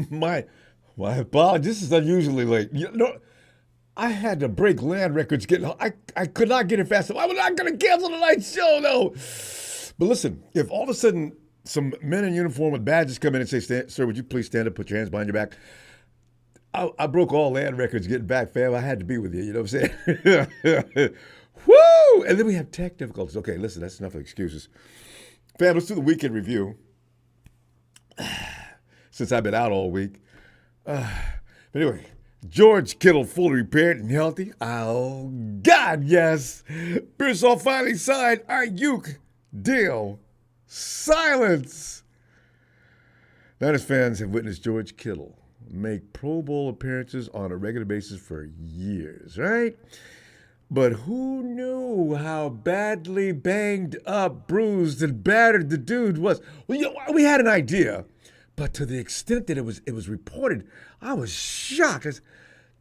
my my apologies. This is unusually late. I had to break land records getting. I could not get it fast enough. I was not going to cancel tonight's show, though. But listen, if all of a sudden some men in uniform with badges come in and say, "Sir, would you please stand up, put your hands behind your back?" I broke all land records getting back, fam. I had to be with you. You know what I'm saying? Woo! And then we have tech difficulties. Okay, listen, that's enough excuses. Fam, let's do the weekend review. Since I've been out all week. But anyway, George Kittle fully repaired and healthy. Oh, God, yes. Pearsall finally signed Aiyuk deal. Silence. Niners fans have witnessed George Kittle make Pro Bowl appearances on a regular basis for years, right? But who knew how badly banged up, bruised, and battered the dude was? Well, we had an idea, but to the extent that it was reported, I was shocked.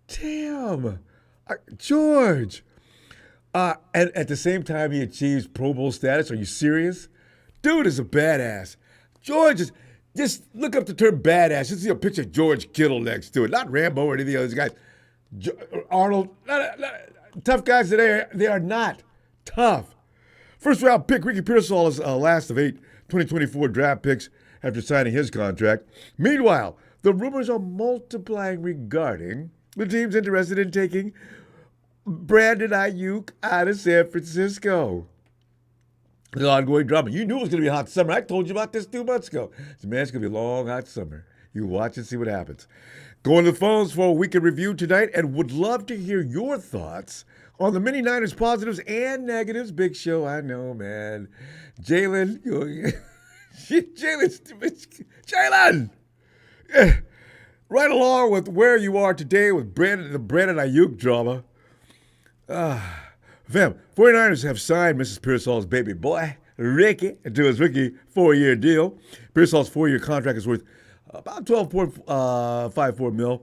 Damn, George. And at the same time, he achieves Pro Bowl status. Are you serious? Dude is a badass. George is. Just look up the term badass. Just see a picture of George Kittle next to it. Not Rambo or any of the other guys. Arnold. Tough guys today, they are not tough. First round pick, Ricky Pearsall is last of 8 2024 draft picks after signing his contract. Meanwhile, the rumors are multiplying regarding the teams interested in taking Brandon Aiyuk out of San Francisco. The ongoing drama. You knew it was going to be a hot summer. I told you about this 2 months ago. Man, it's going to be a long, hot summer. You watch and see what happens. Going to the phones for a weekend review tonight and would love to hear your thoughts on the many Niners positives and negatives. Big show, I know, man. Jalen. Jalen! Right along with where you are today with the Brandon Aiyuk drama. Fam, 49ers have signed Mrs. Pearsall's baby boy, Ricky, to his rookie 4-year deal. Pearsall's 4-year contract is worth about $12.54 million,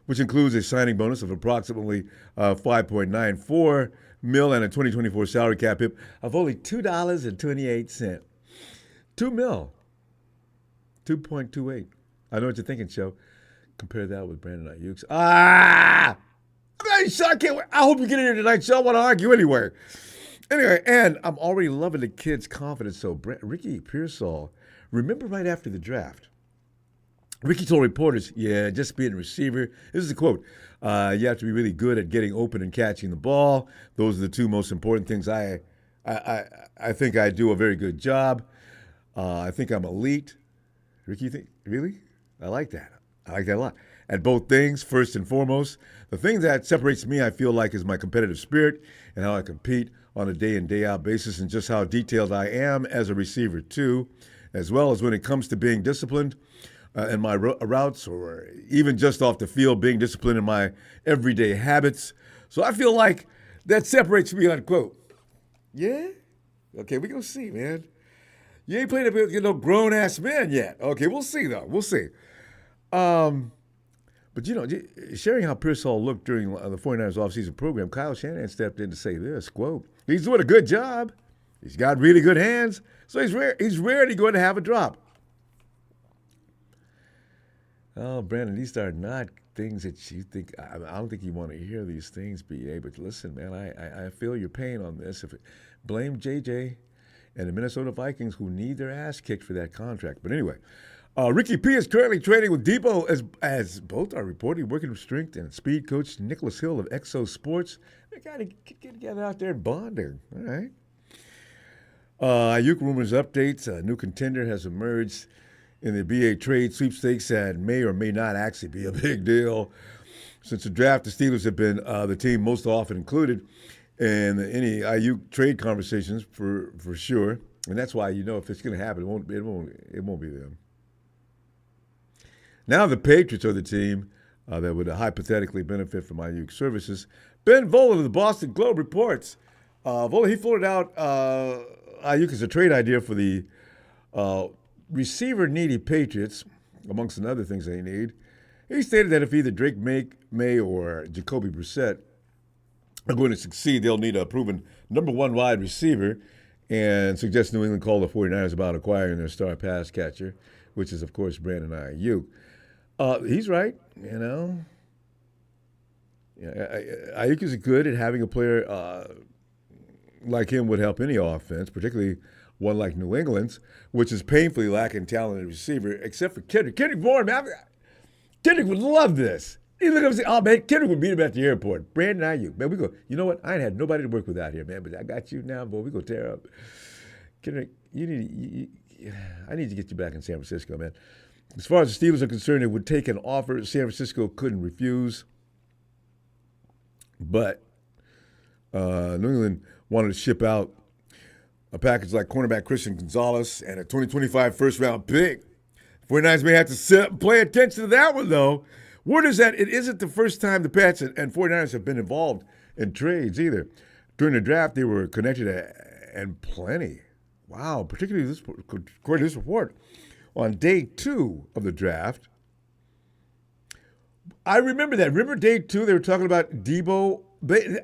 which includes a signing bonus of approximately $5.94 million and a 2024 salary cap hit of only $2.28. $2 million. 2.28. I know what you're thinking, Joe. Compare that with Brandon Aiyuk's. I can't wait. I hope you get in here tonight, so I want to argue anyway. Anyway, and I'm already loving the kid's confidence. So Ricky Pearsall, remember right after the draft, Ricky told reporters, yeah, just being a receiver. This is a quote. You have to be really good at getting open and catching the ball. Those are the two most important things. I think I do a very good job. I think I'm elite. Ricky, you think? Really? I like that. I like that a lot. At both things, first and foremost, the thing that separates me, I feel like, is my competitive spirit and how I compete on a day in, day out basis, and just how detailed I am as a receiver, too, as well as when it comes to being disciplined in my routes, or even just off the field, being disciplined in my everyday habits. So I feel like that separates me, unquote. Yeah? Okay, we're going to see, man. You ain't played a grown-ass man yet. Okay, we'll see, though. We'll see. But, sharing how Pearsall looked during the 49ers offseason program, Kyle Shanahan stepped in to say this, quote, he's doing a good job. He's got really good hands, so he's rarely going to have a drop. Oh, Brandon, these are not things that you think. I don't think you want to hear these things, B.A., but listen, man, I feel your pain on this. Blame J.J. and the Minnesota Vikings, who need their ass kicked for that contract. But anyway, Ricky P is currently training with Depot as both are reportedly working with strength and speed coach Nicholas Hill of Exo Sports. They got to get together out there and bonding. All right. Aiyuk rumors updates. A new contender has emerged in the BA trade sweepstakes that may or may not actually be a big deal. Since the draft, the Steelers have been the team most often included in any Aiyuk trade conversations for sure. And that's why, if it's going to happen, it won't be them. Now the Patriots are the team that would hypothetically benefit from Aiyuk's services. Ben Vola of the Boston Globe reports. He floated out Aiyuk as a trade idea for the receiver-needy Patriots, amongst some other things they need. He stated that if either Drake May or Jacoby Brissett are going to succeed, they'll need a proven number one wide receiver, and suggests New England call the 49ers about acquiring their star pass catcher, which is, of course, Brandon Aiyuk. He's right, you know. Yeah, Aiyuk is good at having a player like him would help any offense, particularly one like New England's, which is painfully lacking talented receiver, except for Kendrick. Kendrick Bourne, man, Kendrick would love this. He look up and say, "Oh man, Kendrick would meet him at the airport." Brandon Aiyuk, man, we go. You know what? I ain't had nobody to work with out here, man, but I got you now, boy. We go tear up. Kendrick, I need to get you back in San Francisco, man. As far as the Steelers are concerned, it would take an offer San Francisco couldn't refuse, but New England wanted to ship out a package like cornerback Christian Gonzalez and a 2025 first-round pick. 49ers may have to sit up and pay attention to that one, though. Word is that it isn't the first time the Pats and 49ers have been involved in trades either. During the draft, they were connected and plenty. Wow, particularly this, according to this report, on day 2 of the draft. I remember that. Remember day 2, they were talking about Debo?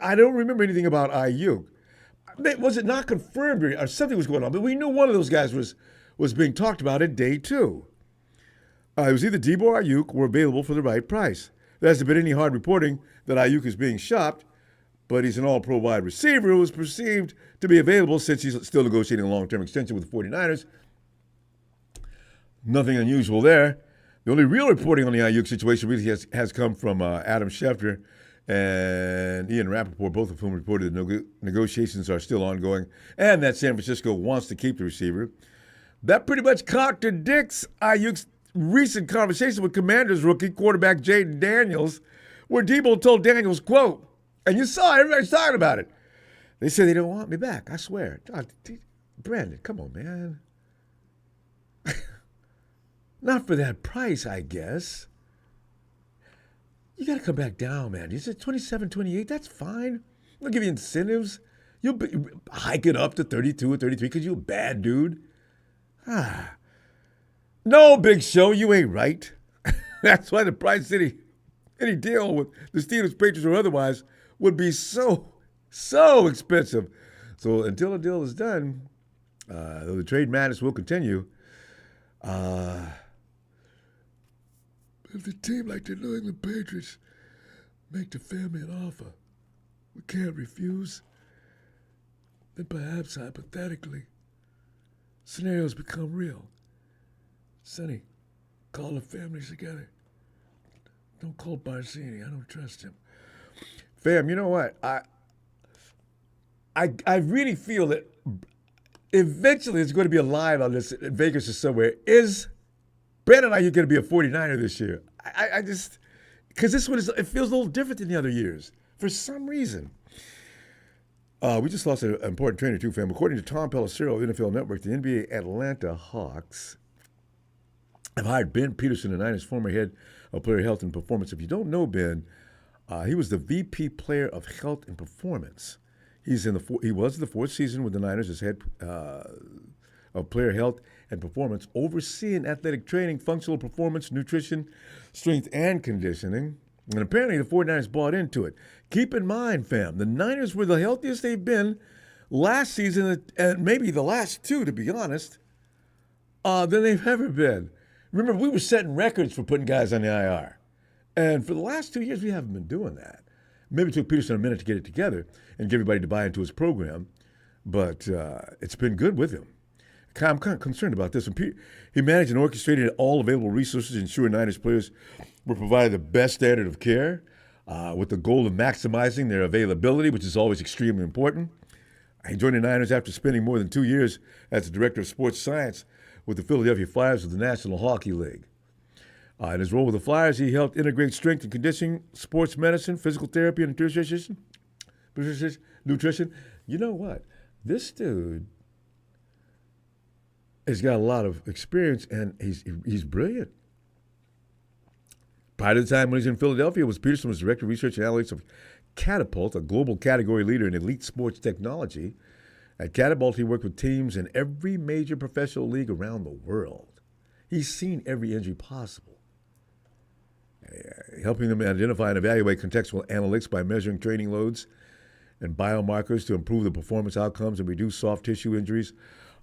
I don't remember anything about Aiyuk. Was it not confirmed or something was going on? But we knew one of those guys was being talked about at day 2. It was either Debo or Aiyuk were available for the right price. There hasn't been any hard reporting that Aiyuk is being shopped, but he's an all-pro wide receiver who was perceived to be available since he's still negotiating a long-term extension with the 49ers. Nothing unusual there. The only real reporting on the Aiyuk situation really has come from Adam Schefter and Ian Rappaport, both of whom reported that negotiations are still ongoing and that San Francisco wants to keep the receiver. That pretty much contradicts Aiyuk's recent conversation with Commanders rookie quarterback Jaden Daniels, where Debo told Daniels, quote, and you saw everybody's talking about it. They said they don't want me back, I swear. Brandon, come on, man. Not for that price, I guess. You got to come back down, man. You said 27, 28, that's fine. They'll give you incentives. You'll hike it up to 32 or 33 because you're a bad dude. No, Big Show, you ain't right. That's why the price any deal with the Steelers, Patriots, or otherwise would be so expensive. So until the deal is done, though the trade madness will continue, if the team like the New England Patriots make the family an offer we can't refuse, then perhaps hypothetically, scenarios become real. Sonny, call the families together. Don't call Barzini. I don't trust him. Fam, you know what? I really feel that eventually it's going to be a line on this in Vegas or somewhere. Is Brandon Aiyuk going to be a 49er this year? I just, because this one it feels a little different than the other years for some reason. We just lost an important trainer too, fam. According to Tom Pelissero of NFL Network, the NBA Atlanta Hawks have hired Ben Peterson, the Niners' former head of player health and performance. If you don't know Ben, he was the VP player of health and performance. He was in the fourth season with the Niners as head of player health and performance, overseeing athletic training, functional performance, nutrition, strength, and conditioning. And apparently the 49ers bought into it. Keep in mind, fam, the Niners were the healthiest they've been last season, and maybe the last two, to be honest, than they've ever been. Remember, we were setting records for putting guys on the IR. And for the last 2 years, we haven't been doing that. Maybe it took Peterson a minute to get it together and get everybody to buy into his program, but it's been good with him. I'm kind of concerned about this. He managed and orchestrated all available resources, ensuring Niners players were provided the best standard of care with the goal of maximizing their availability, which is always extremely important. He joined the Niners after spending more than 2 years as the director of sports science with the Philadelphia Flyers of the National Hockey League. In his role with the Flyers, he helped integrate strength and conditioning, sports medicine, physical therapy, and nutrition. You know what? This dude has got a lot of experience, and he's brilliant. Prior to the time when he was in Philadelphia, Peterson was director of research and analytics of Catapult, a global category leader in elite sports technology. At Catapult, he worked with teams in every major professional league around the world. He's seen every injury possible, helping them identify and evaluate contextual analytics by measuring training loads and biomarkers to improve the performance outcomes and reduce soft tissue injuries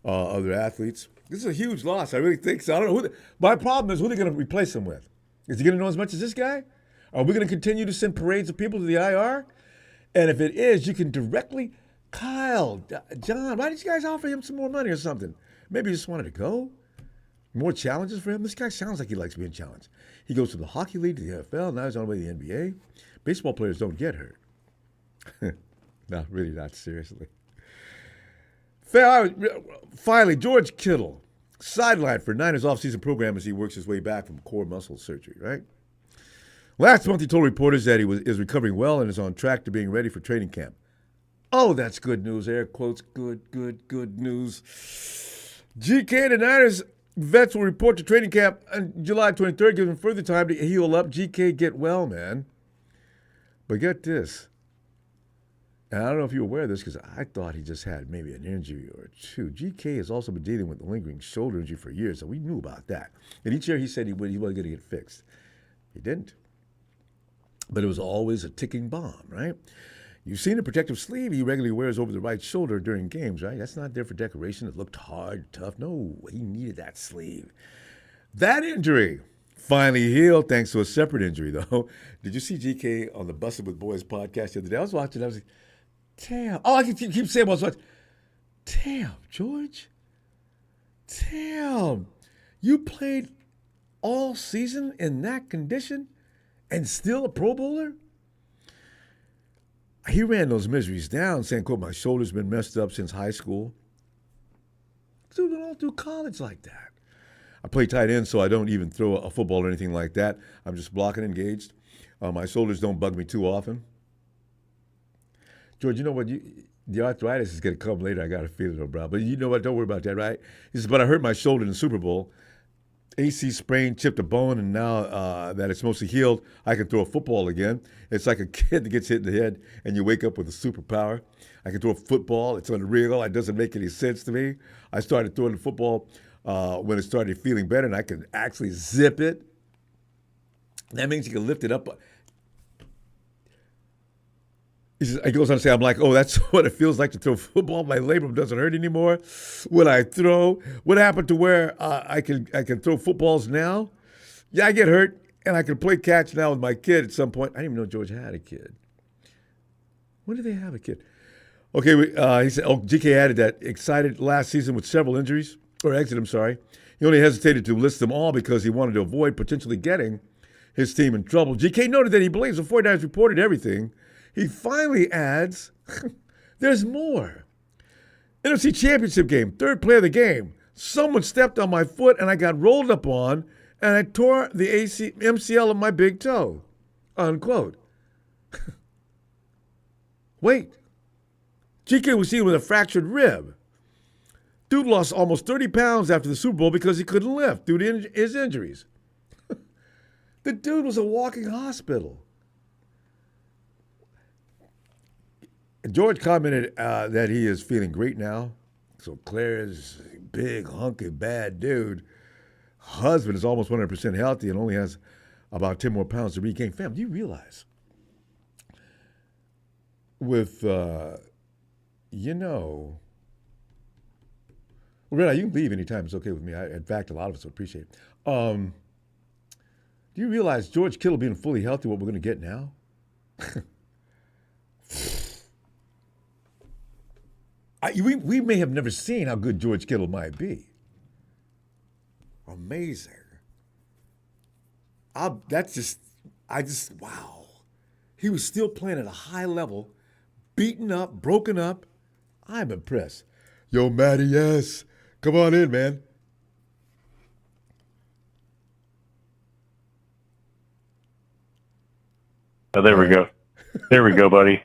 of their athletes. This is a huge loss. I really think so. I don't know my problem is who they're going to replace him with. Is he going to know as much as this guy? Are we going to continue to send parades of people to the IR? And if it is, you can directly, Kyle, John, why did you guys offer him some more money or something? Maybe he just wanted to go. More challenges for him? This guy sounds like he likes being challenged. He goes from the hockey league to the NFL, now he's on the way to the NBA. Baseball players don't get hurt. No, really not, seriously. Finally, George Kittle, sidelined for Niners offseason program as he works his way back from core muscle surgery, right? Last month, he told reporters that he is recovering well and is on track to being ready for training camp. Oh, that's good news, air quotes, good news. GK and the Niners vets will report to training camp on July 23rd, giving further time to heal up. GK, get well, man. But get this. And I don't know if you're aware of this because I thought he just had maybe an injury or two. GK has also been dealing with a lingering shoulder injury for years, so we knew about that. And each year he said he wasn't going to get fixed. He didn't. But it was always a ticking bomb, right? You've seen the protective sleeve he regularly wears over the right shoulder during games, right? That's not there for decoration. It looked hard, tough. No, he needed that sleeve. That injury finally healed thanks to a separate injury, though. Did you see GK on the Busted with Boys podcast the other day? I was watching. I was like, damn. Oh, I can keep saying what I was watching. Damn, George. Damn. You played all season in that condition and still a Pro Bowler? He ran those miseries down, saying, quote, my shoulder's been messed up since high school. Dude, all through college like that. I play tight end, so I don't even throw a football or anything like that. I'm just blocking engaged. My shoulders don't bug me too often. George, you know what? The arthritis is going to come later. I got a feeling, though, bro. But you know what? Don't worry about that, right? He says, but I hurt my shoulder in the Super Bowl. AC sprain, chipped a bone, and now that it's mostly healed, I can throw a football again. It's like a kid that gets hit in the head, and you wake up with a superpower. I can throw a football. It's unreal. It doesn't make any sense to me. I started throwing the football when it started feeling better, and I could actually zip it. That means you can lift it up. He goes on to say, I'm like, oh, that's what it feels like to throw football. My labrum doesn't hurt anymore. When I throw, what happened to where I can throw footballs now? Yeah, I get hurt, and I can play catch now with my kid at some point. I didn't even know George had a kid. When did they have a kid? Okay, he said, GK added that excited last season with several injuries, or exit, I'm sorry. He only hesitated to list them all because he wanted to avoid potentially getting his team in trouble. GK noted that he believes the 49ers reported everything. He finally adds, there's more. NFC Championship game, third play of the game. Someone stepped on my foot and I got rolled up on and I tore the MCL of my big toe, unquote. Wait. GK was seen with a fractured rib. Dude lost almost 30 pounds after the Super Bowl because he couldn't lift due to his injuries. The dude was a walking hospital. George commented that he is feeling great now. So Claire's big, hunky, bad dude. Husband is almost 100% healthy and only has about 10 more pounds to regain. Fam, do you realize with, well, Red, you can leave anytime. It's okay with me. In fact, a lot of us would appreciate it. Do you realize George Kittle being fully healthy, what we're going to get now? We may have never seen how good George Kittle might be. Amazing. Wow. He was still playing at a high level, beaten up, broken up. I'm impressed. Yo, Matty, yes. Come on in, man. Oh, there we go. There we go, buddy.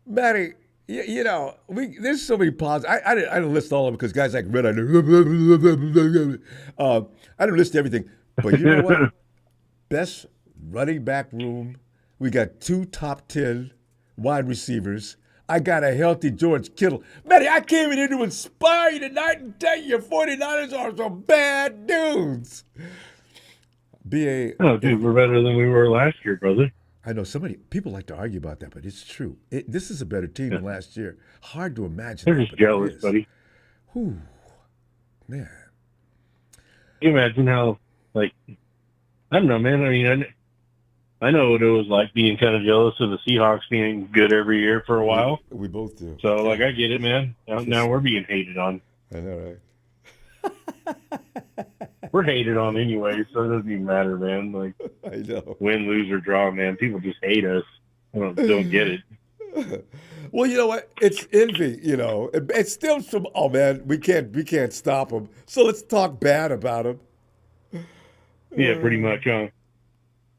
Matty, there's so many positives. I didn't list all of them because guys like Red, I didn't list everything. But you know what? Best running back room. We got 2 top 10 wide receivers. I got a healthy George Kittle. Matty, I came in here to inspire you tonight and tell you your 49ers are some bad dudes. Oh, dude, we're better than we were last year, brother. I know people like to argue about that, but it's true. This is a better team Yeah. than last year. Hard to imagine They're that, just but it jealous, is. buddy. Whew, man. Can you imagine how, like, I don't know, man. I mean, I know what it was like being kind of jealous of the Seahawks being good every year for a while. We both do. So, like, God, I get it, man. Now we're being hated on. I know, We're hated on anyway, so it doesn't even matter, man. Like, right? I know. win, lose, or draw, man. People just hate us. I don't get it. Well, you know what? It's envy. It's still some. Oh man, we can't stop them. So let's talk bad about them. Yeah, pretty much, huh?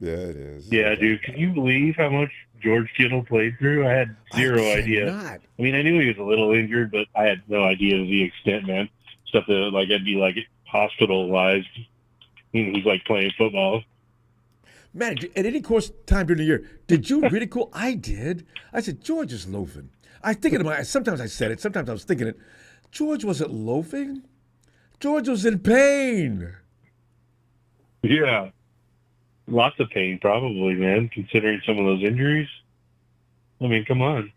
Yeah, it is. Yeah, dude. Can you believe how much George Kittle played through? I had zero idea. Not. I mean, I knew he was a little injured, but I had no idea the extent, man. Stuff that, like, I'd be, like, hospitalized. He's, like, playing football. Man, at any course time during the year, did you ridicule? I did. I said, George is loafing. I think sometimes I said it, sometimes I was thinking it. George wasn't loafing. George was in pain. Yeah. Lots of pain, probably, man, considering some of those injuries. I mean, come on.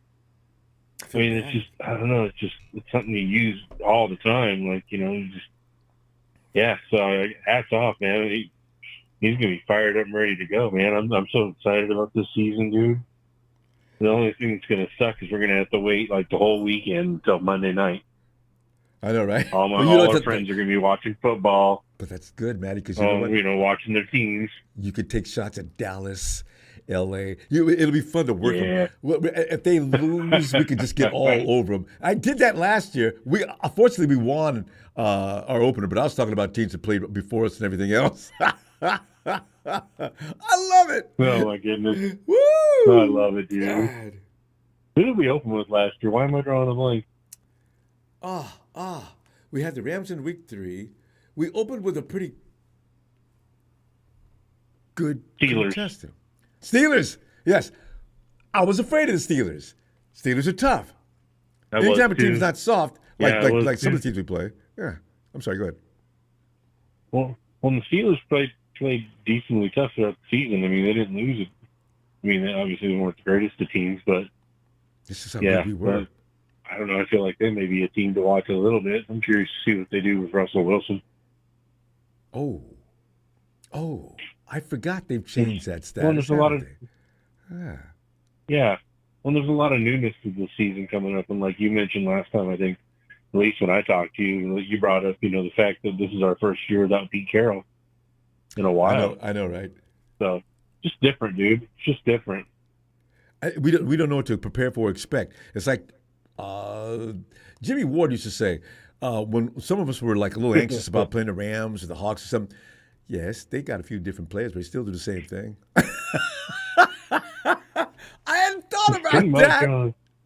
I mean, it's just, I don't know, it's something you use all the time. Like, yeah, so hats off, man. He's going to be fired up and ready to go, man. I'm so excited about this season, dude. The only thing that's going to suck is we're going to have to wait, like, the whole weekend until Monday night. I know, right? All our friends are going to be watching football. But that's good, Matty, because you know what? Watching their teams. You could take shots at Dallas, L.A. It'll be fun to work them. If they lose, we could just get all over them. I did that last year. Unfortunately, we won our opener, but I was talking about teams that played before us and everything else. I love it. Oh, my goodness. Woo! I love it, dude. God. Who did we open with last year? Why am I drawing a blank? We had the Rams in week 3. We opened with a pretty good contestant. Steelers, yes. I was afraid of the Steelers. Steelers are tough. Anytime a team's not soft, like some of the teams we play. Yeah. I'm sorry, go ahead. Well, the Steelers played decently tough throughout the season. I mean, they didn't lose it. I mean, obviously they weren't the greatest of teams, but this is how good we were. I don't know. I feel like they may be a team to watch a little bit. I'm curious to see what they do with Russell Wilson. Oh, I forgot they've changed that status. Well, there's a lot of yeah. Well, there's a lot of newness to the season coming up, and like you mentioned last time, I think at least when I talked to you, you brought up the fact that this is our first year without Pete Carroll in a while. I know, right? So just different, dude. It's just different. We don't know what to prepare for or expect. It's like Jimmy Ward used to say when some of us were like a little anxious about playing the Rams or the Hawks or something. Yes, they got a few different players, but they still do the same thing. I hadn't thought about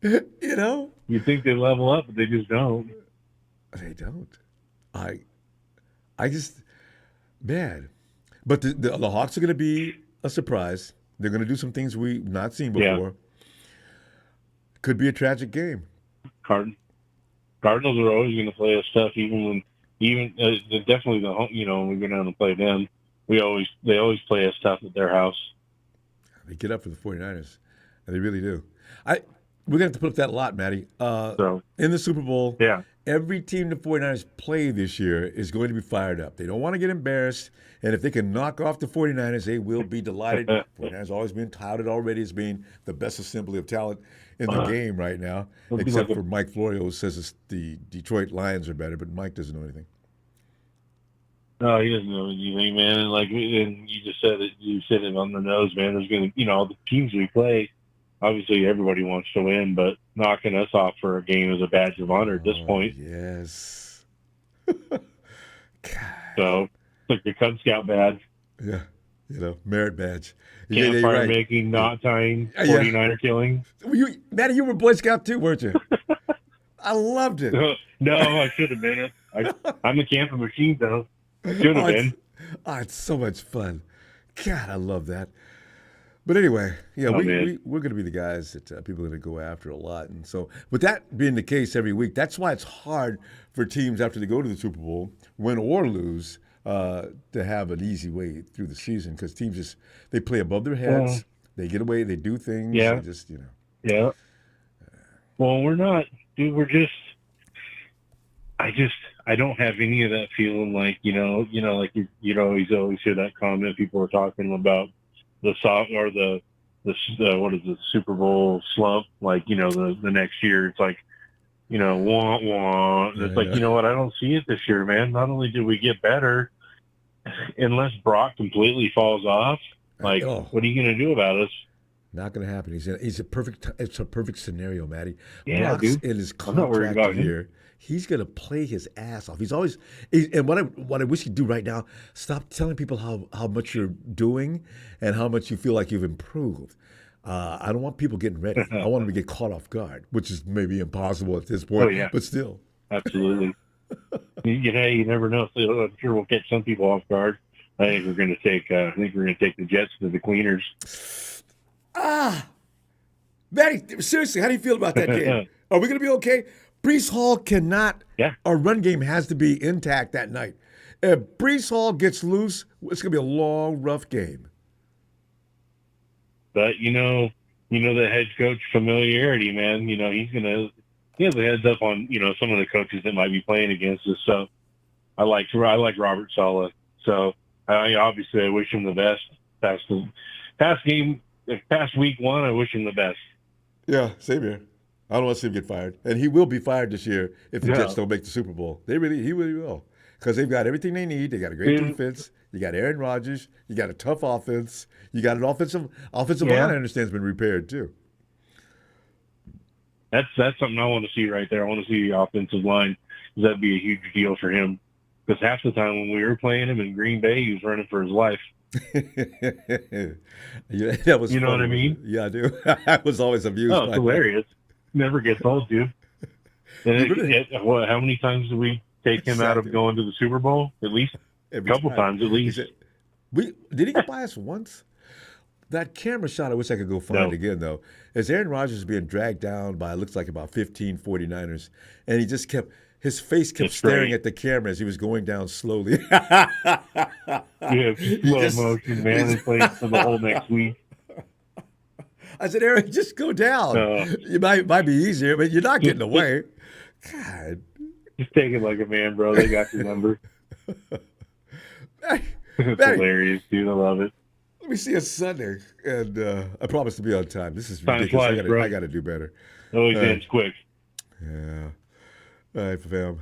that. You think they level up, but they just don't. They don't. I just, man. But the Hawks are going to be a surprise. They're going to do some things we've not seen before. Yeah. Could be a tragic game. Cardinals are always going to play us tough, definitely when we go down and play them, they always play us tough at their house. They get up for the 49ers, and they really do. We're going to have to put up that lot, Matty. In the Super Bowl, every team the 49ers play this year is going to be fired up. They don't want to get embarrassed, and if they can knock off the 49ers, they will be delighted. 49ers always been touted already as being the best assembly of talent in the game right now, except for Mike Florio, who says the Detroit Lions are better, but Mike doesn't know anything. No, he doesn't know anything, man. And you just said it. You said it on the nose, man. There's going to, the teams we play. Obviously, everybody wants to win, but knocking us off for a game is a badge of honor at this point. Yes. So, it's like the Cub Scout badge. Yeah, merit badge. Campfire making, not tying, 49er killing. Matty, you were Boy Scout too, weren't you? I loved it. No, I should have been. I'm a camping machine, though. Should have been. It's so much fun. God, I love that. But anyway, we're going to be the guys that people are going to go after a lot. And so with that being the case every week, that's why it's hard for teams after they go to the Super Bowl, win or lose, to have an easy way through the season because teams they play above their heads. They get away. They do things. Yeah. They just, Yeah. Well, we're not, dude. We're just. I don't have any of that feeling like like you always hear that comment. People are talking about the soft or the what is it, Super Bowl slump? Like the next year, it's like wah wah. And it's like yeah. what? I don't see it this year, man. Not only did we get better, unless Brock completely falls off, like Oh, what are you going to do about us? not going to happen. He's a perfect. It's a perfect scenario, Matty. Yeah, Brock's dude. in his I'm not worried contract about him. year. He's going to play his ass off. He's always. And what I wish he'd do right now, stop telling people how much you're doing and how much you feel like you've improved. I don't want people getting ready. I want them to get caught off guard, which is maybe impossible at this point. Oh yeah, But still. absolutely. You never know. So I'm sure we'll catch some people off guard. I think we're going to take. I think we're going to take the Jets to the cleaners. Ah, Matty, seriously, how do you feel about that game? Are we going to be okay? Brees Hall cannot. Yeah. Our run game has to be intact that night. If Brees Hall gets loose, it's going to be a long, rough game. But the head coach familiarity, man. He has a heads up on some of the coaches that might be playing against us. So I like Robert Saleh. So obviously I wish him the best. Past week one, I wish him the best. Yeah, same here. I don't want to see him get fired, and he will be fired this year if the Jets don't make the Super Bowl. He really will, because they've got everything they need. They got a great defense. You got Aaron Rodgers. You got a tough offense. You got an offensive line. I understand has been repaired too. That's something I want to see right there. I want to see the offensive line. That'd be a huge deal for him, because half the time when we were playing him in Green Bay, he was running for his life. Yeah, that was know funny, what I mean? Yeah, I do. I was always amused. Oh, it's hilarious. Never gets old, dude. And how many times did we take him out of going to the Super Bowl? At least a couple times, at least. Did he get by us once? That camera shot, I wish I could go find again, though. As Aaron Rodgers was being dragged down by, it looks like about 15 49ers, and he just his face kept staring at the camera as he was going down slowly. Yeah, slow motion, man. It's playing for the whole next week. I said, Aaron, just go down. It might be easier, but you're not getting away. God. Just take it like a man, bro. They got your number. It's hilarious, dude. I love it. Let me see you Sunday, and I promise to be on time. This is Time ridiculous. flies, I got to do better. Always ends quick. Yeah. All right, fam.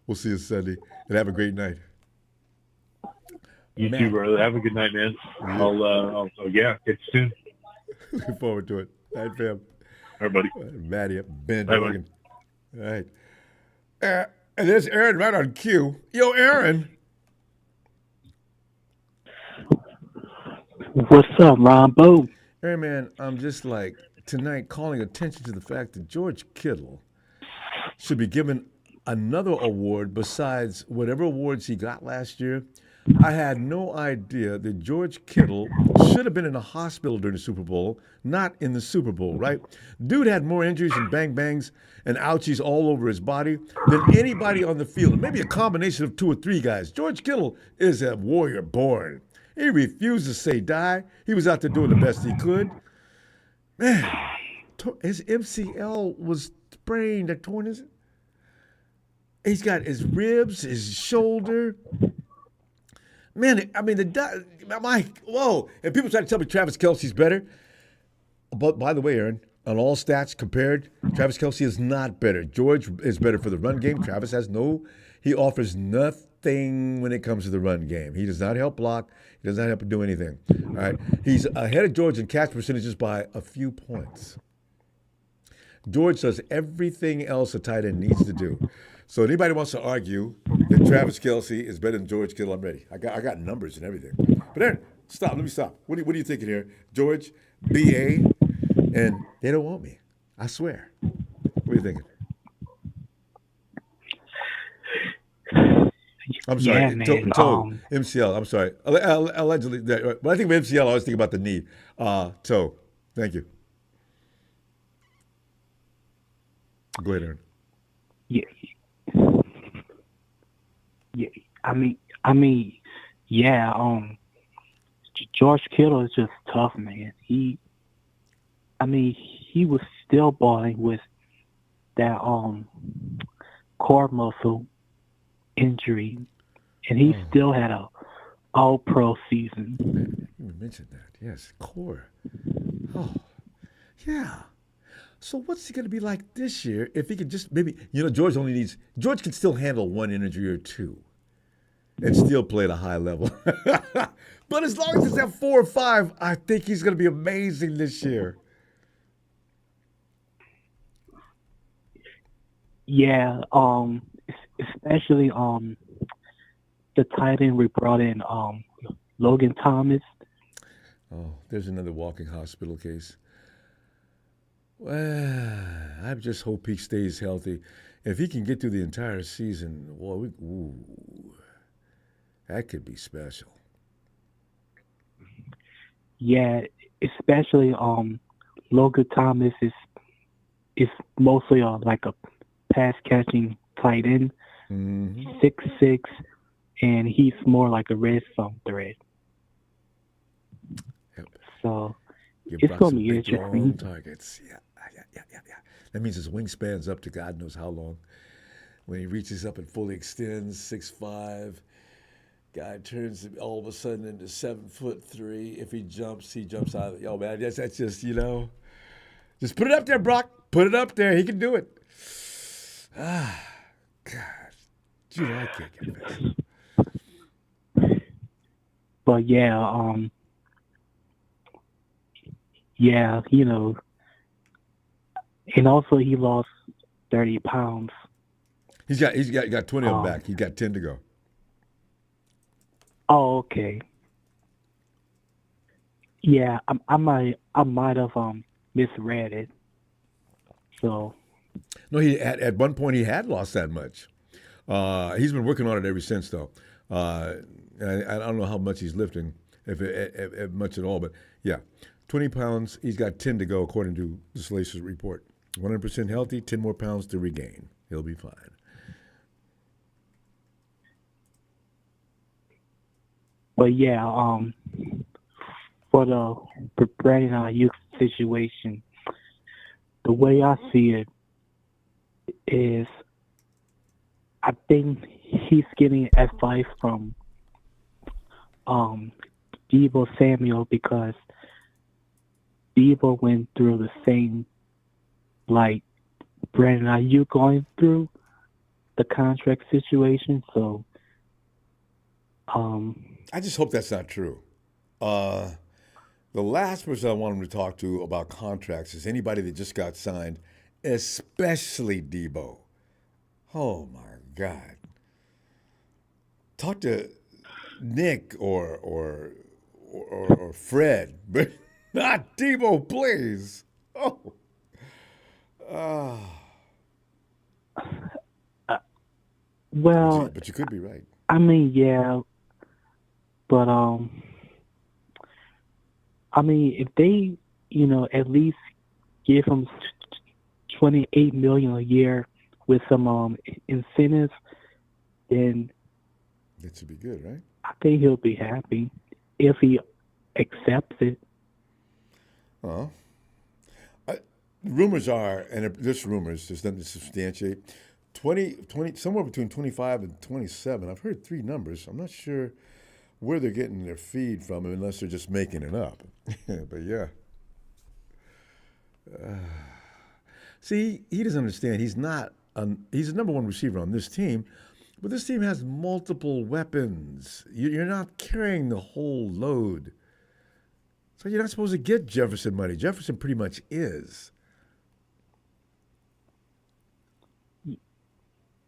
We'll see you Sunday, and have a great night. You too, brother. Have a good night, man. I'll catch you soon. Looking forward to it. All right, fam. All right, buddy. Matty up, Bend, Bye, Oregon. All right. And there's Aaron right on cue. Yo, Aaron. What's up, Ronbo? Aaron, man, I'm just like tonight calling attention to the fact that George Kittle should be given another award besides whatever awards he got last year. I had no idea that George Kittle should have been in a hospital during the Super Bowl, not in the Super Bowl, right? Dude had more injuries and bang bangs and ouchies all over his body than anybody on the field. Maybe a combination of two or three guys. George Kittle is a warrior born. He refused to say die. He was out there doing the best he could. Man, his MCL was sprained or torn. He's got his ribs, his shoulder. Man, I mean, whoa. And people try to tell me Travis Kelce's better. But by the way, Aaron, on all stats compared, Travis Kelce is not better. George is better for the run game. Travis he offers nothing when it comes to the run game. He does not help block. He does not help do anything. All right. He's ahead of George in catch percentages by a few points. George does everything else a tight end needs to do. So anybody wants to argue that Travis Kelce is better than George Kittle, I'm ready. I got numbers and everything. But Aaron, stop. Let me stop. What are you thinking here? George, BA, and they don't want me. I swear. What are you thinking? I'm sorry. Yeah, man. MCL. I'm sorry. Allegedly. When I think of MCL, I always think about the knee. Toe. Thank you. Go ahead, Aaron. Yeah. Yeah. I mean, yeah. George Kittle is just tough, man. He I mean, he was still balling with that core muscle injury, and he Oh, still had a All Pro season. you mentioned that. Yes, core. Oh, yeah. So what's he going to be like this year if he could just maybe, George can still handle one injury or two and still play at a high level. But as long as it's at 4 or 5, I think he's going to be amazing this year. Yeah, especially the tight end we brought in, Logan Thomas. Oh, there's another walking hospital case. Well, I just hope he stays healthy. If he can get through the entire season, well, that could be special. Yeah, especially Logan Thomas is mostly like a pass catching tight end, Mm-hmm. 6'6", and he's more like a red zone threat. Yep. So Give it's Brock gonna some be big, long interesting. targets. Yeah, yeah. That means his wingspan's up to God knows how long. When he reaches up and fully extends, 6'5", guy turns all of a sudden into 7'3". If he jumps out. Yo, man, that's just just put it up there, Brock. Put it up there. He can do it. Ah, God, dude, I can't get past it. But yeah, yeah, and also he lost 30 pounds. He got 20 of them Um, back. He got 10 to go. oh, okay. Yeah, I might have misread it. So No, he at one point he had lost that much. He's been working on it ever since, though. Uh, I don't know how much he's lifting, if much at all, but yeah, 20 pounds. He's got 10 to go, according to the Salacious report. 100% healthy, 10 more pounds to regain. He'll be fine. but yeah, for the Brandon Aiyuk situation, the way I see it is, I think he's getting advice from um Debo Samuel, because Debo went through the same, like, Brandon Aiyuk going through the contract situation. So um I just hope that's not true. Uh, the last person I want him to talk to about contracts is anybody that just got signed, especially Debo. Oh my God. Talk to Nick or Fred, but not Debo, please. Oh, ah, uh, but well, you could be right. I mean, yeah, but I mean, if they, at least give him 28 million a year with some incentives, then That should be good, right? I think he'll be happy if he accepts it. Uh, I, rumors are, and there's rumors, there's nothing to substantiate. 20, somewhere between 25 and 27. I've heard three numbers. I'm not sure where they're getting their feed from, unless they're just making it up. But yeah. See, he doesn't understand. He's the number one receiver on this team, but this team has multiple weapons. You're not carrying the whole load. So you're not supposed to get Jefferson money. Jefferson pretty much is.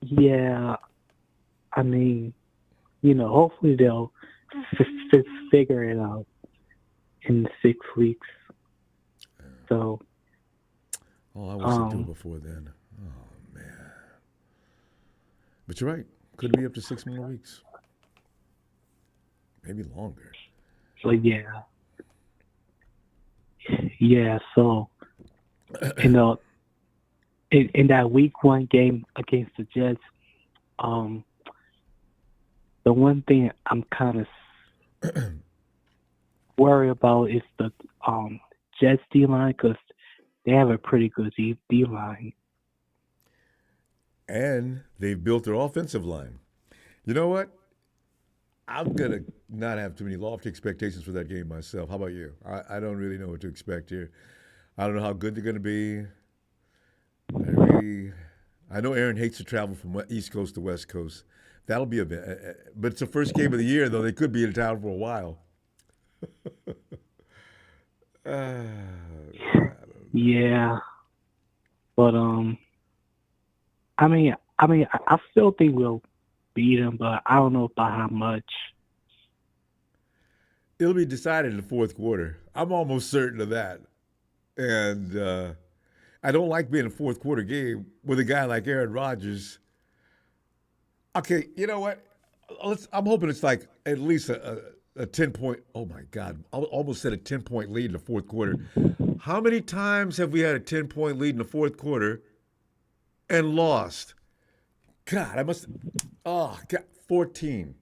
Yeah, I mean, hopefully they'll figure it out in 6 weeks. So, Oh, I wish they'd do it before then. Oh, man. But you're right. Could be up to 6 more weeks. Maybe longer. so yeah. So, you know, in that week 1 game against the Jets, um, the one thing I'm kind of worried about is the Jets D line, because they have a pretty good D line. And they've built their offensive line. You know what? I'm going to not have too many lofty expectations for that game myself. How about you? I don't really know what to expect here. I don't know how good they're going to be. I know Aaron hates to travel from East Coast to West Coast. That'll be but it's the first game of the year, though. They could be in town for a while. Yeah, but I still think we'll beat them, but I don't know by how much. It'll be decided in the fourth quarter. I'm almost certain of that. And I don't like being a fourth quarter game with a guy like Aaron Rodgers. Okay, you know what? I'm hoping it's like at least a 10-point. Oh my God! I almost said a 10-point lead in the fourth quarter. How many times have we had a 10-point lead in the fourth quarter and lost? God, I must. Oh, God, 14,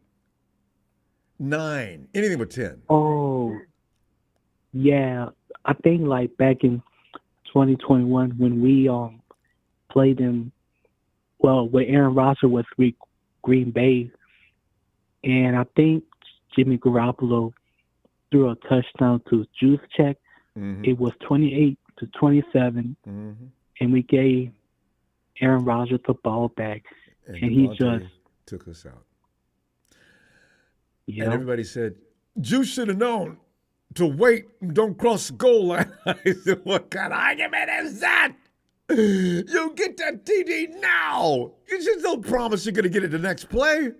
9, anything but 10. Oh, yeah. I think like back in 2021 when we played them, well, when Aaron Rodgers was with Green Bay, and I think Jimmy Garoppolo threw a touchdown to Juice Check. Mm-hmm. It was 28-27, Mm-hmm. and we gave Aaron Rodgers the ball back, and he just took us out. Yeah. And everybody said, Juice should have known to wait and don't cross the goal line. I said, what kind of argument is that? You get that TD now. You just don't promise you're going to get it the next play.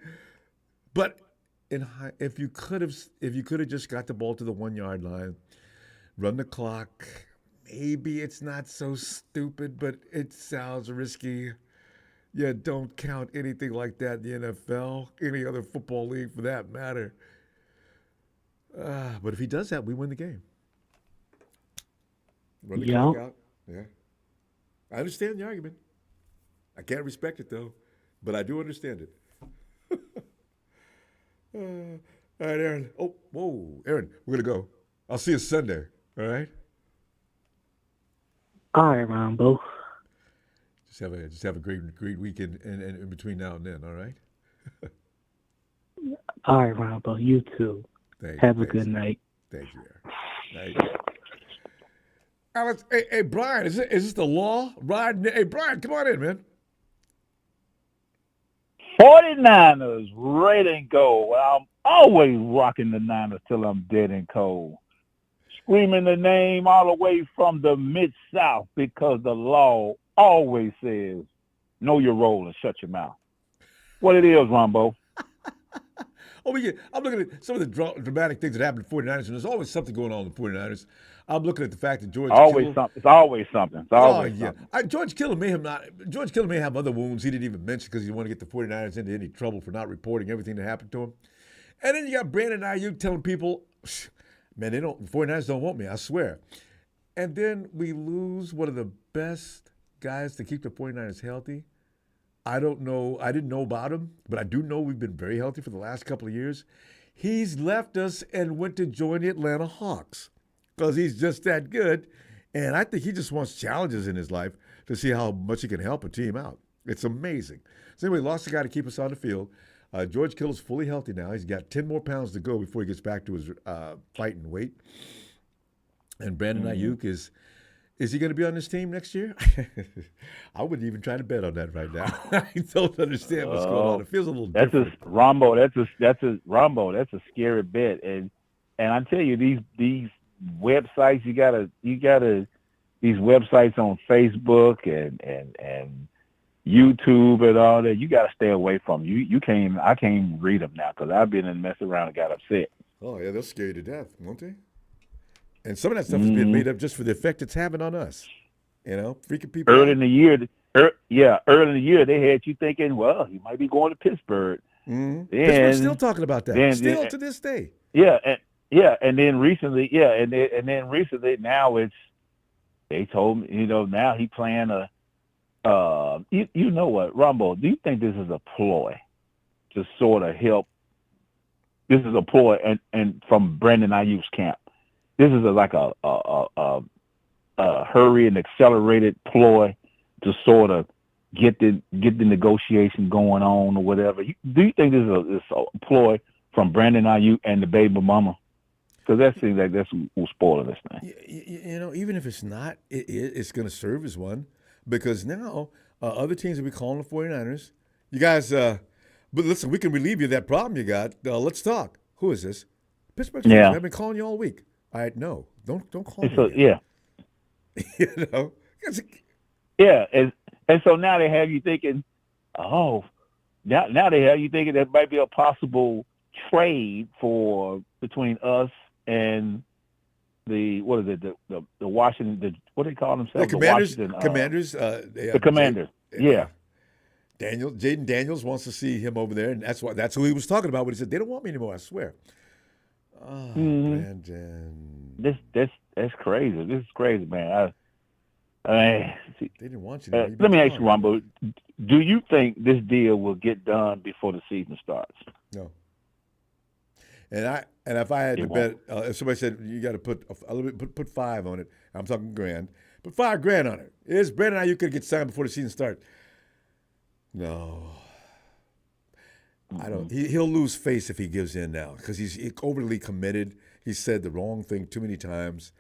But if you could have just got the ball to the 1 yard line, run the clock, maybe it's not so stupid, but it sounds risky. Yeah, don't count anything like that in the NFL, any other football league for that matter. But if he does that, we win the game. Run the clock out. Yeah. I understand the argument. I can't respect it, though, but I do understand it. All right, Aaron. Oh, whoa. Aaron, we're going to go. I'll see you Sunday, all right? All right, Ronbo. Just have a great weekend in between now and then, all right? All right, Ronbo. You too. Have a good night. Thank you, Aaron. Night. Alex, hey, Brian, is this the law? Hey, Brian, come on in, man. 49ers, red and gold. Well, I'm always rocking the Niners till I'm dead and cold. Screaming the name all the way from the Mid-South because the law always says, know your role and shut your mouth. What it is, Ronbo. I'm looking at some of the dramatic things that happen to 49ers, and there's always something going on with the 49ers. I'm looking at the fact that George Kittle... It's always something. George Kittle may have other wounds he didn't even mention because he didn't want to get the 49ers into any trouble for not reporting everything that happened to him. And then you got Brandon Aiyuk telling people, man, the 49ers don't want me, I swear. And then we lose one of the best guys to keep the 49ers healthy. I don't know. I didn't know about him, but I do know we've been very healthy for the last couple of years. He's left us and went to join the Atlanta Hawks because he's just that good. And I think he just wants challenges in his life to see how much he can help a team out. It's amazing. So anyway, lost a guy to keep us on the field. George Kittle's fully healthy now. He's got 10 more pounds to go before he gets back to his fighting weight. And Brandon Aiyuk is he going to be on this team next year? I wouldn't even try to bet on that right now. I don't understand what's going on. It feels a little different. That's a scary bet. And I tell you, these websites, you gotta these websites on Facebook and YouTube and all that, you gotta stay away from. I can't even read them now because I've been and messed around and got upset. Oh yeah, they'll scare you to death, won't they? And some of that stuff is being made up just for the effect it's having on us. You know, freaking people. Early in the year, they had you thinking, well, he might be going to Pittsburgh. Mm-hmm. Pittsburgh's still talking about that. To this day. And then recently, now they told me, now he playing you know what, Ronbo, do you think this is a ploy to sort of help? This is a ploy and from Brandon Aiyuk's camp. This is like a hurry and accelerated ploy to sort of get the negotiation going on or whatever? Do you think this is a ploy from Brandon Aiyuk and the baby mama? Because that seems like that's who's spoiling this thing. Even if it's not, it's going to serve as one because now other teams will be calling the 49ers. You guys, but listen, we can relieve you of that problem you got. Let's talk. Who is this? Pittsburgh Steelers. I've been calling you all week. No, don't call me. So, again. Yeah. Yeah, and so now they have you thinking, now they have you thinking there might be a possible trade between us and the Washington, what do they call themselves? The Commanders. The Commanders. Yeah. Jaden Daniels wants to see him over there, and that's who he was talking about when he said they don't want me anymore. I swear. Oh, Brandon. That's crazy. This is crazy, man. They didn't want you. Let me ask you, Ronbo. Do you think this deal will get done before the season starts? No. And if I had to bet, if somebody said you got to put a little bit, put $5 on it, I'm talking grand. Put $5,000 on it. Is Brandon Aiyuk going to get signed before the season starts? No. I don't. He'll lose face if he gives in now because he's overly committed. He said the wrong thing too many times,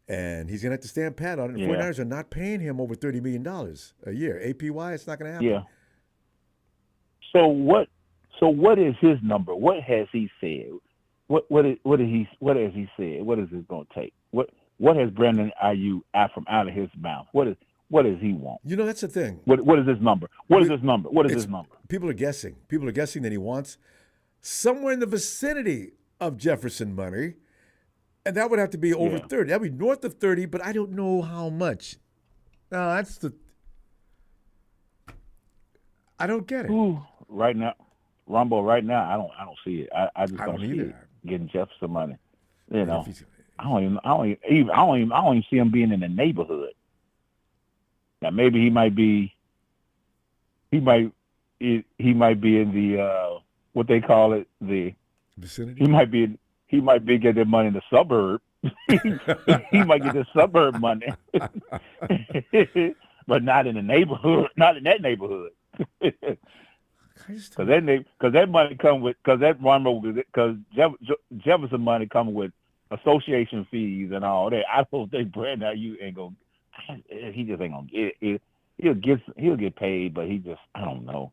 and he's going to have to stand pat on it. The 49ers are not paying him over $30 million a year. APY, it's not going to happen. Yeah. So what is his number? What has he said? What has he said? What is it going to take? What has Brandon Aiyuk out of his mouth? What does he want? That's the thing. What is his number? What is his number? People are guessing. People are guessing that he wants somewhere in the vicinity of Jefferson money, and that would have to be over 30. That would be north of 30, but I don't know how much. No, I don't get it. Ooh, right now, Ronbo. Right now, I don't see it. I just don't see it getting Jefferson money. I don't even see him being in the neighborhood. Now maybe he might be in the what they call it, the vicinity. He might be getting money in the suburb. He might get the suburb money, but not in the neighborhood. Not in that neighborhood. Because that money come with because Jefferson money come with association fees and all that. I don't think Brandon Aiyuk ain't gonna. He just ain't gonna get it. He'll get paid, but I don't know.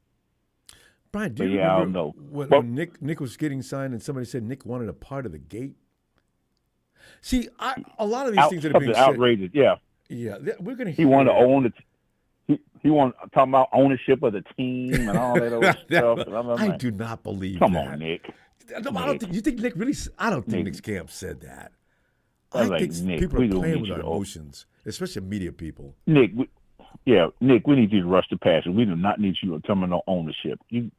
Brian, do you remember when Nick was getting signed and somebody said Nick wanted a part of the gate? See, a lot of these things that are being outrageous. Yeah, we're gonna. He wanted to own it. He wanted talking about ownership of the team and all that other stuff. And I do not believe. Come on, Nick. No, I don't think. You think Nick really? I don't think Nick's camp said that. I think Nick, people are playing with our emotions, especially media people. Nick, we need you to rush the passion. We do not need you to terminal ownership. You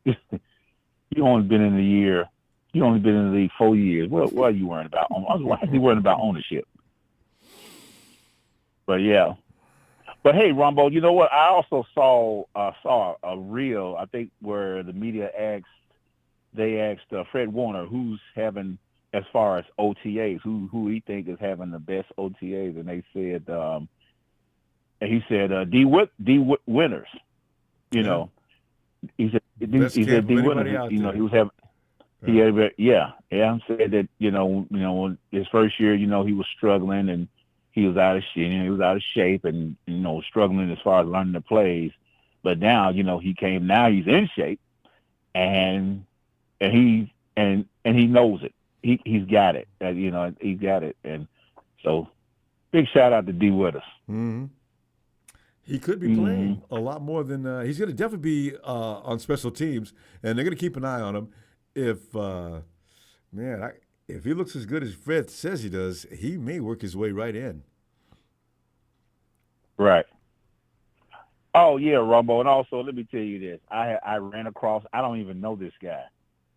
only been in the year. You only been in the league 4 years. What are you worrying about? Why is he worrying about ownership? But yeah. But hey, Ronbo, you know what? I also saw a reel, I think, where the media asked Fred Warner who's having, as far as OTAs, who he think is having the best OTAs, and they said, D Winners, he said D Winners, he was having. Said that his first year, he was struggling and he was out of shape and struggling as far as learning the plays, but now he's in shape and he knows it. He's got it. He's got it, and so big shout out to D Winners. Mm-hmm. He could be playing a lot more than he's going to definitely be on special teams, and they're going to keep an eye on him. If he looks as good as Fred says he does, he may work his way right in. Right. Oh yeah, Ronbo, and also let me tell you this: I ran across. I don't even know this guy,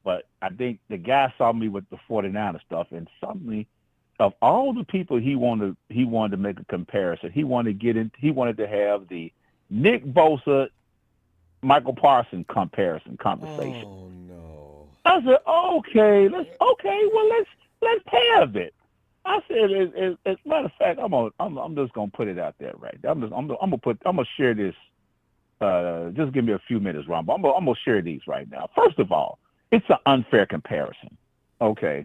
but I think the guy saw me with the 49er stuff, and suddenly, of all the people he wanted to make a comparison. He wanted to have the Nick Bosa, Michael Parsons conversation. Oh no! I said, let's have it. I said, as a matter of fact, I'm just gonna put it out there right now. I'm gonna share this. Just give me a few minutes, Ronbo. I'm gonna share these right now. First of all, it's an unfair comparison. Okay,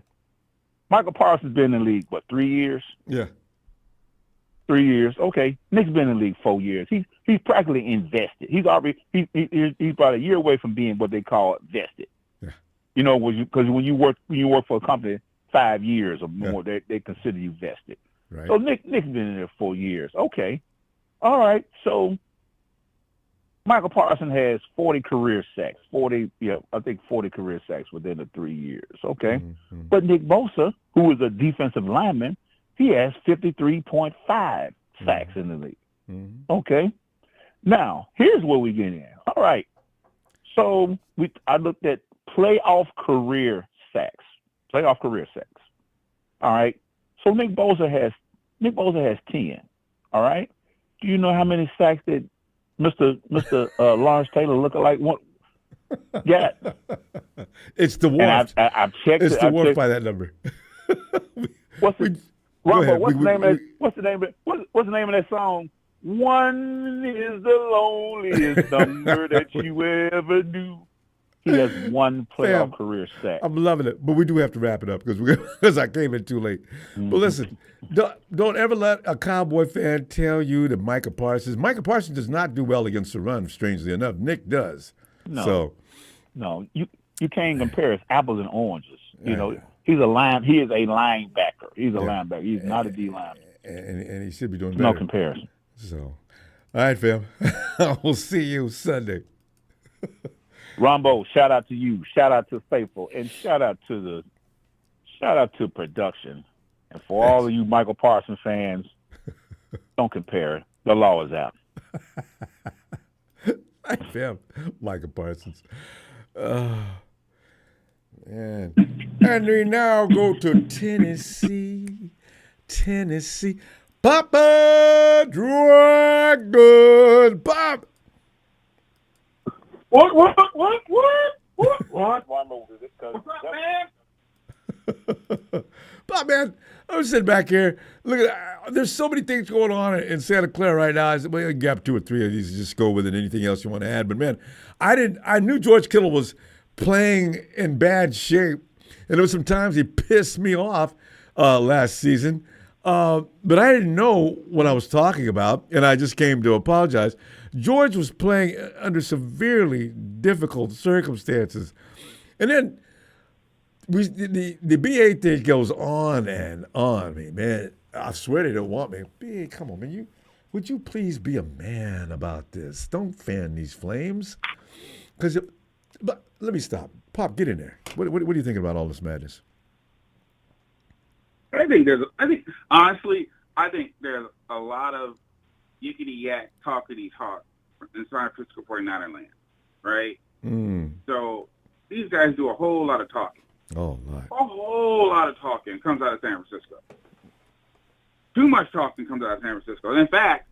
Michael Parsons been in the league 3 years? Yeah. 3 years. Okay, Nick's been in the league 4 years. He's practically invested. He's about a year away from being what they call vested. Yeah. You know, because when you work for a company 5 years or more, they consider you vested. Right. So Nick's been in there 4 years. Okay, all right. So Michael Parsons has 40 career sacks. 40 career sacks within the 3 years. Okay, Mm-hmm. but Nick Bosa, who is a defensive lineman, he has 53.5 sacks in the league. Mm-hmm. Okay. Now, here's where we get in. All right. So I looked at playoff career sacks. All right. So Nick Bosa has 10. All right. Do you know how many sacks that Mr. Lawrence Taylor lookalike got? It's the dwarf. I've checked. It's the dwarf by that number. What's the name of that song? One is the loneliest number that you ever knew. He has one playoff career sack. I'm loving it, but we do have to wrap it up because I came in too late. Mm-hmm. But listen, don't ever let a Cowboy fan tell you that Micah Parsons does not do well against the run. Strangely enough, Nick does. No, you can't compare. It's apples and oranges. You know, he is a linebacker. He's a linebacker. He's not a D lineman. And he should be doing better. No comparison. So, all right, fam. We'll see you Sunday. Ronbo, shout out to you. Shout out to Faithful, and shout out to production. And for all of you Michael Parsons fans, don't compare. The law is out. Right, fam. Michael Parsons. Man. And we now go to Tennessee. Papa Dragon. Pop. What? What's up, man? Pop, man, I'm sitting back here. Look at there's so many things going on in Santa Clara right now. I said, well, you can grab 2 or 3 of these and just go with it. Anything else you want to add? But man, I knew George Kittle was playing in bad shape, and there was some times he pissed me off last season. But I didn't know what I was talking about, and I just came to apologize. George was playing under severely difficult circumstances. And then the BA thing goes on and on. I mean, man, I swear they don't want me. BA, come on, man. Would you please be a man about this? Don't fan these flames. But let me stop. Pop, get in there. What are you thinking about all this madness? Honestly, there's a lot of yickety yak, talkity talk in San Francisco 49er land, right? So these guys do a whole lot of talking. Oh, my. A whole lot of talking comes out of San Francisco. Too much talking comes out of San Francisco. And in fact,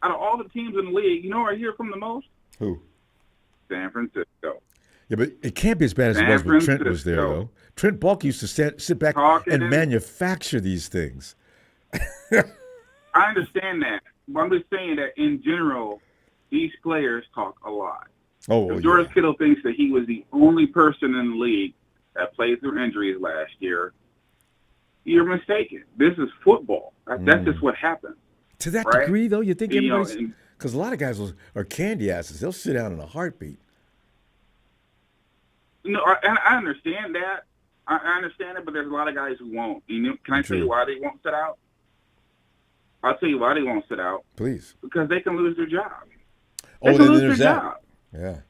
out of all the teams in the league, you know where I hear from the most? Who? San Francisco. Yeah, but it can't be as bad as it was when Trent was there, though. Trent Bulk used to sit back and manufacture these things. I understand that, but I'm just saying that in general, these players talk a lot. If George Kittle thinks that he was the only person in the league that played through injuries last year, you're mistaken. This is football. That's just what happens. To that degree, though, you think everybody's – because a lot of guys are candy asses. They'll sit down in a heartbeat. No, I understand that. I understand it, but there's a lot of guys who won't. Can I tell you why they won't sit out? I'll tell you why they won't sit out. Please. Because they can lose their job. They can lose their job. Yeah.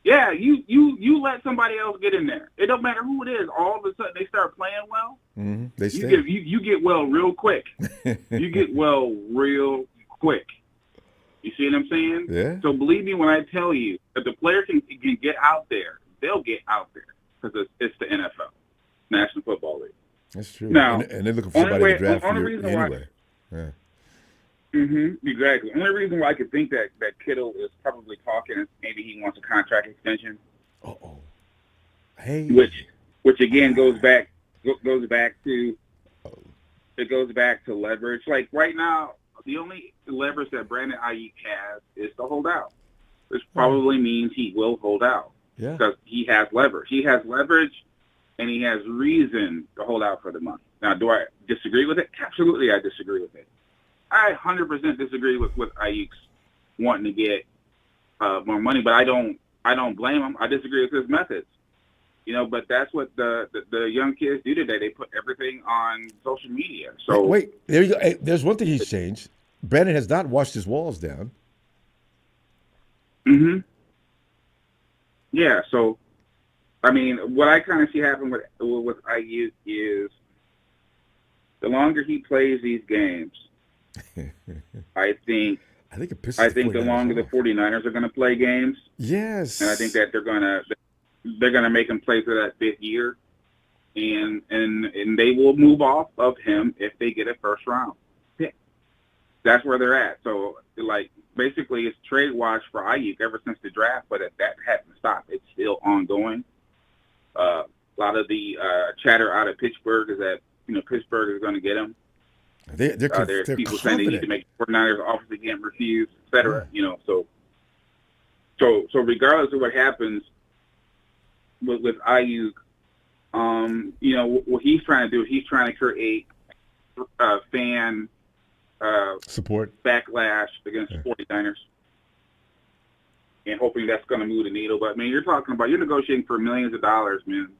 Yeah, you let somebody else get in there. It don't matter who it is. All of a sudden, they start playing well. Mm-hmm. They stay. You get well real quick. You get well real quick. You see what I'm saying? Yeah. So believe me when I tell you, if the player can get out there, they'll get out there because it's the NFL, National Football League. That's true. Now, and they're looking for somebody to draft for you anyway. Yeah. Exactly. The only reason why I could think that Kittle is probably talking is maybe he wants a contract extension. Hey. Which again goes back to it goes back to leverage. Like right now, the only leverage that Brandon Aiyuk has is to hold out, which probably means he will hold out because he has leverage. He has leverage, and he has reason to hold out for the money. Now, do I disagree with it? Absolutely, I disagree with it. I 100% disagree with Aiyuk's wanting to get more money, but I don't blame him. I disagree with his methods. But that's what the young kids do today. They put everything on social media. So wait, there you go. Hey, there's one thing he's changed. Brandon has not washed his walls down. Mm-hmm. Yeah. So, I mean, what I kind of see happen with Aiyuk is the longer he plays these games, I think the longer the 49ers are going to play games. Yes. And I think that they're going to make him play for that 5th year, and they will move off of him if they get a first round pick. That's where they're at. So, like, basically, it's trade watch for Aiyuk ever since the draft, but that hasn't stopped. It's still ongoing. A lot of the chatter out of Pittsburgh is that Pittsburgh is going to get him. There's people saying they need to make 49ers offers they can't refuse, et cetera. So regardless of what happens with Aiyuk, what he's trying to do, he's trying to create fan support backlash against the 49ers, and hoping that's going to move the needle. But man, you're negotiating for millions of dollars, man.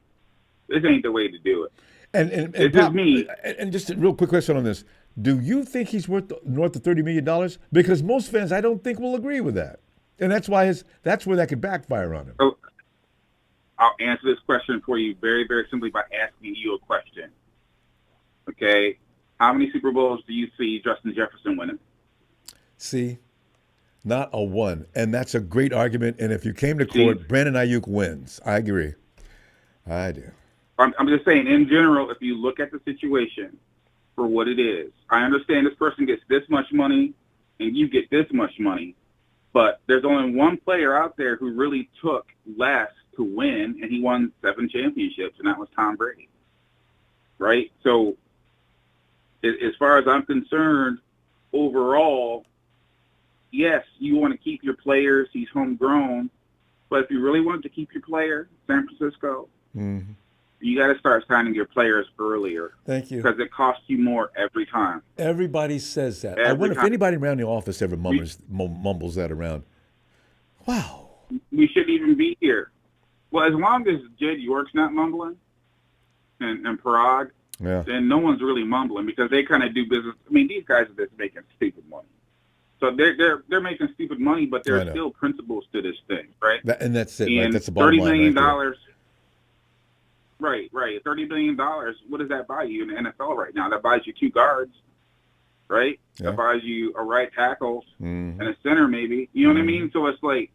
This ain't the way to do it. And it's just me. And just a real quick question on this: do you think he's worth north of $30 million? Because most fans, I don't think, will agree with that, and that's why that's where that could backfire on him. So, I'll answer this question for you very, very simply by asking you a question. Okay, how many Super Bowls do you see Justin Jefferson winning? See, not a one, and that's a great argument. And if you came to court, Brandon Aiyuk wins. I agree. I do. I'm just saying, in general, if you look at the situation for what it is, I understand this person gets this much money and you get this much money, but there's only one player out there who really took less to win, and he won 7 championships, and that was Tom Brady, right? So as far as I'm concerned, overall, yes, you want to keep your players. He's homegrown. But if you really want to keep your player, San Francisco, you got to start signing your players earlier. Thank you. Because it costs you more every time. Everybody says that. I wonder if anybody around the office ever mumbles that around. Wow. We shouldn't even be here. Well, as long as Jed York's not mumbling and Parag, then no one's really mumbling because they kind of do business. I mean, these guys are just making stupid money. So they're making stupid money, but there are still principles to this thing, right? And that's it. And right? That's the bottom line. $30 million. Right. $30 million. What does that buy you in the NFL right now? That buys you 2 guards, right? Yeah. That buys you a right tackle and a center, maybe. You know what I mean? So it's like,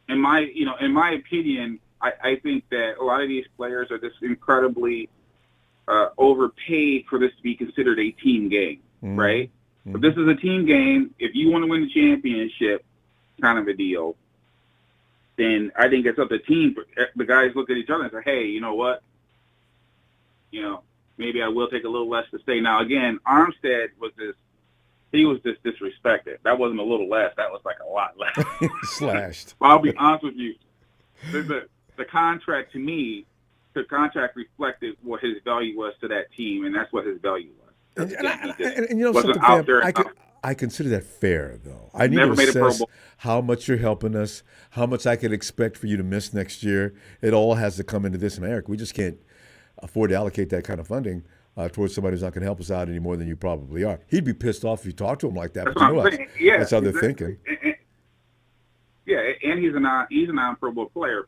in my opinion, I think that a lot of these players are just incredibly overpaid for this to be considered a team game, right? But this is a team game. If you want to win the championship, kind of a deal, then I think it's up to the team. The guys look at each other and say, hey, you know what? Maybe I will take a little less to stay. Now, again, Armstead was just disrespected. That wasn't a little less. That was like a lot less. Slashed. I'll be honest with you. The contract, to me, the contract reflected what his value was to that team, and that's what his value was. And you know something, Fam, I consider that fair, though. I need to assess how much you're helping us, how much I could expect for you to miss next year. It all has to come into this, and Eric, we just can't afford to allocate that kind of funding towards somebody who's not going to help us out any more than you probably are. He'd be pissed off if you talked to him like that. That's how they're thinking. And he's a non-Pro Bowl player.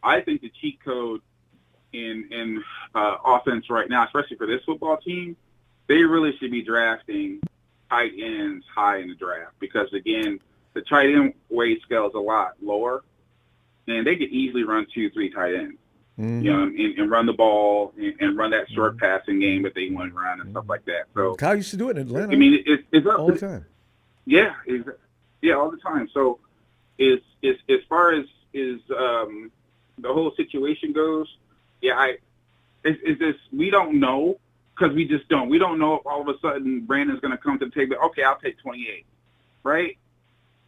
I think the cheat code in offense right now, especially for this football team, they really should be drafting tight ends high in the draft because, again, the tight end weight scale is a lot lower, and they could easily run 2-3 tight ends, and run the ball and run that short passing game that they want to run and stuff like that. So Kyle used to do it in Atlanta. I mean, it's up all the time. Yeah, all the time. So, as far as the whole situation goes, it's this. We don't know because we just don't. We don't know if all of a sudden Brandon's going to come to the table. Okay, I'll take 28, right?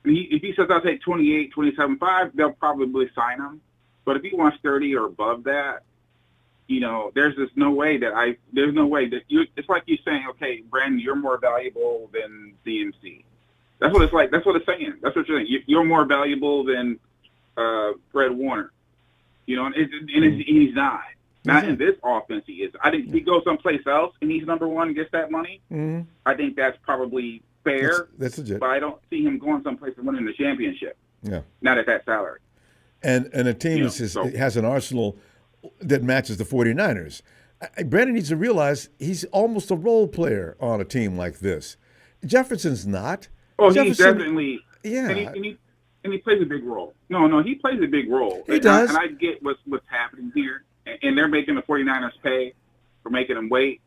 And if he says I'll take 28, 27.5, they'll probably sign him. But if he wants 30 or above that, there's just no way that there's no way that it's like you saying, okay, Brandon, you're more valuable than CMC. That's what it's like. That's what it's saying. That's what you're saying. You're more valuable than Fred Warner. And he's not. Not in this offense he is. I think if he goes someplace else and he's number one and gets that money, I think that's probably fair. That's legit. But I don't see him going someplace and winning the championship. Yeah. Not at that salary. And a team has an arsenal that matches the 49ers. Brandon needs to realize he's almost a role player on a team like this. Jefferson's not. Oh, he's definitely. Yeah. And he plays a big role. No, he plays a big role. He does. And I get what's happening here. And they're making the 49ers pay for making them wait.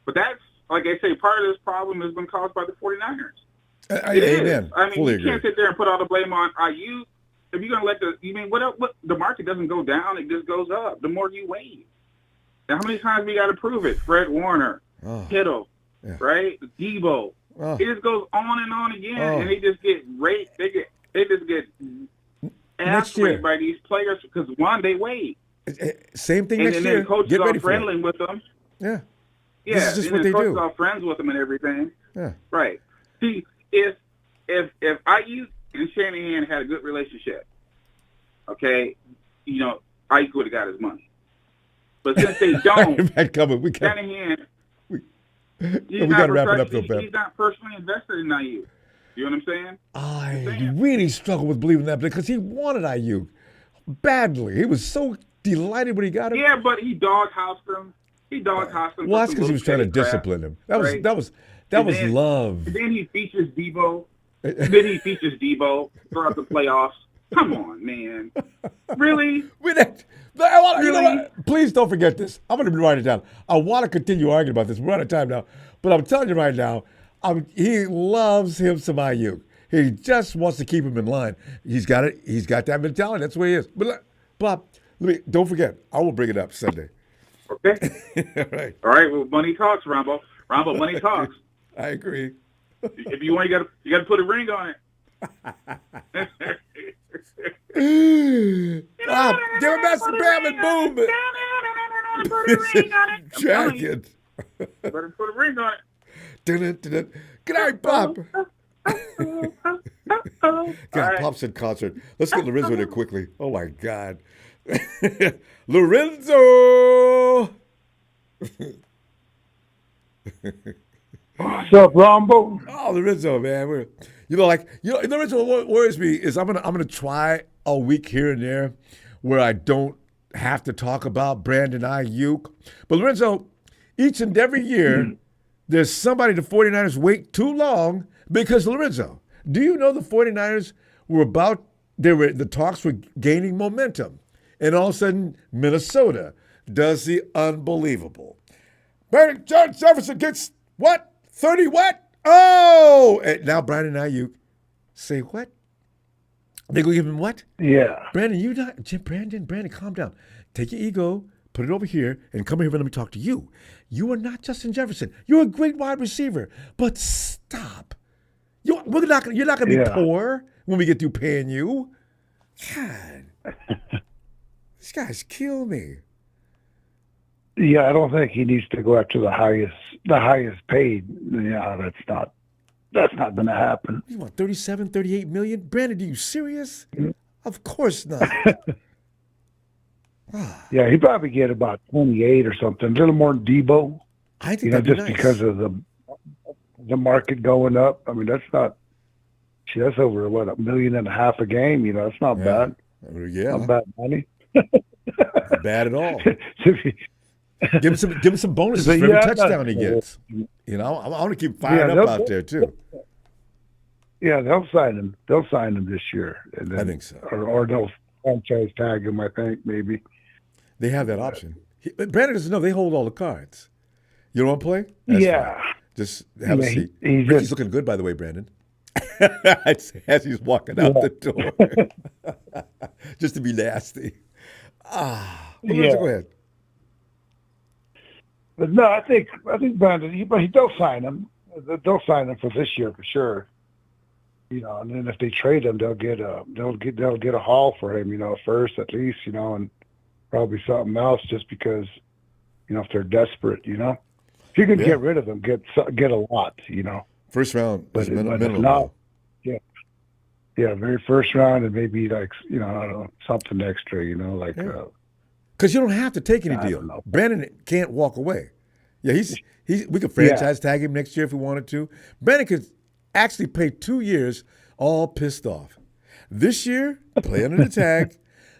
But that's, like I say, part of this problem has been caused by the 49ers. Amen. I mean, Fully you agree. can't sit there and put all the blame on Aiyuk. If you're going to let the market doesn't go down, it just goes up the more you wait. Now, how many times we got to prove it? Fred Warner, Kittle, right? Debo. It just goes on and on again, and they just get raped. They just get aspirated by these players because, one, they wait. Same thing next year. And then coaches are friendly with them. Yeah. Yeah. This is just what they do. Coaches are friends with them and everything. Yeah. Right. See, if Aiyuk and Shanahan had a good relationship, okay, Aiyuk would have got his money. But since they don't, Shanahan, we got to wrap it up, though, Pep. He's not personally invested in Aiyuk. You know what I'm saying? I really struggle with believing that because he wanted Aiyuk badly. He was so delighted when he got him. Yeah, but he doghoused him. Well, that's because he was trying to discipline him. That was love. And then he features Debo. Throughout the playoffs. Come on, man. Really? You know what? Please don't forget this. I'm going to write it down. I want to continue arguing about this. We're out of time now. But I'm telling you right now, he loves him some Aiyuk. He just wants to keep him in line. He's got it. He's got that mentality. That's the way he is. But Bob, don't forget. I will bring it up Sunday. Okay. All right. Well, money talks, Ronbo. Money talks. I agree. If you want, you got to put a ring on it. Give him Master Bam and boom. Jacket. Better put a ring on it. Good night, Pop. God, right. Pop's in concert. Let's get Lorenzo there quickly. Oh, my God. Lorenzo! What's up, Ronbo? Oh, Lorenzo, man. Lorenzo, what worries me is I'm gonna try a week here and there where I don't have to talk about Brandon Aiyuk. But Lorenzo, each and every year, there's somebody the 49ers wait too long because, Lorenzo, do you know the 49ers the talks were gaining momentum. And all of a sudden, Minnesota does the unbelievable. John Jefferson gets what? 30 what? Oh! And now Brandon Aiyuk say what? They gonna give him what? Yeah. Brandon, calm down. Take your ego, put it over here, and come here and let me talk to you. You are not Justin Jefferson. You're a great wide receiver, but stop. You're not gonna be poor when we get through paying you. God. These guys kill me. Yeah, I don't think he needs to go after the highest paid. Yeah, that's not going to happen. You want 37, 38 million? Brandon, are you serious? Of course not. Yeah, he'd probably get about 28 or something, a little more than Debo. I think that'd be nice. Because of the market going up. I mean, that's over $1.5 million a game. That's not bad. Yeah, not bad money. Not bad at all. Give him some bonuses for every touchdown he gets. I want to keep firing up out there too. Yeah, they'll sign him. They'll sign him this year. And then, I think so. Or they'll franchise tag him. I think maybe they have that option. Brandon doesn't know they hold all the cards. You don't want to play? That's fine. Just have a seat. Ricky's looking good, by the way, Brandon. As he's walking out the door, just to be nasty. Go ahead. But no, I think Brandon, they'll sign him. They'll sign him for this year for sure. You know, and then if they trade him, they'll get a haul for him. You know, first at least. You know, and probably something else just because, you know, if they're desperate. You know, if you can get rid of him, get a lot. You know, first round is minimum. If not, yeah, very first round, and maybe like, you know, I don't know, something extra. You know, like. Because you don't have to take any deal. Brandon can't walk away. Yeah, we could franchise tag him next year if we wanted to. Brandon could actually play 2 years all pissed off. This year, play under the tag.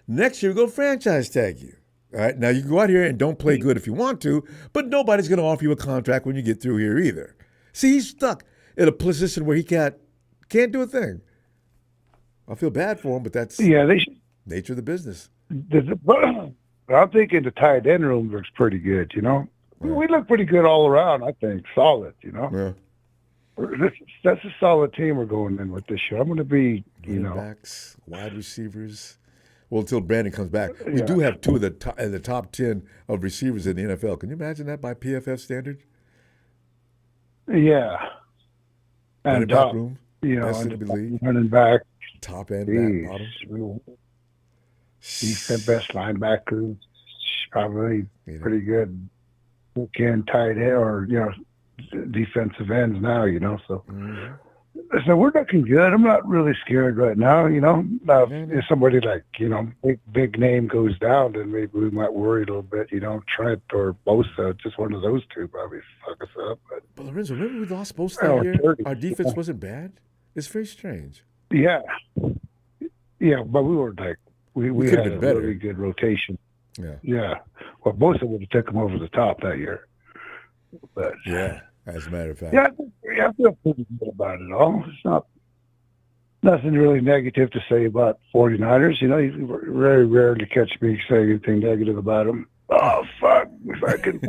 Next year, we're going to franchise tag you. All right, now you can go out here and don't play good if you want to, but nobody's going to offer you a contract when you get through here either. See, he's stuck in a position where he can't do a thing. I feel bad for him, but that's nature of the business. I'm thinking the tight end room looks pretty good, you know. Yeah. We look pretty good all around, I think. Solid, you know. Yeah. That's a solid team we're going in with this year. I'm going to be, backs, wide receivers. Well, until Brandon comes back. We do have two of the top 10 of receivers in the NFL. Can you imagine that by PFF standard? Yeah. And back room, you know, running back. Top end, back, bottom. Defense best linebackers, probably pretty good. Weekend tight end or, you know, defensive ends now, you know. So, so we're looking good. I'm not really scared right now, you know. If somebody like, you know, big name goes down, then maybe we might worry a little bit, you know. Trent or Bosa, just one of those two probably fuck us up. But Lorenzo, remember we lost Bosa that year? 30. Our defense wasn't bad. It's very strange. Yeah, but we were like. We had a really good rotation. Yeah. Well, Bosa would have taken him over the top that year. But as a matter of fact. Yeah, I feel pretty good about it all. It's not nothing really negative to say about 49ers. You know, you very rarely catch me saying anything negative about them. Oh, fuck. Fucking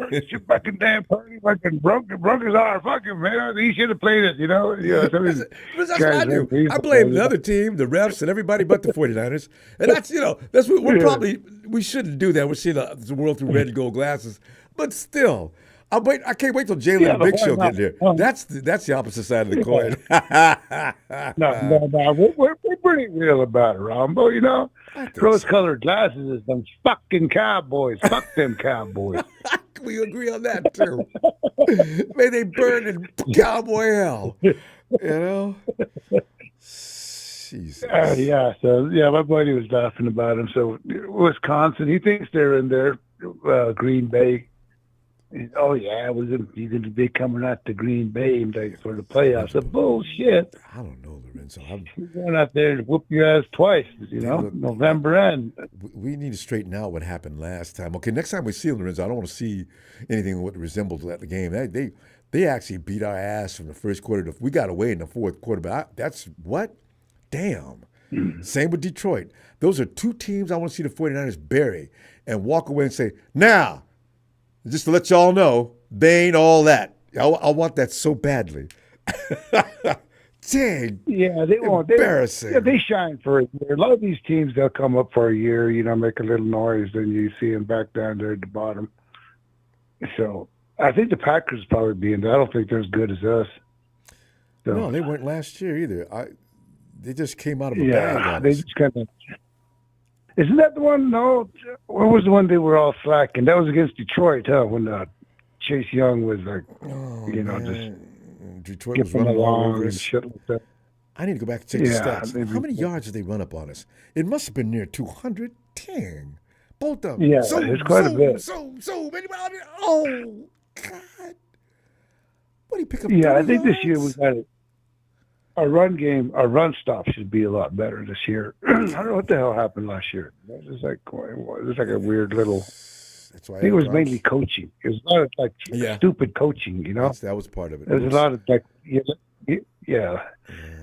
damn party. Fucking broke his arm. Fuck him, man. He should have played it, you know? Yeah, that's what I do. I blame the other team, the refs, and everybody but the 49ers. And that's, you know, that's what we shouldn't do that. We're seeing the world through red and gold glasses. But still, I can't wait till Jalen and Big Show get there. That's the opposite side of the coin. No. We're pretty real about it, Ronbo, you know? Rose-colored glasses is them fucking Cowboys. Fuck them Cowboys. We agree on that, too. May they burn in cowboy hell. You know? Jesus. My buddy was laughing about him. So, Wisconsin, he thinks they're in there. Green Bay. Oh, yeah, he's going to be coming out to Green Bay for the playoffs. The bullshit. I don't know, Lorenzo. He's going out there to whoop your ass twice, you know, November end. We need to straighten out what happened last time. Okay, next time we see Lorenzo, I don't want to see anything that resembles that the game. They actually beat our ass from the first quarter. We got away in the fourth quarter, but that's what? Damn. Same with Detroit. Those are two teams I want to see the 49ers bury and walk away and say, now, just to let y'all know, they ain't all that. I want that so badly. Dang. Yeah, they won't. Embarrassing. They shine for a year. A lot of these teams, they'll come up for a year, you know, make a little noise, then you see them back down there at the bottom. So I think the Packers probably be in there. I don't think they're as good as us. So, no, they weren't last year either. They just came out of a bag on us. They just kind of. Isn't that the one? No, what was the one they were all slacking? That was against Detroit, huh? When Chase Young was like, just Detroit was running along and shit like that. I need to go back and check the stats. How many yards did they run up on us? It must have been near 200. Dang. Both of them. Yeah, it's quite a bit. So many. Oh, God. What do you pick up? Yeah, I think this year we got it. Our run game, our run stop should be a lot better this year. I don't know what the hell happened last year. It was like a weird little. That's why I think it was mainly coaching. It was a lot of like stupid coaching, you know. That was part of it. There was a lot of like, a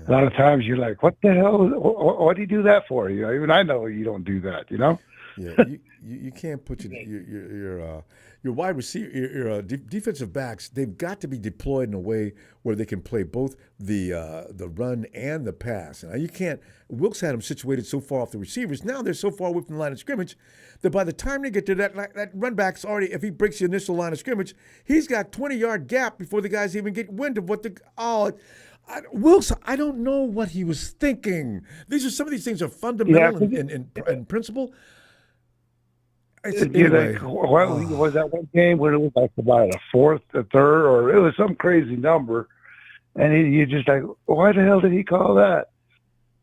lot of times you're like, what the hell? What do you do that for? You know, even I know you don't do that. You know. Yeah, you can't put your wide receiver, your defensive backs. They've got to be deployed in a way where they can play both the run and the pass. And you can't. Wilkes had them situated so far off the receivers. Now they're so far away from the line of scrimmage that by the time they get to that run back's already. If he breaks the initial line of scrimmage, he's got 20-yard gap before the guys even get wind of what the Wilkes, I don't know what he was thinking. Some of these things are fundamental in principle. Anyway, what was that one game when it was like about a fourth, a third, or it was some crazy number, and you just like, why the hell did he call that?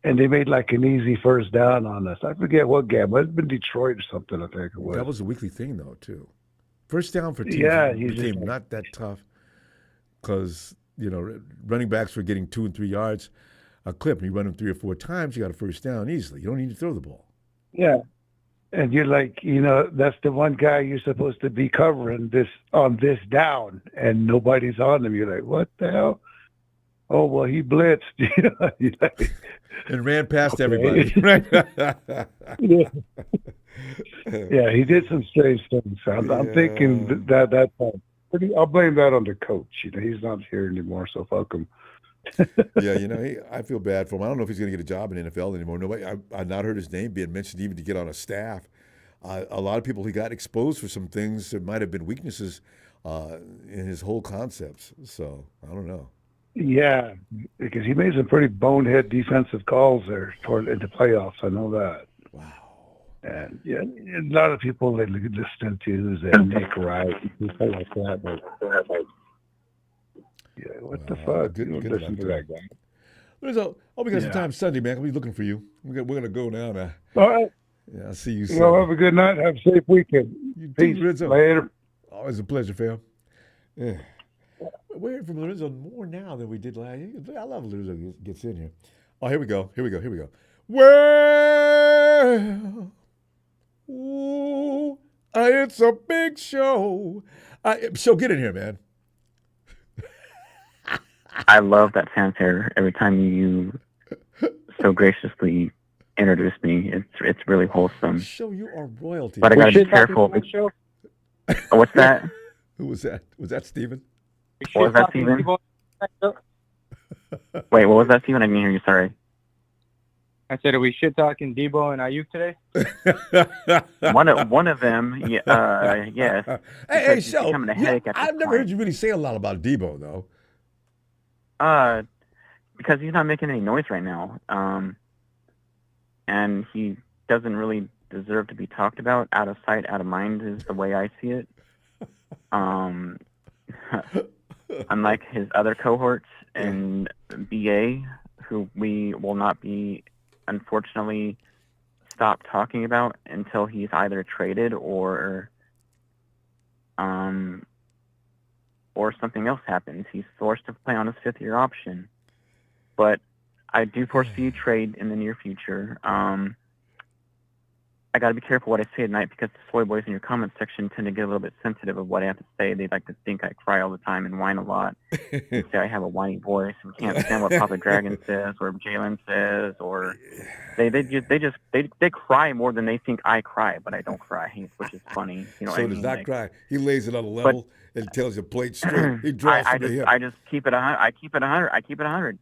And they made like an easy first down on us. I forget what game. It might have been Detroit or something, I think it was. That was a weekly thing, though, too. First down for teams became not that tough because, running backs were getting 2 and 3 yards a clip. And you run them 3 or 4 times, you got a first down easily. You don't need to throw the ball. Yeah. And you're like, that's the one guy you're supposed to be covering on this down, and nobody's on him. You're like, what the hell? Oh, well, he blitzed. And ran past everybody. Yeah, he did some strange things. I'm thinking that's I'll blame that on the coach. He's not here anymore, so fuck him. I feel bad for him. I don't know if he's going to get a job in the NFL anymore. Nobody, I've not heard his name being mentioned even to get on a staff. A lot of people, he got exposed for some things that might have been weaknesses in his whole concepts. So I don't know. Yeah, because he made some pretty bonehead defensive calls there in the playoffs. I know that. Wow. And a lot of people they listen to is that Nick Wright and stuff like that. But what the fuck? Good listen to that guy. Rizzo, we got some time Sunday, man. We'll be looking for you. We're gonna go now. All right. Yeah, I'll see you soon. Have a good night. Have a safe weekend. Peace, Rizzo. Later. Always a pleasure, fam. Yeah. We're hearing from Lorenzo more now than we did last year. I love when Lorenzo gets in here. Oh, here we go. Well, it's a big show. So get in here, man. I love that fanfare every time you so graciously introduce me. It's really wholesome. Show you are royalty. But I gotta be careful. What's that? Who was that? Was that Steven? What was that, Steven? Wait, what was that, Steven? I didn't hear you. Sorry. I said, are we shit talking Debo and Aiyuk today? One of them, yes. Hey, show. I've never heard you really say a lot about Debo, though. Because he's not making any noise right now, and he doesn't really deserve to be talked about. Out of sight, out of mind is the way I see it. Unlike his other cohorts in BA, who we will not be, unfortunately, stop talking about until he's either traded or something else happens. He's forced to play on his 5th-year option. But I do foresee trade in the near future. I got to be careful what I say at night because the soy boys in your comment section tend to get a little bit sensitive of what I have to say. They like to think I cry all the time and whine a lot. And say I have a whiny voice and can't stand what Papa Dragon says or Jalen says, or they cry more than they think I cry, but I don't cry, which is funny. You know so what I mean? Does not cry. He lays it on a level and tells you plate straight. He draws from the hip. I just keep it 100. I keep it 100.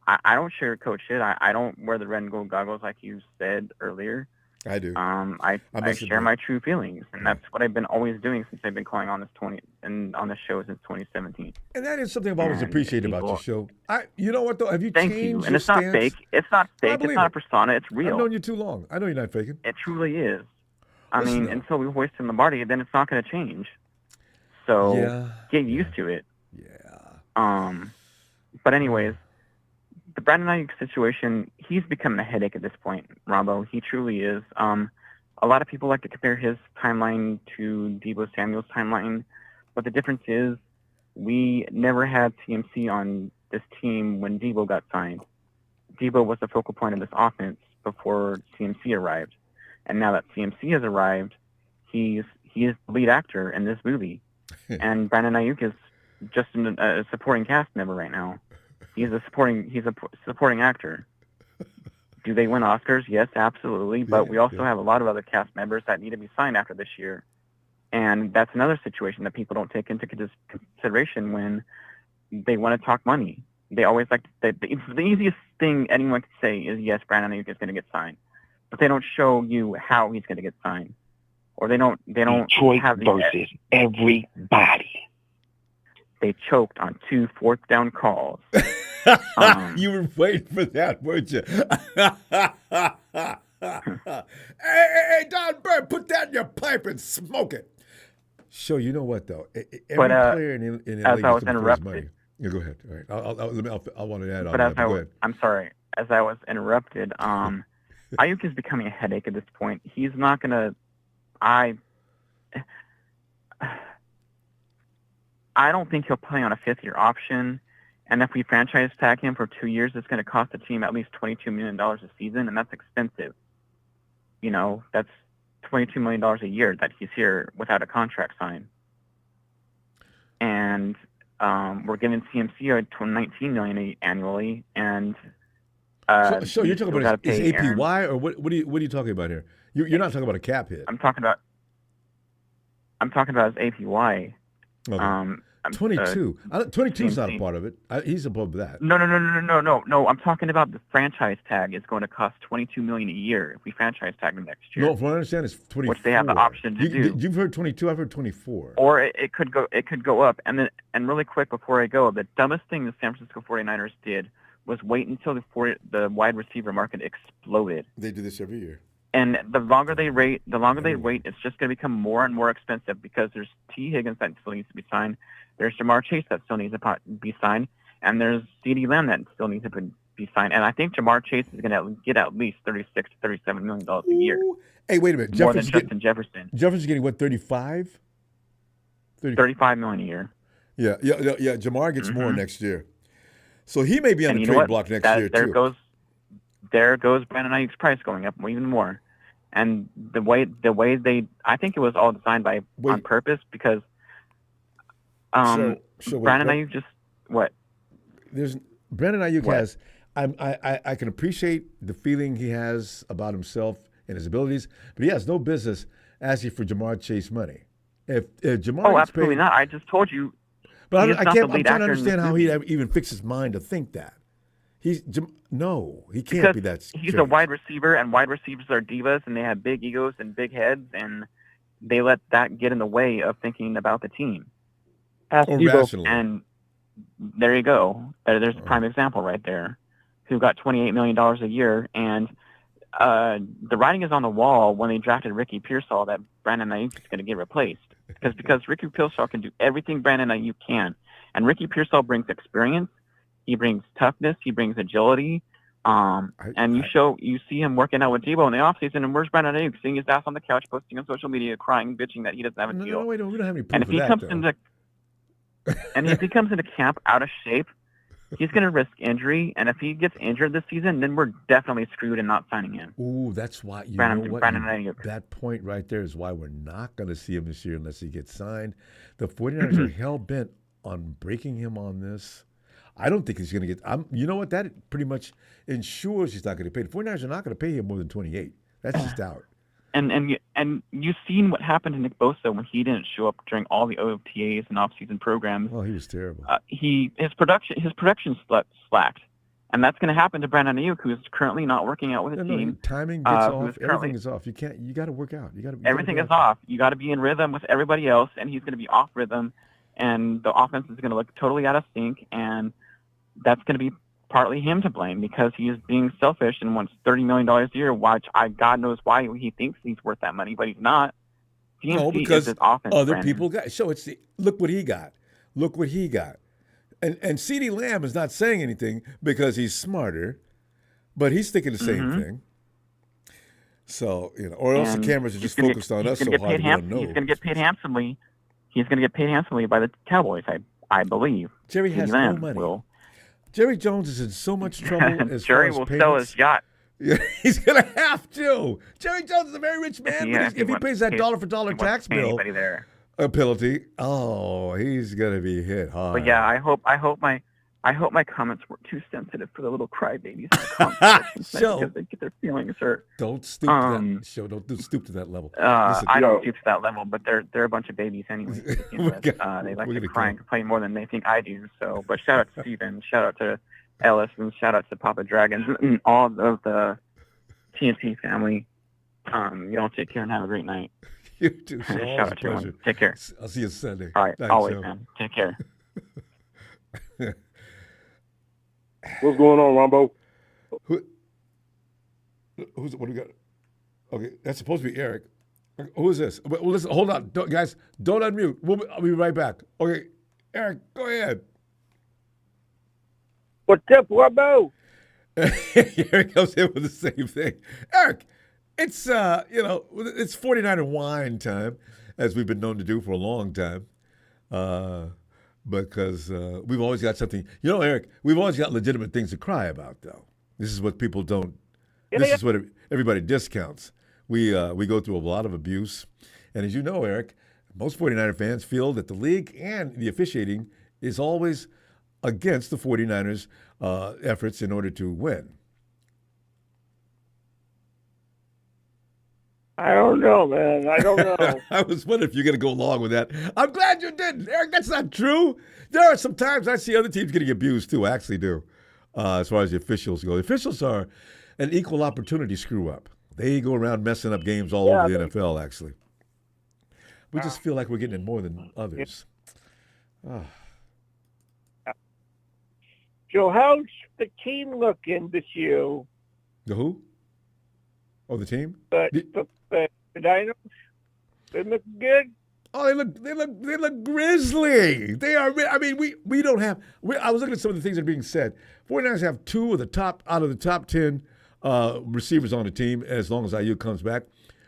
I don't sugarcoat shit. I don't wear the red and gold goggles like you said earlier. I do. I share my true feelings, and that's what I've been always doing since I've been calling on this on this show since 2017. And that is something I've always appreciated about your show. You know what though? Have you changed you. your And it's not stance? fake. It's not fake. It's not a persona. It's real. I've known you too long. I know you're not faking. It truly is. I mean, until we hoist in Lombardi, then it's not going to change. So get used to it. Yeah. But anyways, the Brandon Aiyuk situation, he's becoming a headache at this point, Ronbo. He truly is. A lot of people like to compare his timeline to Deebo Samuel's timeline, but the difference is we never had CMC on this team when Deebo got signed. Deebo was the focal point of this offense before CMC arrived. And now that CMC has arrived, he is the lead actor in this movie. And Brandon Aiyuk is just a supporting cast member right now. He's a supporting actor. Do they win Oscars? Yes, absolutely. But we also have a lot of other cast members that need to be signed after this year. And that's another situation that people don't take into consideration when they want to talk money. They always like the easiest thing anyone can say is, yes, Brandon Aiyuk is going to get signed. But they don't show you how he's going to get signed. Or they don't Detroit have versus everybody. They choked on 2 fourth-down calls. You were waiting for that, weren't you? hey, Don Bird, put that in your pipe and smoke it. So you know what though? Every player in the as league I was is money. interrupted. Yeah, go ahead. All right, I want to add on. But that, go ahead. I'm sorry. As I was interrupted, Aiyuk is becoming a headache at this point. He's not gonna. I don't think he'll play on a 5th-year option. And if we franchise tag him for 2 years, it's going to cost the team at least $22 million a season, and that's expensive. You know, that's $22 million a year that he's here without a contract sign. And we're giving CMC $19 million annually, and so you're talking about his APY, or what are you talking about here? You're not talking about a cap hit. I'm talking about his APY. Okay. 22. 22 is not a part of it. He's above that. No. I'm talking about the franchise tag is going to cost $22 million a year if we franchise tag him next year. No, from what I understand, it's 24. Which they have the option to do. You've heard 22. I've heard 24. Or it could go up. And really quick before I go, the dumbest thing the San Francisco 49ers did was wait until the wide receiver market exploded. They do this every year. And the longer they wait, it's just going to become more and more expensive because there's T. Higgins that still needs to be signed. There's Jamar Chase that still needs to be signed. And there's CeeDee Lamb that still needs to be signed. And I think Jamar Chase is going to get at least $36 to $37 million a year. Hey, wait a minute. More than Justin Jefferson. Jefferson's getting what, 35? $35 million a year. Yeah. Jamar gets more next year. So he may be on the trade block next year, too. There goes Brandon Aiyuk's price going up even more. And the way I think it was all designed on purpose because Brandon Aiyuk just what? Brandon Aiyuk has. I can appreciate the feeling he has about himself and his abilities, but he has no business asking for Jamar Chase money. If Jamar, absolutely not. I just told you. But I'm trying to understand how he even fixed his mind to think that. He can't be that. He's a wide receiver, and wide receivers are divas, and they have big egos and big heads, and they let that get in the way of thinking about the team. Rationally. And there you go. There's a prime example right there. Who got $28 million a year, and the writing is on the wall when they drafted Ricky Pearsall that Brandon Aiyuk is going to get replaced because Ricky Pearsall can do everything Brandon Aiyuk can, and Ricky Pearsall brings experience. He brings toughness. He brings agility. And you see him working out with Debo in the offseason, and where's Brandon Aiyuk? Seeing his ass on the couch, posting on social media, crying, bitching that he doesn't have a deal. No, we don't have any proof and if he comes into camp out of shape, he's going to risk injury. And if he gets injured this season, then we're definitely screwed in not signing him. Ooh, that's why Brandon Aiyuk. That point right there is why we're not going to see him this year unless he gets signed. The 49ers are hell bent on breaking him on this. I don't think he's going to get. You know what? That pretty much ensures he's not going to pay. The 49ers are not going to pay him more than 28. That's just out. And you've seen what happened to Nick Bosa when he didn't show up during all the OTAs and off-season programs. Oh, he was terrible. His production slacked, and that's going to happen to Brandon Aiyuk, who is currently not working out with his team. Timing gets off. Everything is off. You got to work out. Everything is off. You got to be in rhythm with everybody else, and he's going to be off rhythm, and the offense is going to look totally out of sync, and that's going to be partly him to blame because he is being selfish and wants $30 million a year, which God knows why he thinks he's worth that money, but he's not. No, because other people got. So look what he got. Look what he got. And CeeDee Lamb is not saying anything because he's smarter, but he's thinking the same thing. So, or else the cameras are just focused on us so hard we don't know. He's going to get paid handsomely. He's going to get paid handsomely by the Cowboys, I believe. Jerry has no money. Jerry Jones is in so much trouble as Jerry far as will sell his yacht. Yeah, he's going to have to. Jerry Jones is a very rich man, but if he pays that dollar-for-dollar tax bill penalty, he's going to be hit hard. But yeah, I hope I hope my comments weren't too sensitive for the little crybabies in the comment section because they get their feelings hurt. Don't stoop to that. Show, don't stoop to that level. Listen, I don't stoop to that level, but they're a bunch of babies anyway. They like to cry and complain more than they think I do. So, but shout out to Steven, shout out to Ellis, and shout out to Papa Dragons and all of the TNT family. Y'all take care and have a great night. You too. So shout out to everyone. Take care. I'll see you Sunday. All right, Thanks, always, man. Take care. What's going on, Ronbo? What do we got? Okay, that's supposed to be Eric. Who is this? Well, listen, hold on. Guys, don't unmute. I'll be right back. Okay, Eric, go ahead. What's up, Ronbo? Eric comes in with the same thing. Eric, it's it's 49er wine time, as we've been known to do for a long time. Because we've always got something. Eric, we've always got legitimate things to cry about, though. This is what people don't. This is what everybody discounts. We go through a lot of abuse. And as you know, Eric, most 49er fans feel that the league and the officiating is always against the 49ers' efforts in order to win. I don't know, man. I don't know. I was wondering if you're going to go along with that. I'm glad you didn't. Eric, that's not true. There are some times I see other teams getting abused, too. I actually do, as far as the officials go. The officials are an equal opportunity screw-up. They go around messing up games all over the NFL, actually. We just feel like we're getting it more than others. So how's the team looking this year? The who? Oh, the team? The Dinos, they look good. Oh, they look grisly. They are. I mean, we don't have. I was looking at some of the things that are being said. 49ers have two of the top 10 receivers on the team. As long as Aiyuk comes back,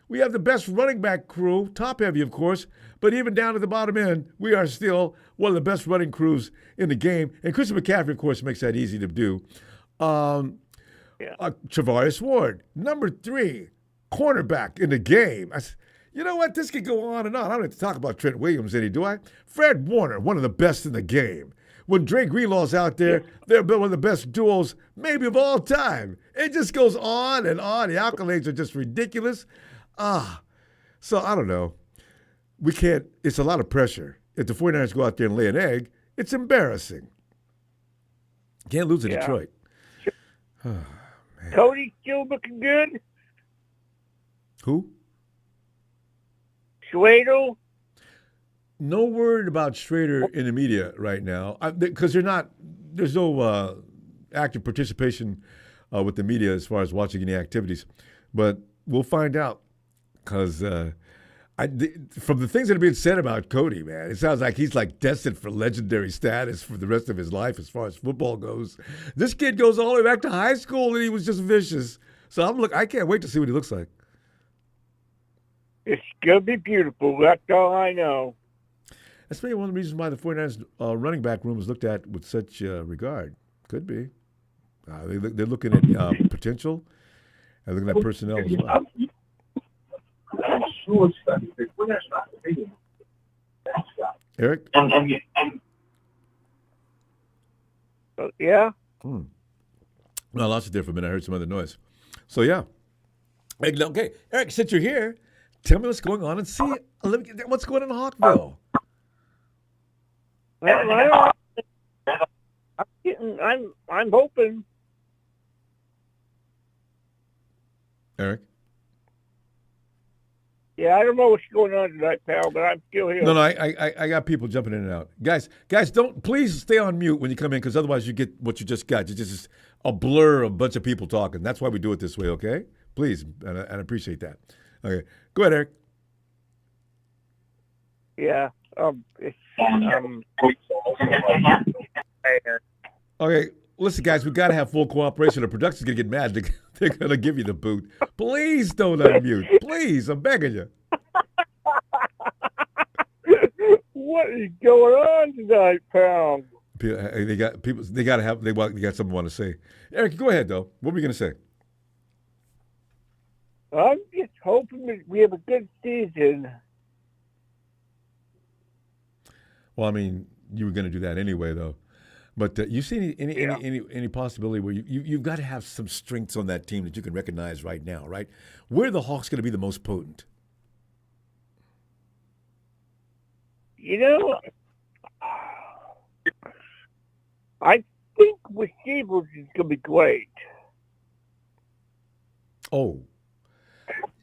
we have the best running back crew, top heavy, of course. But even down to the bottom end, we are still one of the best running crews in the game. And Christian McCaffrey, of course, makes that easy to do. Travarius Ward, number 3 cornerback in the game. You know what? This could go on and on. I don't have to talk about Trent Williams any, do I? Fred Warner, one of the best in the game. When Dre Greenlaw's out there, they're one of the best duos maybe of all time. It just goes on and on. The accolades are just ridiculous. So I don't know. We can't. It's a lot of pressure. If the 49ers go out there and lay an egg, it's embarrassing. Can't lose to Detroit. Cody still looking good? Who? Schrader? No word about Schrader in the media right now because there's no active participation with the media as far as watching any activities. But we'll find out because from the things that are being said about Cody, man, it sounds like he's like destined for legendary status for the rest of his life as far as football goes. This kid goes all the way back to high school and he was just vicious. So I can't wait to see what he looks like. It's going to be beautiful. That's all I know. That's maybe one of the reasons why the 49ers running back room is looked at with such regard. Could be. They're looking at potential and looking at personnel as well. Eric? Yeah? No, I lost it there for a minute. I heard some other noise. So, yeah. Okay, Eric, since you're here, tell me what's going on and see what's going on in Hawkville. Well, I'm hoping. Eric? Yeah, I don't know what's going on tonight, pal, but I'm still here. No, I got people jumping in and out. Guys, please stay on mute when you come in because otherwise you get what you just got. It's just a blur of a bunch of people talking. That's why we do it this way, okay? Please, and I appreciate that. Okay, go ahead, Eric. Yeah. Okay, listen, guys, we got to have full cooperation. The production's going to get mad. They're going to give you the boot. Please don't unmute. Please, I'm begging you. What is going on tonight, pal? They got something they want to say. Eric, go ahead, though. What were you going to say? I'm just hoping that we have a good season. Well, I mean, you were going to do that anyway, though. But you see any possibility where you've got to have some strengths on that team that you can recognize right now, right? Where are the Hawks going to be the most potent? I think receivers is going to be great. Oh.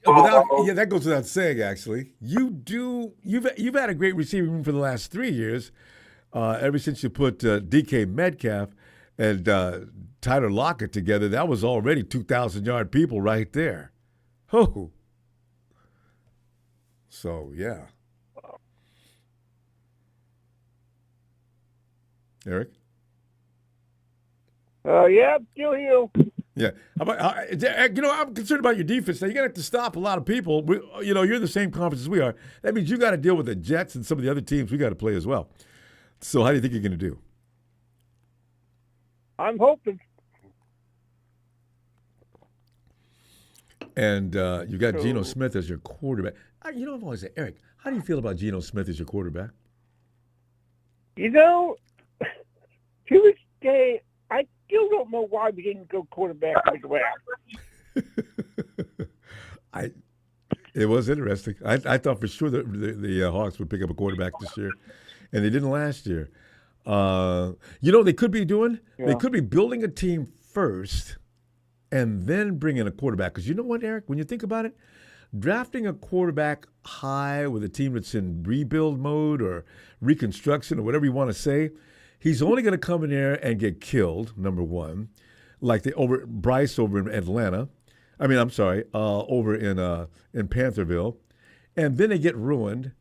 That goes without saying, actually. You've had a great receiving room for the last 3 years. Ever since you put DK Metcalf and Tyler Lockett together, that was already 2,000-yard people right there. Oh. So, yeah. Eric? Yeah, still here. Yeah. I'm concerned about your defense. Now, you're going to have to stop a lot of people. You're in the same conference as we are. That means you got to deal with the Jets and some of the other teams we got to play as well. So how do you think you're going to do? I'm hoping. And you got Geno Smith as your quarterback. I've always said, Eric, how do you feel about Geno Smith as your quarterback? To this day, I still don't know why we didn't go quarterback in the draft. It was interesting. I thought for sure that the Hawks would pick up a quarterback this year, and they didn't last year. They could be doing? Yeah. They could be building a team first and then bring in a quarterback. Because you know what, Eric? When you think about it, drafting a quarterback high with a team that's in rebuild mode or reconstruction or whatever you want to say, he's only going to come in there and get killed, number one, like Bryce over in Atlanta. Over in Pantherville. And then they get ruined,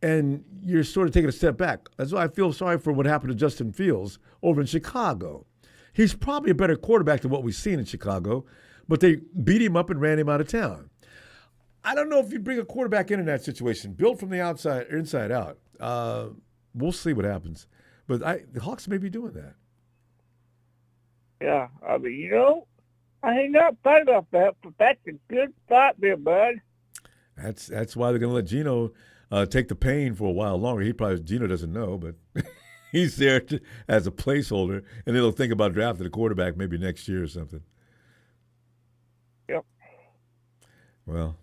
and you're sort of taking a step back. That's why I feel sorry for what happened to Justin Fields over in Chicago. He's probably a better quarterback than what we've seen in Chicago, but they beat him up and ran him out of town. I don't know if you bring a quarterback in that situation, built from the inside out. We'll see what happens. But the Hawks may be doing that. Yeah, I ain't not thought about that, but that's a good thought there, bud. That's why they're going to let Geno take the pain for a while longer. Geno doesn't know, but he's there as a placeholder, and they'll think about drafting a quarterback maybe next year or something. Yep. Well,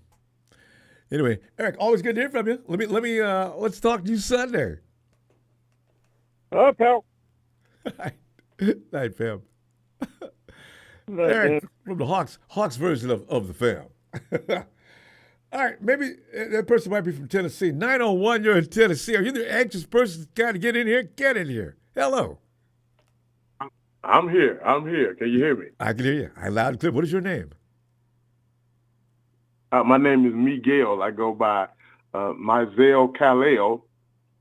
anyway, Eric, always good to hear from you. Let's talk to you Sunday. Oh, pal. Night, fam. Eric from the Hawks version of the fam. All right, maybe that person might be from Tennessee. 901, you're in Tennessee. Are you the anxious person trying to get in here? Get in here. Hello. I'm here. Can you hear me? I can hear you. I loud and clear. What is your name? My name is Miguel. I go by Mizell Kaleo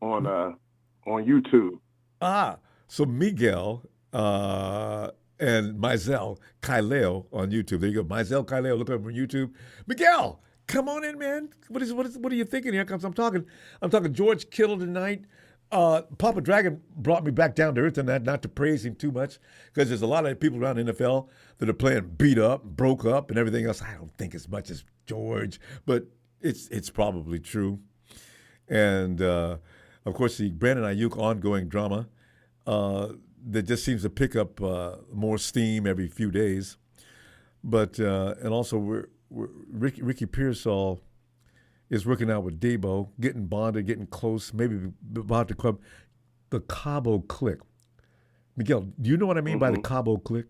on YouTube. So Miguel and Mizell Kaleo on YouTube. There you go. Mizell Kaleo. Look up on YouTube. Miguel, come on in, man. What are you thinking here? I'm talking George Kittle tonight. Papa Dragon brought me back down to earth on that, not to praise him too much, because there's a lot of people around the NFL that are playing beat up, broke up, and everything else. I don't think as much as George, but it's probably true. And of course, the Brandon Aiyuk ongoing drama that just seems to pick up more steam every few days. But and also Ricky Pearsall is working out with Debo, getting bonded, getting close, maybe about to club the Cabo clique. Miguel, do you know what I mean by the Cabo clique?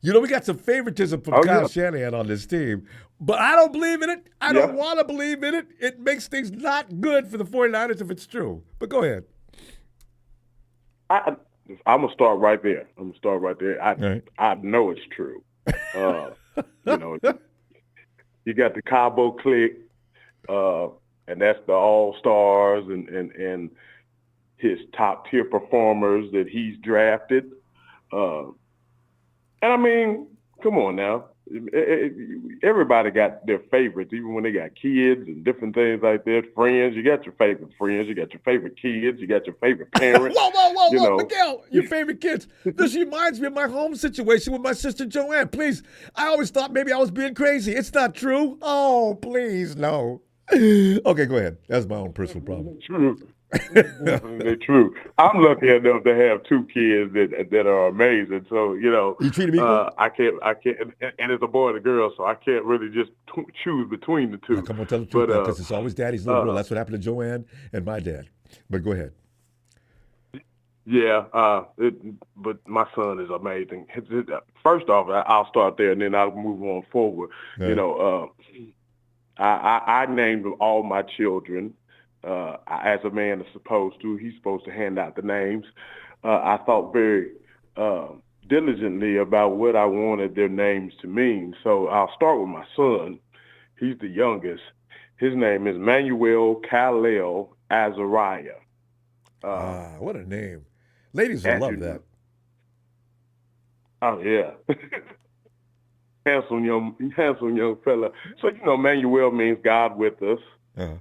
We got some favoritism from Kyle Shanahan on this team, but I don't believe in it. I don't want to believe in it. It makes things not good for the 49ers if it's true. But go ahead. I'm going to start right there. I know it's true. You got the Cabo clique, and that's the all-stars and his top-tier performers that he's drafted. And I mean, come on now. Everybody got their favorites, even when they got kids and different things like that. Friends, you got your favorite friends, you got your favorite kids, you got your favorite parents. Whoa, Miguel, your favorite kids. This reminds me of my home situation with my sister Joanne. Please, I always thought maybe I was being crazy. It's not true. Oh, please, no. Okay, go ahead. That's my own personal problem. True. Definitely true. I'm lucky enough to have two kids that are amazing. So you treat them equal. I can't, and it's a boy and a girl, so I can't really just choose between the two. Now, come on, tell the truth, because it's always daddy's little girl. That's what happened to Joanne and my dad. But go ahead. Yeah, but my son is amazing. First off, I'll start there and then I'll move on forward. Yeah. I named all my children. As a man is supposed to. He's supposed to hand out the names. I thought very diligently about what I wanted their names to mean. So I'll start with my son. He's the youngest. His name is Manuel Khalil Azariah. What a name. Ladies will love that. Oh, yeah. handsome young fella. So, Manuel means God with us.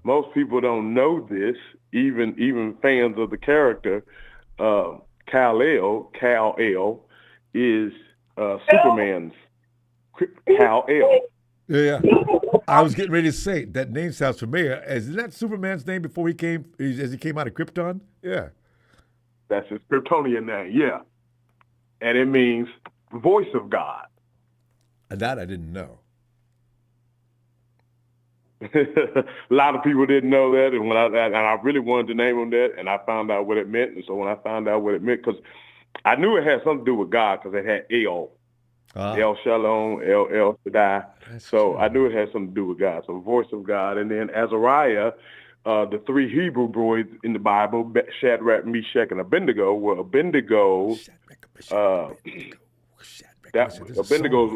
Most people don't know this, even fans of the character. Kal-El is Superman's Kal-El. Yeah. I was getting ready to say that name sounds familiar. Isn't that Superman's name before he came out of Krypton? Yeah. That's his Kryptonian name, yeah. And it means voice of God. And that I didn't know. A lot of people didn't know that, and I really wanted to name him that, and I found out what it meant. And so when I found out what it meant, because I knew it had something to do with God, because it had El Shalom, El Shaddai. So true. I knew it had something to do with God. So voice of God, and then Azariah, the three Hebrew boys in the Bible, Shadrach, Meshach, and Abednego. Well, Abednego's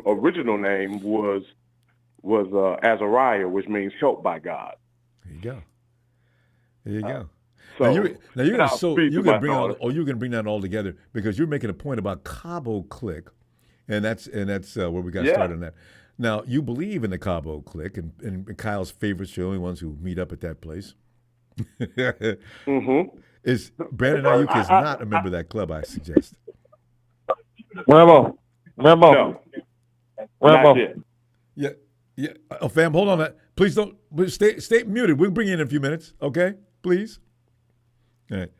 original name was Azariah, which means helped by God. There you go. You're gonna bring that all together, because you're making a point about Cabo Click, and that's where we got started on that. Now, you believe in the Cabo Click, and Kyle's favorites are the only ones who meet up at that place. Is Brandon Aiyuk is not a member of that club, I suggest. Ronbo. No. Ronbo. Yeah. Oh, fam, hold on. That. Please don't stay muted. We'll bring you in a few minutes, okay? Please. All right.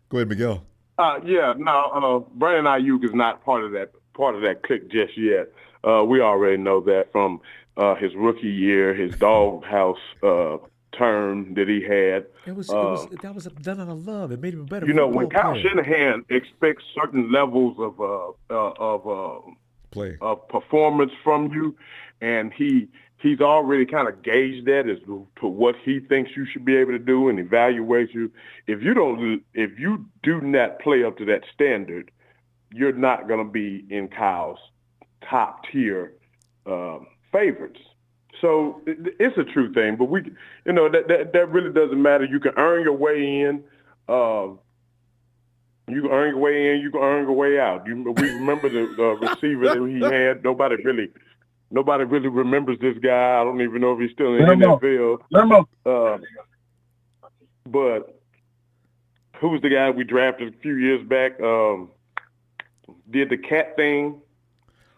Go ahead, Miguel. Brandon Aiyuk is not part of that clique just yet. We already know that from his rookie year, his doghouse term that he had. That was done out of love. It made him a better. When Kyle Shanahan expects certain levels of play, of performance from you, and he's already kind of gauged that as to what he thinks you should be able to do and evaluate you. If you do not play up to that standard, you're not going to be in Kyle's top tier favorites. So it's a true thing, but that really doesn't matter. You can earn your way in. You can earn your way in. You can earn your way out. We remember the receiver that he had. Nobody really remembers this guy. I don't even know if he's still in the NFL. But who was the guy we drafted a few years back? Did the cat thing?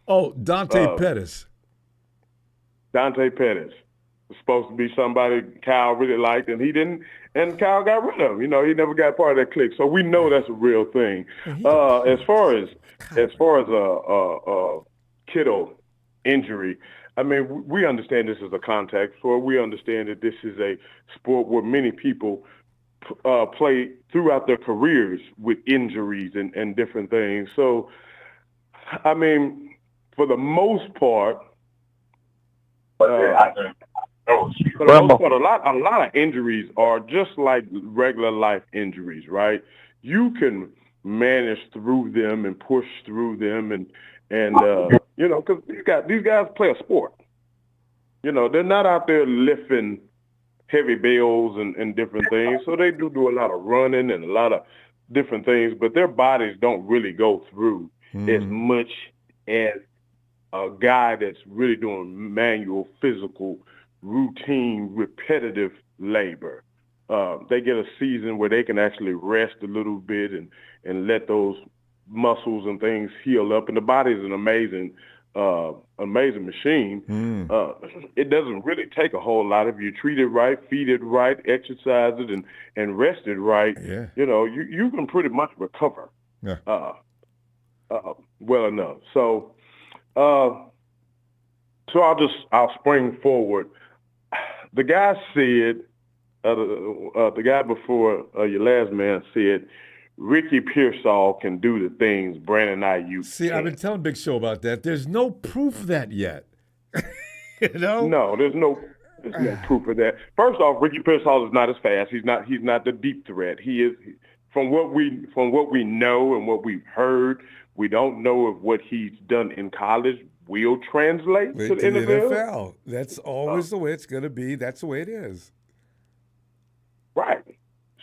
Oh, Dante Pettis. Dante Pettis was supposed to be somebody Kyle really liked, and he didn't. And Kyle got rid of him. He never got part of that clique. So we know that's a real thing. As far as Kittle injury, I mean, we understand this is a contact sport. We understand that this is a sport where many people play throughout their careers with injuries and different things. So, I mean, for the most part, a lot of injuries are just like regular life injuries, right? You can manage through them and push through them, and because these guys play a sport. They're not out there lifting heavy bales and different things, so they do a lot of running and a lot of different things, but their bodies don't really go through as much as a guy that's really doing manual, physical, routine, repetitive labor. They get a season where they can actually rest a little bit and let those muscles and things heal up. And the body is an amazing amazing machine. It doesn't really take a whole lot. If you treat it right, feed it right, exercise it, and rest it right, you can pretty much recover well enough. So I'll spring forward. The guy said, the guy before your last man said, Ricky Pearsall can do the things Brandon Aiyuk See, can. I've been telling Big Show about that. There's no proof of that yet. No, there's no proof of that. First off, Ricky Pearsall is not as fast. He's not the deep threat. He is from what we know and what we've heard. We don't know if what he's done in college will translate to the NFL. That's always the way it's going to be. That's the way it is. Right.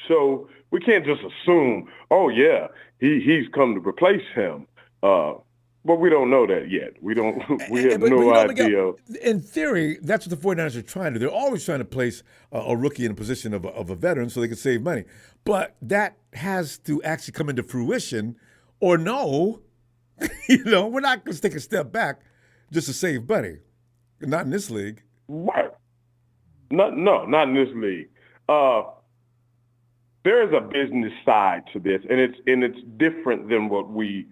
So we can't just assume, oh yeah, he's come to replace him. But we don't know that yet. We have no idea. In theory, that's what the 49ers are trying to do. They're always trying to place a rookie in a position of a veteran so they can save money. But that has to actually come into fruition, or no, we're not going to take a step back just to save money. Not in this league. Right. Not in this league. There is a business side to this, and it's different than what we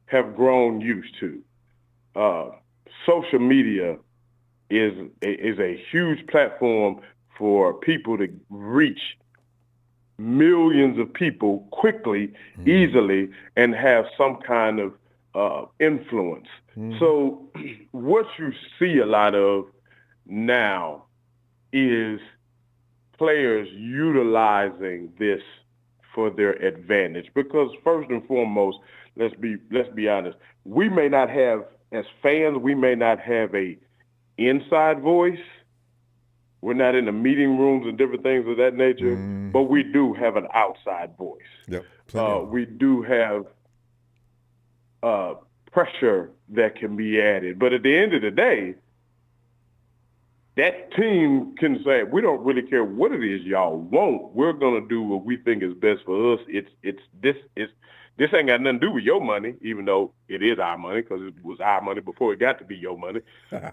have grown used to. Social media is a huge platform for people to reach millions of people quickly, easily, and have some kind of influence. So what you see a lot of now is players utilizing this for their advantage, because first and foremost, let's be honest, we may not have, as fans, we may not have a inside voice. We're not in the meeting rooms and different things of that nature, but we do have an outside voice. Yep. We do have pressure that can be added, but at the end of the day, that team can say, we don't really care what it is y'all want. We're going to do what we think is best for us. This ain't got nothing to do with your money, even though it is our money, because it was our money before it got to be your money. But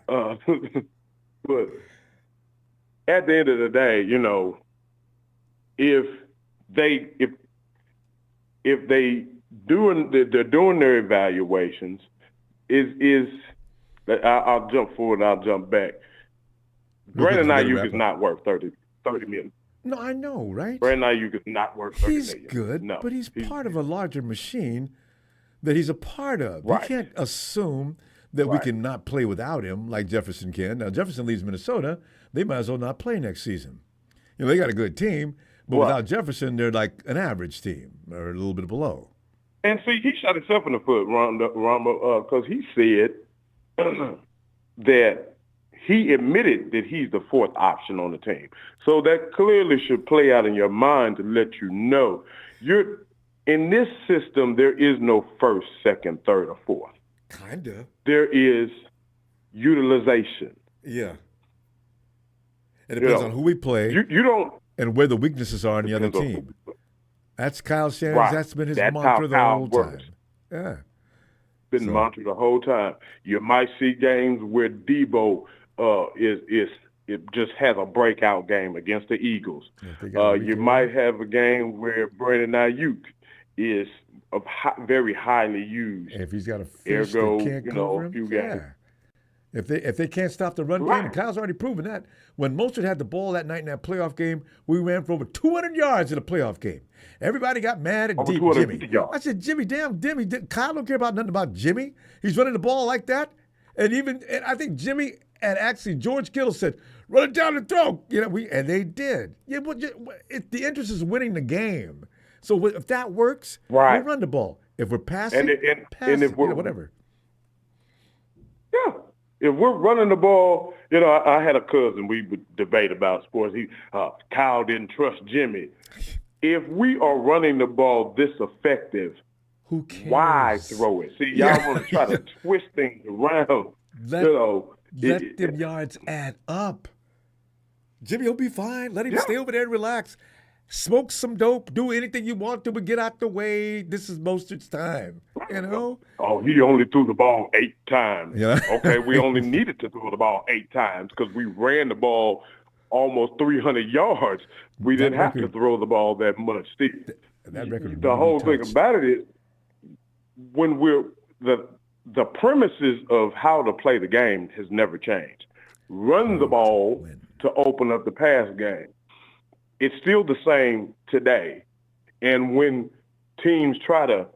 at the end of the day, if they're doing their evaluations, I'll jump forward and I'll jump back. Brandon Aiyuk is not worth $30 million. No, I know, right? Brandon Aiyuk is not worth $30 million. He's good, but he's part of a larger machine that he's a part of. Right. We can't assume that we can not play without him like Jefferson can. Now, Jefferson leaves Minnesota, they might as well not play next season. They got a good team, but without Jefferson, they're like an average team or a little bit below. And see, he shot himself in the foot, Ronbo, because he said that he admitted that he's the fourth option on the team. So that clearly should play out in your mind to let you know in this system, there is no first, second, third, or fourth. Kinda. There is utilization. Yeah. It depends on who we play. You don't, and where the weaknesses are on the other team. That's Kyle Shanahan's. Right. That's been his That's mantra the how whole works. time. Yeah. Been mantra the whole time. You might see games where Debo it just has a breakout game against the Eagles. You might have a game where Brandon Aiyuk is very highly used. If he's got a fish that can't cover him, If they can't stop the run game, and Kyle's already proven that. When Mostert had the ball that night in that playoff game, we ran for over 200 yards in a playoff game. Everybody got mad at Jimmy. I said, Jimmy, Kyle don't care about nothing about Jimmy. He's running the ball like that. And I think Jimmy and actually George Kittle said, run it down the throat. And they did. Yeah, but the interest is winning the game. So if that works, we run the ball. If we're passing, and if we're whatever. Yeah. If we're running the ball, I had a cousin, we would debate about sports. Kyle didn't trust Jimmy. If we are running the ball this effective, who cares? Why throw it? See, y'all want to try to twist things around. Let them yards add up. Jimmy will be fine. Let him stay over there and relax. Smoke some dope. Do anything you want to, but get out the way. This is Mostert's time. You know? Oh, he only threw the ball 8 times. Yeah. Okay, we only needed to throw the ball 8 times because we ran the ball almost 300 yards. We didn't have to throw the ball that much. See, that record the whole thing about it is when the premises of how to play the game has never changed. Run the ball to open up the pass game. It's still the same today. And when teams try to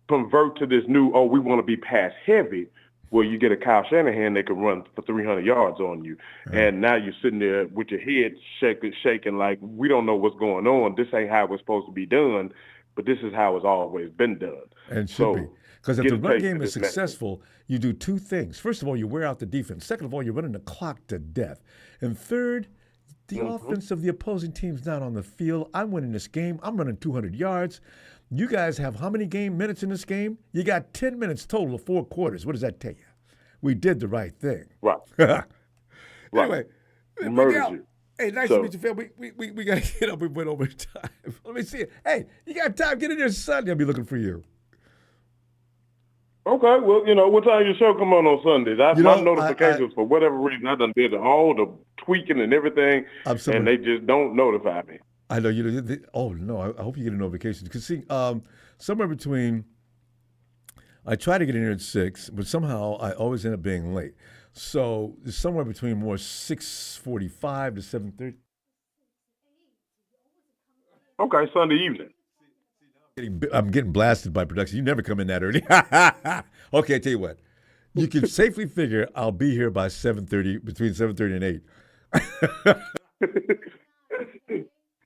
convert to this new, we want to be pass heavy, well, you get a Kyle Shanahan that can run for 300 yards on you. And now you're sitting there with your head shaking like, we don't know what's going on. This ain't how it's supposed to be done, but this is how it's always been done. And should be. Because if the run game is successful, you do 2 things. First of all, you wear out the defense. Second of all, you're running the clock to death. And third, the offense of the opposing team's not on the field. I'm winning this game. I'm running 200 yards. You guys have how many minutes in this game? You got 10 minutes total of 4 quarters. What does that tell you? We did the right thing. Right. Anyway, Miguel, hey, nice to meet you, Phil. We got to get up. We went over time. Let me see it. Hey, you got time? Get in there Sunday. I'll be looking for you. Okay, well, what time your show come on Sundays? My notifications, for whatever reason, I done did all the tweaking and everything, and they just don't notify me. I know you. I hope you get a notification. Because see, somewhere between, I try to get in here at 6, but somehow I always end up being late. So it's somewhere between more 6:45 to 7:30. Okay, Sunday evening. I'm getting blasted by production. You never come in that early. Okay, I tell you what. You can safely figure I'll be here by 7:30, between 7:30 and 8.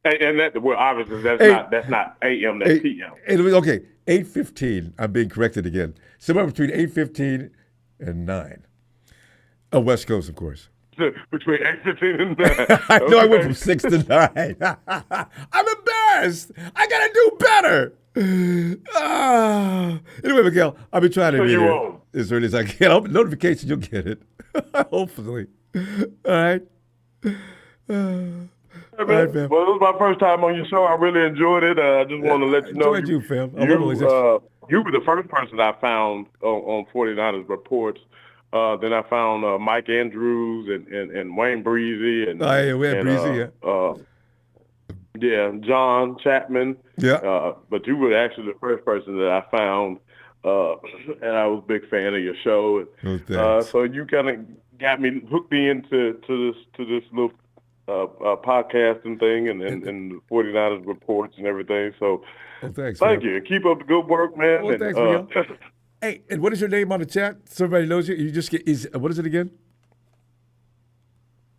And obviously that's not AM, that's PM. Okay, 8:15. I'm being corrected again. Somewhere between 8:15 and 9. Oh, West Coast, of course. Between 8:15 and 9. I know I went from 6 to 9. I'm embarrassed. I gotta do better. Anyway, Miguel, I'll be trying to be here as early as I can. I'll notification, you'll get it. Hopefully. All right. All right, fam. Well, it was my first time on your show. I really enjoyed it. I just want to let you know. Enjoyed you, fam. You were the first person I found on 49ers Reports. Then I found Mike Andrews and Wayne Breezy and Breezy, John Chapman. Yeah. But you were actually the first person that I found, and I was a big fan of your show. So you kind of got me hooked into this little podcasting thing and 49ers Reports and everything. So thank you. Keep up the good work, man. Well, thanks, Miguel. Hey, and what is your name on the chat? So everybody knows you. You just get what is it again?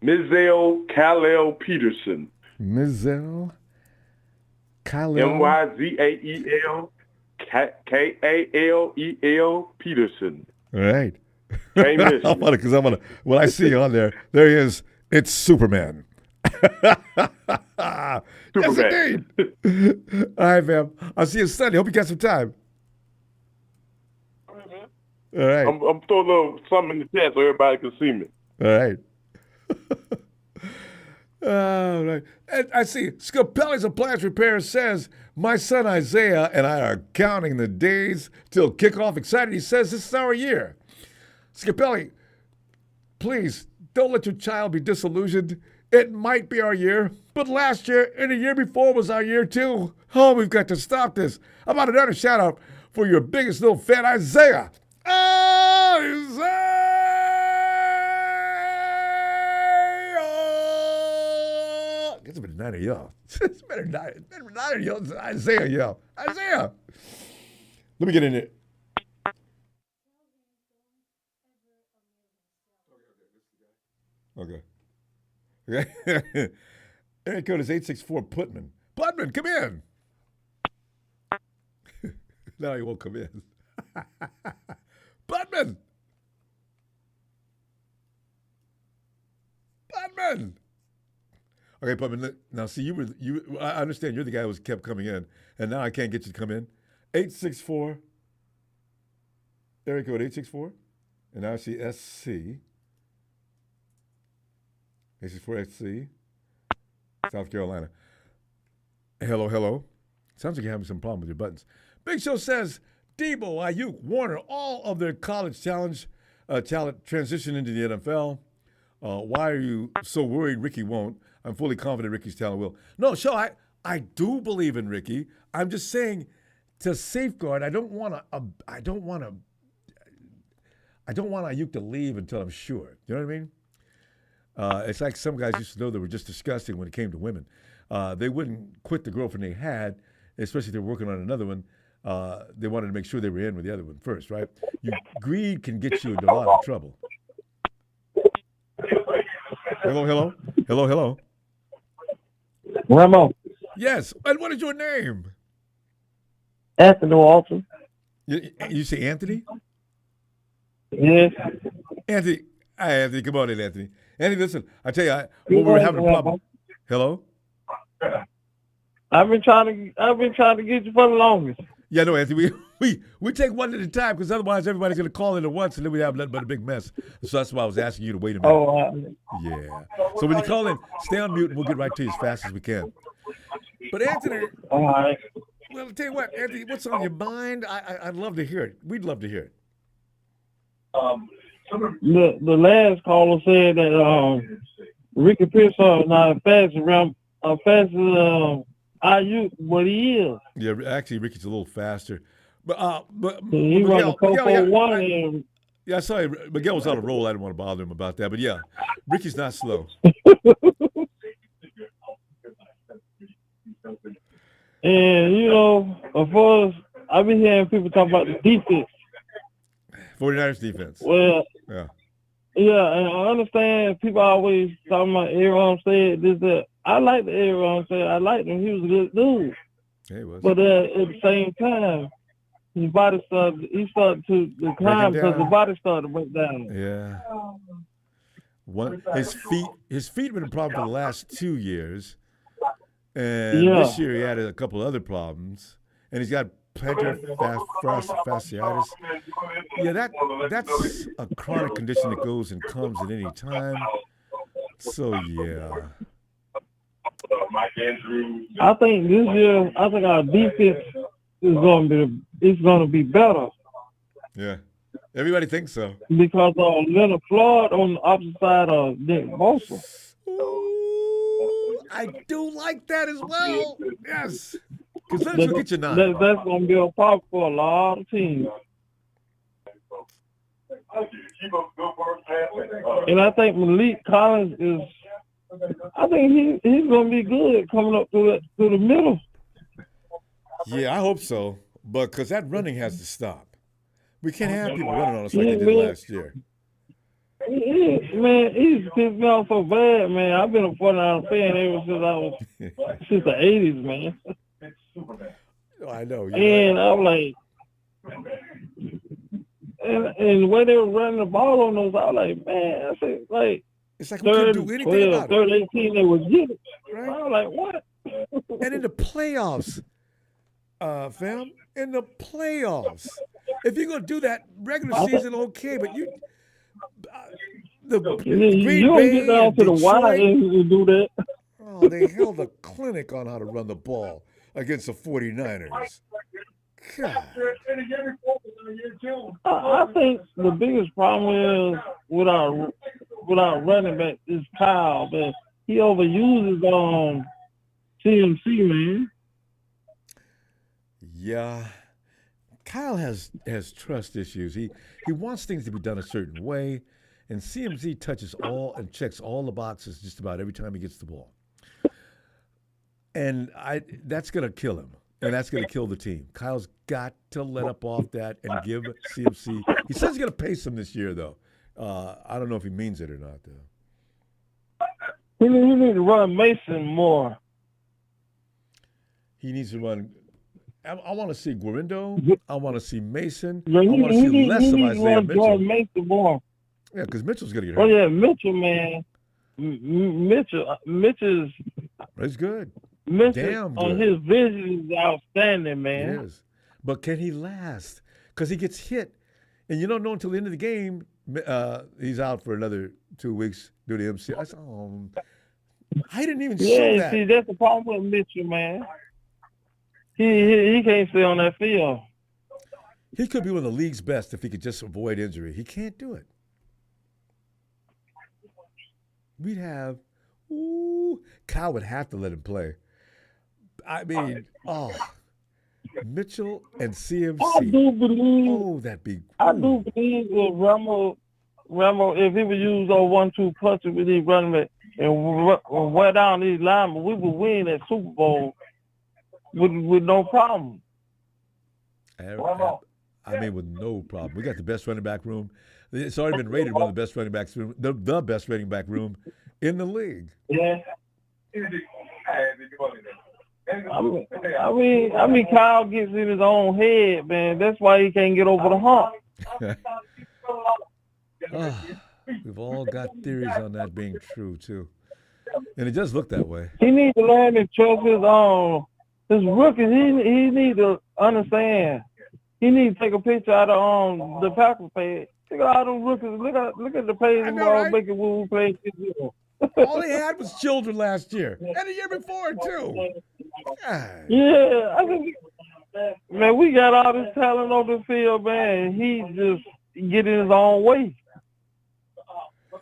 Myzel Khalil Peterson. Myzel Khalil. Myzel Kalel Peterson. All right. Famous. I'm funny because when I see you on there he is. It's Superman. Yes, indeed. All right, fam. I'll see you Sunday. Hope you got some time. All right. I'm throwing a little something in the chat so everybody can see me. All right. All right. And I see Scapelli's Appliance Repair says, my son Isaiah and I are counting the days till kickoff. Excited. He says this is our year. Scapelli, please don't let your child be disillusioned. It might be our year, but last year and the year before was our year too. Oh, we've got to stop this. How about another shout out for your biggest little fan, Isaiah? It's better than neither y'all. It's better than neither y'all. Isaiah, y'all. Isaiah. Let me get in it. Okay. Area code is 864 Putman. Putman, come in. No, he won't come in. Putman. Putman. Okay, Putman. Now, see, I understand you're the guy who kept coming in, and now I can't get you to come in. 864. Area code 864. And now I see SC. 864 SC. South Carolina. Hello. Sounds like you're having some problem with your buttons. Big Show says, Debo, Aiyuk, Warner, all of their college talent transition into the NFL. Why are you so worried Ricky won't? I'm fully confident Ricky's talent will. No, sure, I do believe in Ricky. I'm just saying to safeguard, I don't want Aiyuk to leave until I'm sure. You know what I mean? It's like some guys used to know they were just disgusting when it came to women. They wouldn't quit the girlfriend they had, especially if they were working on another one. They wanted to make sure they were in with the other one first, right? Greed can get you into a lot of trouble. Hello. Ronbo. Yes. And what is your name? Anthony Walton. You say Anthony? Yes. Anthony. Hi, Anthony. Come on in, Anthony. Anthony, listen. I tell you, we were having a problem. Hello? I've been trying to get you for the longest. Yeah, no, Anthony. We take one at a time because otherwise everybody's going to call in at once and then we have nothing but a big mess. So that's why I was asking you to wait a minute. Oh, yeah. So when you call in, stay on mute and we'll get right to you as fast as we can. But Anthony, all right. Well, I'll tell you what, Anthony, what's on your mind? I'd love to hear it. We'd love to hear it. The last caller said that Ricky Pearsall is not fast as Aiyuk, but he is. Yeah, actually, Ricky's a little faster. But he Miguel, run a 441. Yeah, I saw Miguel was on a roll. I didn't want to bother him about that. But yeah, Ricky's not slow. And, you know, of course, I've been hearing people talk about the defense. 49ers defense. Well, yeah, and I understand people always talking about Aaron said this, that. I like the Aaron said. I liked him. He was a good dude. Yeah, he was. But at the same time, his body started to decline because the body started to break down. Yeah. His feet have been a problem for the last 2 years. And this year he had a couple other problems. And he's got plantar fasciitis. Yeah, that's a chronic condition that goes and comes at any time. So, yeah. I think this year, our defense is going to be better. Yeah, everybody thinks so. Because Leonard Floyd on the opposite side of Nick Bosa. Ooh, I do like that as well. Yes, because let's get you 9. That's going to be a problem for a lot of teams. And I think Malik Collins is. I think he's going to be good coming up through the middle. Yeah, I hope so. But because that running has to stop. We can't have people running on us like they did last year. Man, he's pissed me off so bad, man. I've been a 49er fan ever since the 80s, man. Oh, I know. And I'm like, and the way they were running the ball on those, I was like, man, I said, like, it's like we couldn't do anything about it. Third 18, they would get it. Right? I was like, what? And in the playoffs, fam, in the playoffs, if you're going to do that regular season, okay, but you don't get down to the wire and do that. Oh, they held a clinic on how to run the ball against the 49ers. God. I think the biggest problem is with our running back is Kyle, but he overuses CMC, man. Yeah. Kyle has trust issues. He wants things to be done a certain way, and CMC touches all and checks all the boxes just about every time he gets the ball. And that's going to kill him, and that's going to kill the team. Kyle's got to let up off that and give CMC. He says he's going to pace him this year, though. I don't know if he means it or not, though. He needs to run Mason more. He needs to run. I want to see Guarindo. I want to see Mason. Yeah, I want to see less of Isaiah Mitchell. Mason more. Yeah, because Mitchell's going to get hurt. Oh, yeah, Mitchell, man. Mitchell's. He's good. Mitchell, damn good. His vision is outstanding, man. It is. But can he last? Because he gets hit. And you don't know until the end of the game, he's out for another 2 weeks due to MCL. I said, I didn't even see that. See, that's the problem with Mitchell, man. He can't stay on that field. He could be one of the league's best if he could just avoid injury. He can't do it. We'd have, Kyle would have to let him play. I mean, Mitchell and CMC. I do believe. That'd be. I do believe if Rambo, if he would use those 1-2 punches with these running backs and wear down these linemen, we would win that Super Bowl with no problem. I mean, with no problem. We got the best running back room. It's already been rated one of the best running backs room, the best running back room in the league. Yeah. I mean, Kyle gets in his own head, man. That's why he can't get over the hump. We've all got theories on that being true too, and it does look that way. He needs to learn to trust his rookies. He needs to understand. He needs to take a picture out of the Packers page. Look at all them rookies. Look at the page we all making when we played this year. All they had was children last year and the year before too. God. Yeah, I think, man, we got all this talent on the field, man. He just get in his own way.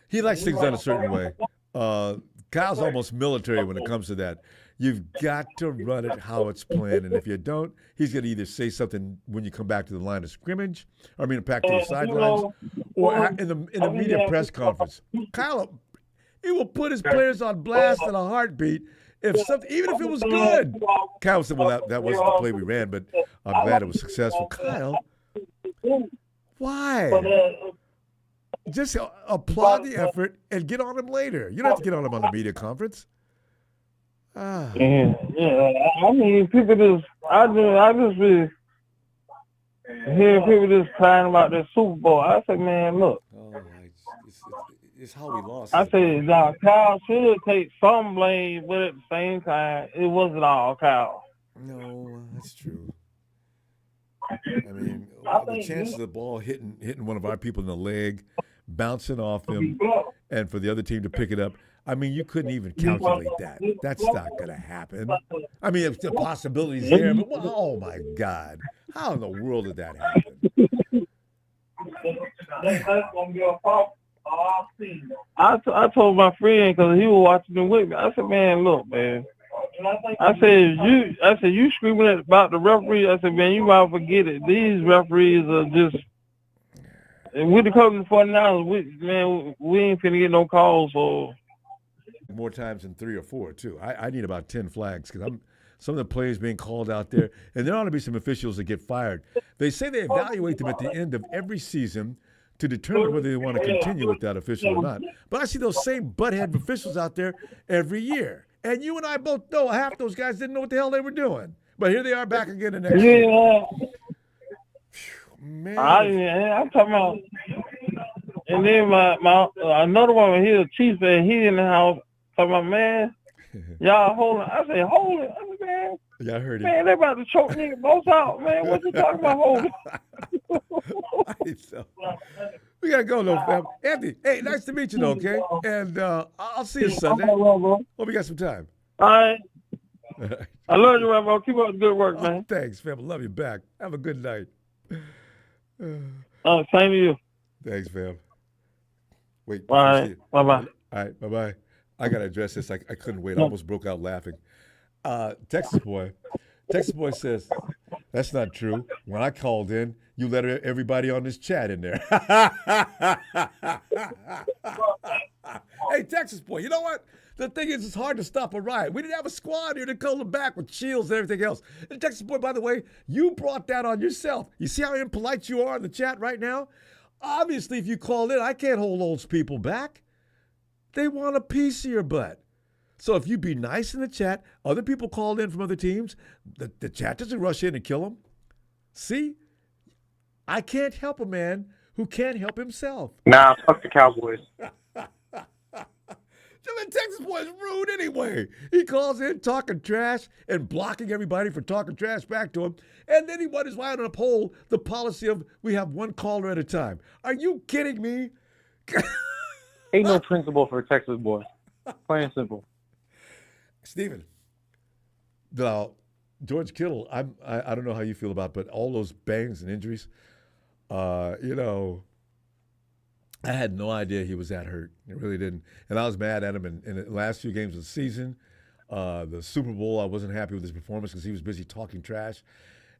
He likes things done a certain way. Kyle's almost military when it comes to that. You've got to run it how it's planned, and if you don't, he's going to either say something when you come back to the line of scrimmage, back to the sidelines, or in the media press conference. Kyle, he will put his players on blast in a heartbeat. Even if it was good. Kyle said, well, that wasn't the play we ran, but I'm glad it was successful. Kyle, why? Just applaud the effort and get on him later. You don't have to get on him on the media conference. Yeah. I mean, people I just be hearing people just crying about the Super Bowl. I said, man, look. It's how we lost. I said, now Kyle should take some blame, but at the same time, it wasn't all Kyle. No, that's true. I mean, the chances of the ball hitting one of our people in the leg, bouncing off him, and for the other team to pick it up, I mean, you couldn't even calculate that. That's not going to happen. I mean, if the possibility's there, but oh my God, how in the world did that happen? I told my friend, because he was watching them with me, I said, man, look, man. I said, you screaming about the referee. I said, man, you might forget it. These referees are just, and with the Cleveland 49ers, we ain't finna get no calls for more times than 3 or 4 too. I need about 10 flags because some of the plays being called out there, and there ought to be some officials that get fired. They say they evaluate them at the end of every season to determine whether they want to continue with that official or not. But I see those same butthead officials out there every year. And you and I both know half those guys didn't know what the hell they were doing. But here they are back again the next year. Man. I'm talking about, and then my another one here, Chief, and he in the house, talking about, man, y'all hold it. I said, hold it. I said, man. Yeah, I heard it. Man, they about to choke me both out, man. What you talking about holding? So. We got to go, though, fam. Anthony, hey, nice to meet you, though, okay? And I'll see you Sunday. Hope you got some time. All right. I love you, Ronbo. Keep up the good work, man. Thanks, fam. I love you back. Have a good night. Same to you. Thanks, fam. Wait. All right. Bye-bye. All right, bye-bye. I got to address this. I couldn't wait. I almost broke out laughing. Texas boy says, that's not true. When I called in, you let everybody on this chat in there. Hey, Texas boy, you know what? The thing is, it's hard to stop a riot. We didn't have a squad here to call them back with shields and everything else. And Texas boy, by the way, you brought that on yourself. You see how impolite you are in the chat right now? Obviously, if you call in, I can't hold those people back. They want a piece of your butt. So if you be nice in the chat, other people call in from other teams, the chat doesn't rush in and kill them. See? I can't help a man who can't help himself. Nah, fuck the Cowboys. The Texas boy is rude anyway. He calls in talking trash and blocking everybody for talking trash back to him. And then he wonders why I don't uphold the policy of we have one caller at a time. Are you kidding me? Ain't no principle for a Texas boy. Plain and simple. Steven, now, George Kittle, I don't know how you feel about, but all those bangs and injuries, you know, I had no idea he was that hurt. I really didn't. And I was mad at him in the last few games of the season. The Super Bowl, I wasn't happy with his performance because he was busy talking trash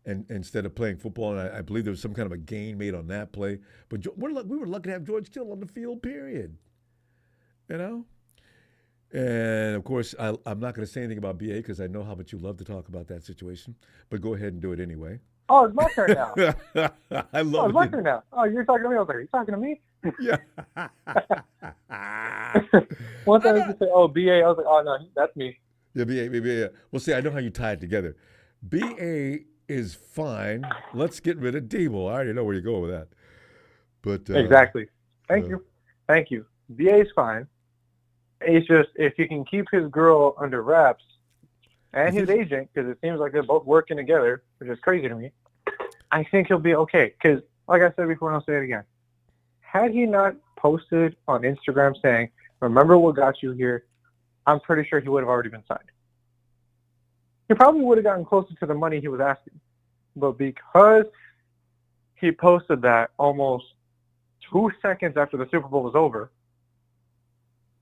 and instead of playing football. And I believe there was some kind of a gain made on that play. But we were lucky to have George Kittle on the field, period. You know? And, of course, I'm not going to say anything about BA because I know how much you love to talk about that situation. But go ahead and do it anyway. Oh, it's my turn now. I love it's my turn now. Oh, you're talking to me? I was like, are you talking to me? Yeah. Once I was to say, oh, BA, I was like, oh, no, that's me. Yeah, BA. Well, see, I know how you tie it together. BA is fine. Let's get rid of Debo. I already know where you're going with that. But exactly. Thank you. BA is fine. It's just if he can keep his girl under wraps and his agent, because it seems like they're both working together, which is crazy to me, I think he'll be okay. Because, like I said before, and I'll say it again, had he not posted on Instagram saying, remember what got you here, I'm pretty sure he would have already been signed. He probably would have gotten closer to the money he was asking. But because he posted that almost 2 seconds after the Super Bowl was over,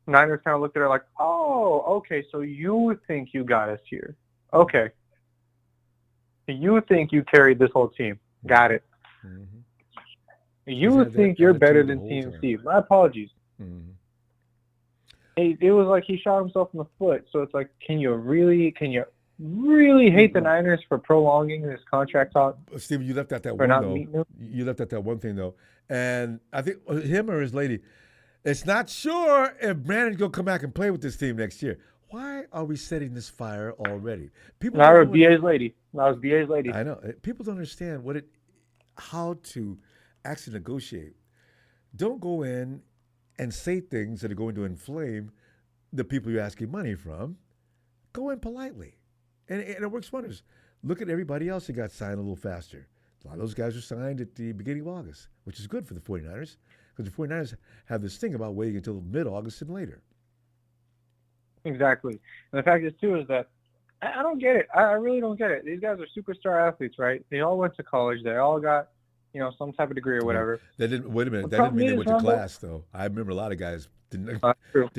Niners kind of looked at her like, oh, okay, so you think you got us here. Okay. You think you carried this whole team. Got it. Mm-hmm. You think you're better than TMC. My apologies. Mm-hmm. It was like he shot himself in the foot. So it's like, can you really hate the Niners for prolonging this contract talk? Steven, you left out that one, though. You left out that one thing, though. And I think him or his lady, it's not sure if Brandon's going to come back and play with this team next year. Why are we setting this fire already? People. That was BA's lady. I know. People don't understand how to actually negotiate. Don't go in and say things that are going to inflame the people you're asking money from. Go in politely. And it works wonders. Look at everybody else that got signed a little faster. A lot of those guys were signed at the beginning of August, which is good for the 49ers because the 49ers have this thing about waiting until mid-August and later. Exactly. And the fact is, too, is that I don't get it. I really don't get it. These guys are superstar athletes, right? They all went to college. They all got, some type of degree or whatever. Wait a minute. That didn't mean they went to class, though. I remember a lot of guys did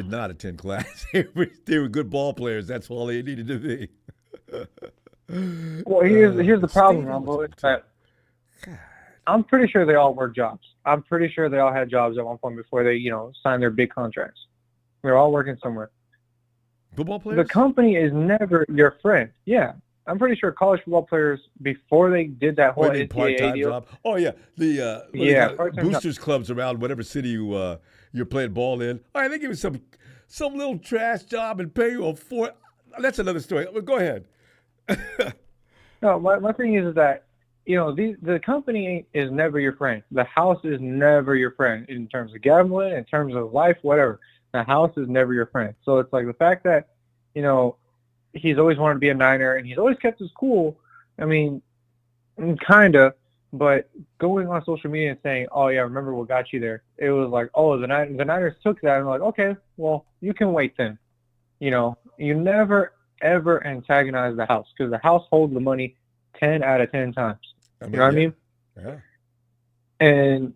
not attend class. They were good ball players. That's all they needed to be. Well, here's the problem, Ronbo. It's that I'm pretty sure they all work jobs. I'm pretty sure they all had jobs at one point before they, signed their big contracts. They're all working somewhere. Football players? The company is never your friend. Yeah. I'm pretty sure college football players, before they did that whole NCAA deal. Job? Oh, yeah. The boosters clubs around whatever city you're playing ball in. All right, they give you some little trash job and pay you That's another story. Go ahead. No, my thing is that, the company is never your friend. The house is never your friend in terms of gambling, in terms of life, whatever. The house is never your friend. So it's like the fact that, he's always wanted to be a Niner and he's always kept his cool. I mean, kind of, but going on social media and saying, oh, yeah, remember what got you there? It was like, oh, the Niners took that. And like, okay, well, you can wait then. You never, ever antagonize the house because the house holds the money 10 out of 10 times. You know what I mean? Yeah. And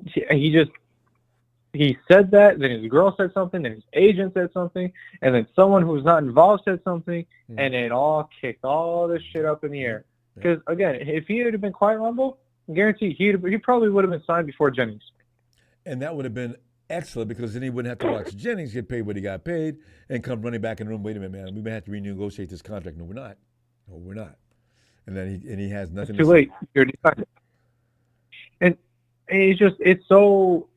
he said that, then his girl said something, then his agent said something, and then someone who was not involved said something, and it all kicked all this shit up in the air. Because, again, if he had been quiet, Ronbo, I guarantee he probably would have been signed before Jennings. And that would have been excellent because then he wouldn't have to watch Jennings get paid what he got paid and come running back in the room, wait a minute, man, we may have to renegotiate this contract. No, we're not. And then he has nothing to say. Too late. You're decided. And it's so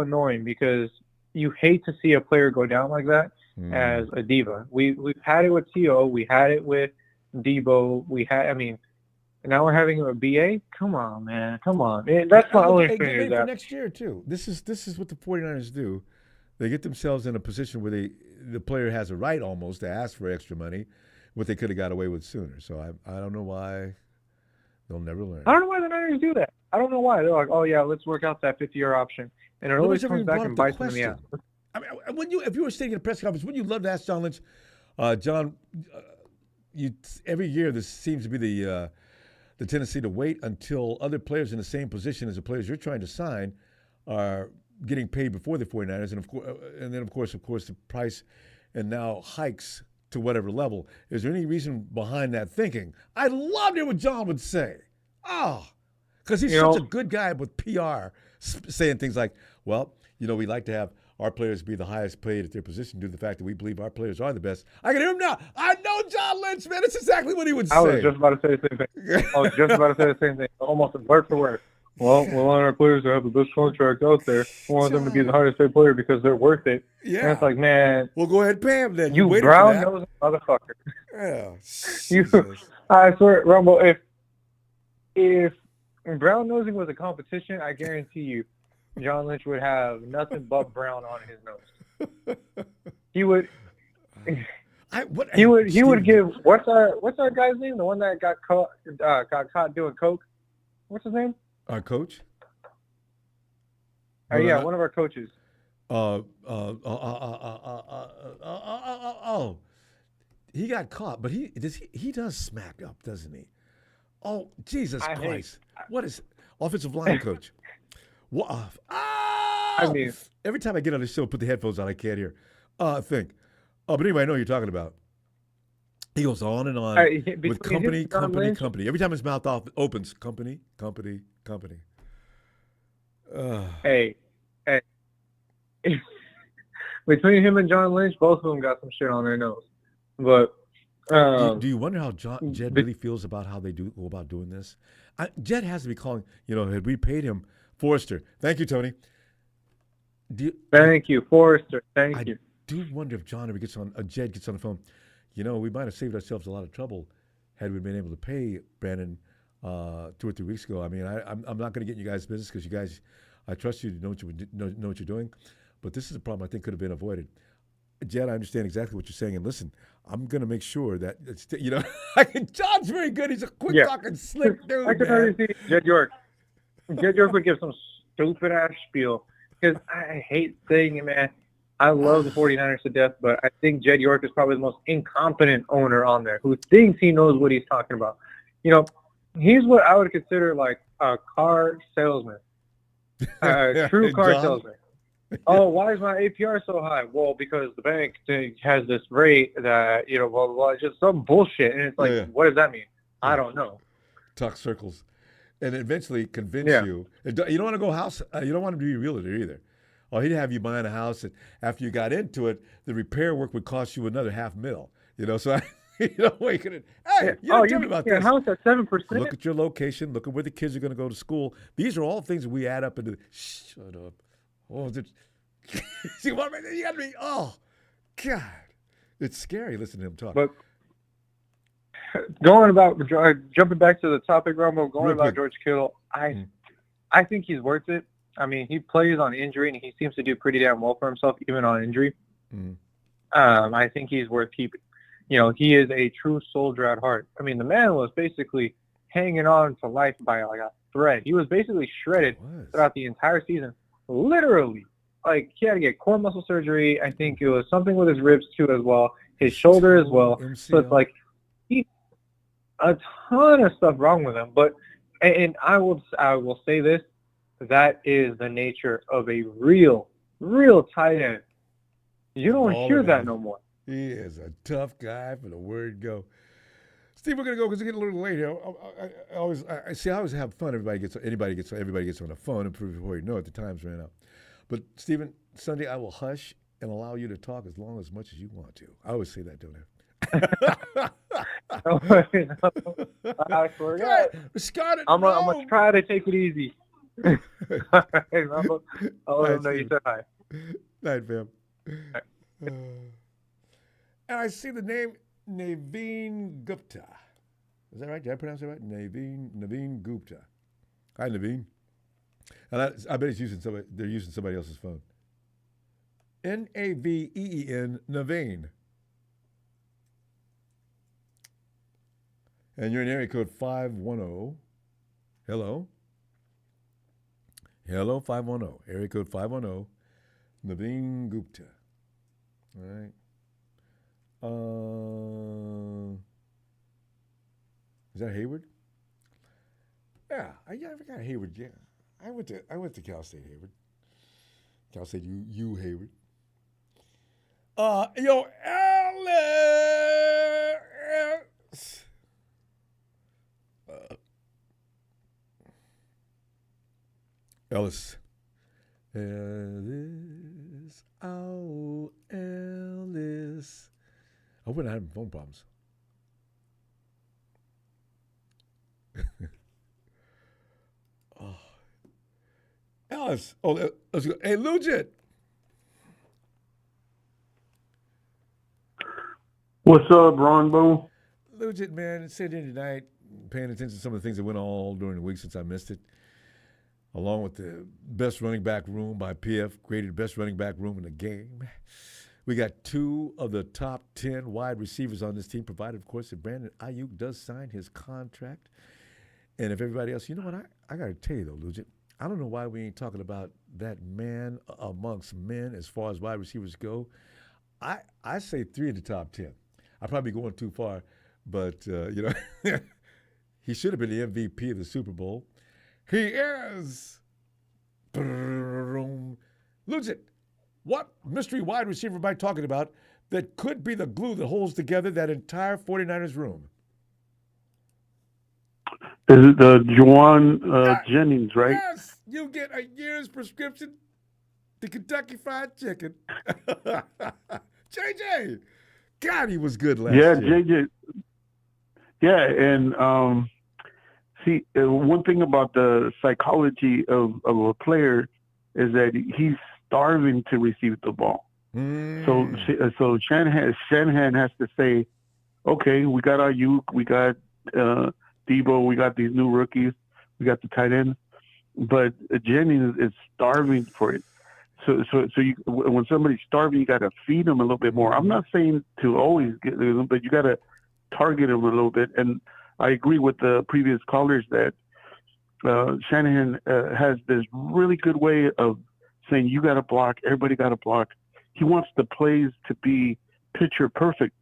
annoying because you hate to see a player go down like that as a diva. We've had it with T.O., we had it with Debo, now we're having it with BA. Come on, man. Come on. That's my only thing. Is that for next year too. This is what the 49ers do. They get themselves in a position where the player has a right almost to ask for extra money, what they could have got away with sooner. So I don't know why they'll never learn. I don't know why the Niners do that. I don't know why. They're like, oh, yeah, let's work out that 50-year option. And it always comes back and bites them in the ass. I mean, if you were sitting in a press conference, wouldn't you love to ask John Lynch, John, every year this seems to be the tendency to wait until other players in the same position as the players you're trying to sign are getting paid before the 49ers, and then of course the price and now hikes to whatever level. Is there any reason behind that thinking? I loved it what John would say. Because he's such a good guy with PR, saying things like, well, we like to have our players be the highest paid at their position due to the fact that we believe our players are the best. I can hear him now. I know John Lynch, man. That's exactly what he would say. I was just about to say the same thing. Almost word for word. Well, we want our players to have the best contract out there. We want them to be the highest paid player because they're worth it. Yeah. And it's like, man. Well, go ahead and pay him then. You brown-nosed motherfucker. Yeah. I swear, Ronbo, if brown-nosing was a competition, I guarantee you, John Lynch would have nothing but brown on his nose. He would. He would give. What's our guy's name? The one that got caught doing coke. What's his name? Our coach. Yeah, one of our coaches. He got caught, but he does smack up, doesn't he? Oh, Jesus Christ! What is offensive line coach? I mean, every time I get on the show, put the headphones on, I can't hear. Think. But anyway, I know what you're talking about. He goes on and on with company. Every time his mouth opens, company. Hey. Between him and John Lynch, both of them got some shit on their nose. But do you wonder how Jed really feels about how they go about doing this? Jed has to be calling. Had we paid him, Forrester? Thank you, Tony. Thank you, Forrester. Thank you. I do wonder if Jed gets on the phone. We might have saved ourselves a lot of trouble had we been able to pay Brandon 2 or 3 weeks ago. I mean, I'm not going to get in you guys' business because you guys, I trust you to know what you're doing. But this is a problem I think could have been avoided. Jed, I understand exactly what you're saying. And listen, I'm going to make sure that, John's very good. He's a quick talking, slick dude. I can already see Jed York. Jed York would give some stupid-ass spiel because I hate saying it, man. I love the 49ers to death, but I think Jed York is probably the most incompetent owner on there who thinks he knows what he's talking about. He's what I would consider like a car salesman, a true car salesman. Oh, why is my APR so high? Well, because the bank has this rate that, blah, blah, blah. It's just some bullshit. And it's like, what does that mean? I don't know. Talk circles. And eventually convince you. You don't want to go house. You don't want to be a realtor either. Oh, he'd have you buying a house, and after you got into it, the repair work would cost you another $500,000. So you couldn't. Hey, tell me about this. House at 7%. Look at your location. Look at where the kids are going to go to school. These are all things that we add up into. Shut up. Oh, see what I mean? You got to be. Oh, God, it's scary listening to him talk. But jumping back to the topic, Ronbo, about George Kittle, I think he's worth it. I mean, he plays on injury, and he seems to do pretty damn well for himself, even on injury. I think he's worth keeping. He is a true soldier at heart. I mean, the man was basically hanging on to life by like a thread. He was basically shredded throughout the entire season. Literally. Like, he had to get core muscle surgery. I think it was something with his ribs, too, as well. His shoulder as well. MCL. So it's like, a ton of stuff wrong with him. But, and I will say this, that is the nature of a real tight end. You don't hear that no more. He is a tough guy for the word go. Steve, we're gonna go because it's getting a little late here. I always have fun. Everybody gets on the phone, and before you know it, the time's ran out. But Stephen, Sunday I will hush and allow you to talk as much as you want to. I always say that, don't I? I forgot. I'm gonna try to take it easy. All right, I'll let him know you said hi. Night, fam. And I see the name Naveen Gupta. Is that right? Did I pronounce it right? Naveen Gupta. Hi, Naveen. And I bet they're using somebody else's phone. Naveen, Naveen. And you're in area code 510. Hello? Hello, 510. Area code 510. Naveen Gupta. All right. Is that Hayward? Yeah, I forgot Hayward. Yeah, I went to Cal State Hayward. Cal State U Hayward. Yo, Ellis. Ellis. Ellis. Oh, Ellis. I wouldn't have phone problems. Oh. Ellis. Oh, let's go. Hey, Legit. What's up, Ronbo? Legit, man. It's Saturday night. Paying attention to some of the things that went on all during the week since I missed it. Along with the best running back room by PF, created the best running back room in the game. We got 2 of the top 10 wide receivers on this team, provided, of course, that Brandon Aiyuk does sign his contract. And if everybody else, you know what, I got to tell you, though, Legit, I don't know why we ain't talking about that man amongst men as far as wide receivers go. I say 3 of the top 10. I'd probably be going too far, but, he should have been the MVP of the Super Bowl. He is. Legit. What mystery wide receiver am I talking about that could be the glue that holds together that entire 49ers room? Is it the Juwan Jennings, right? Yes, you get a year's prescription to Kentucky Fried Chicken. JJ, God, he was good last year. JJ. Yeah, and see, one thing about the psychology of a player is that he's starving to receive the ball. So Shanahan has to say, okay, we got Aiyuk, we got Debo, we got these new rookies, we got the tight end, but Jennings is starving for it. So when somebody's starving, you got to feed them a little bit more. I'm not saying to always get them, but you got to target them a little bit. And I agree with the previous callers that Shanahan has this really good way of saying you got to block, everybody got to block. He wants the plays to be picture perfect.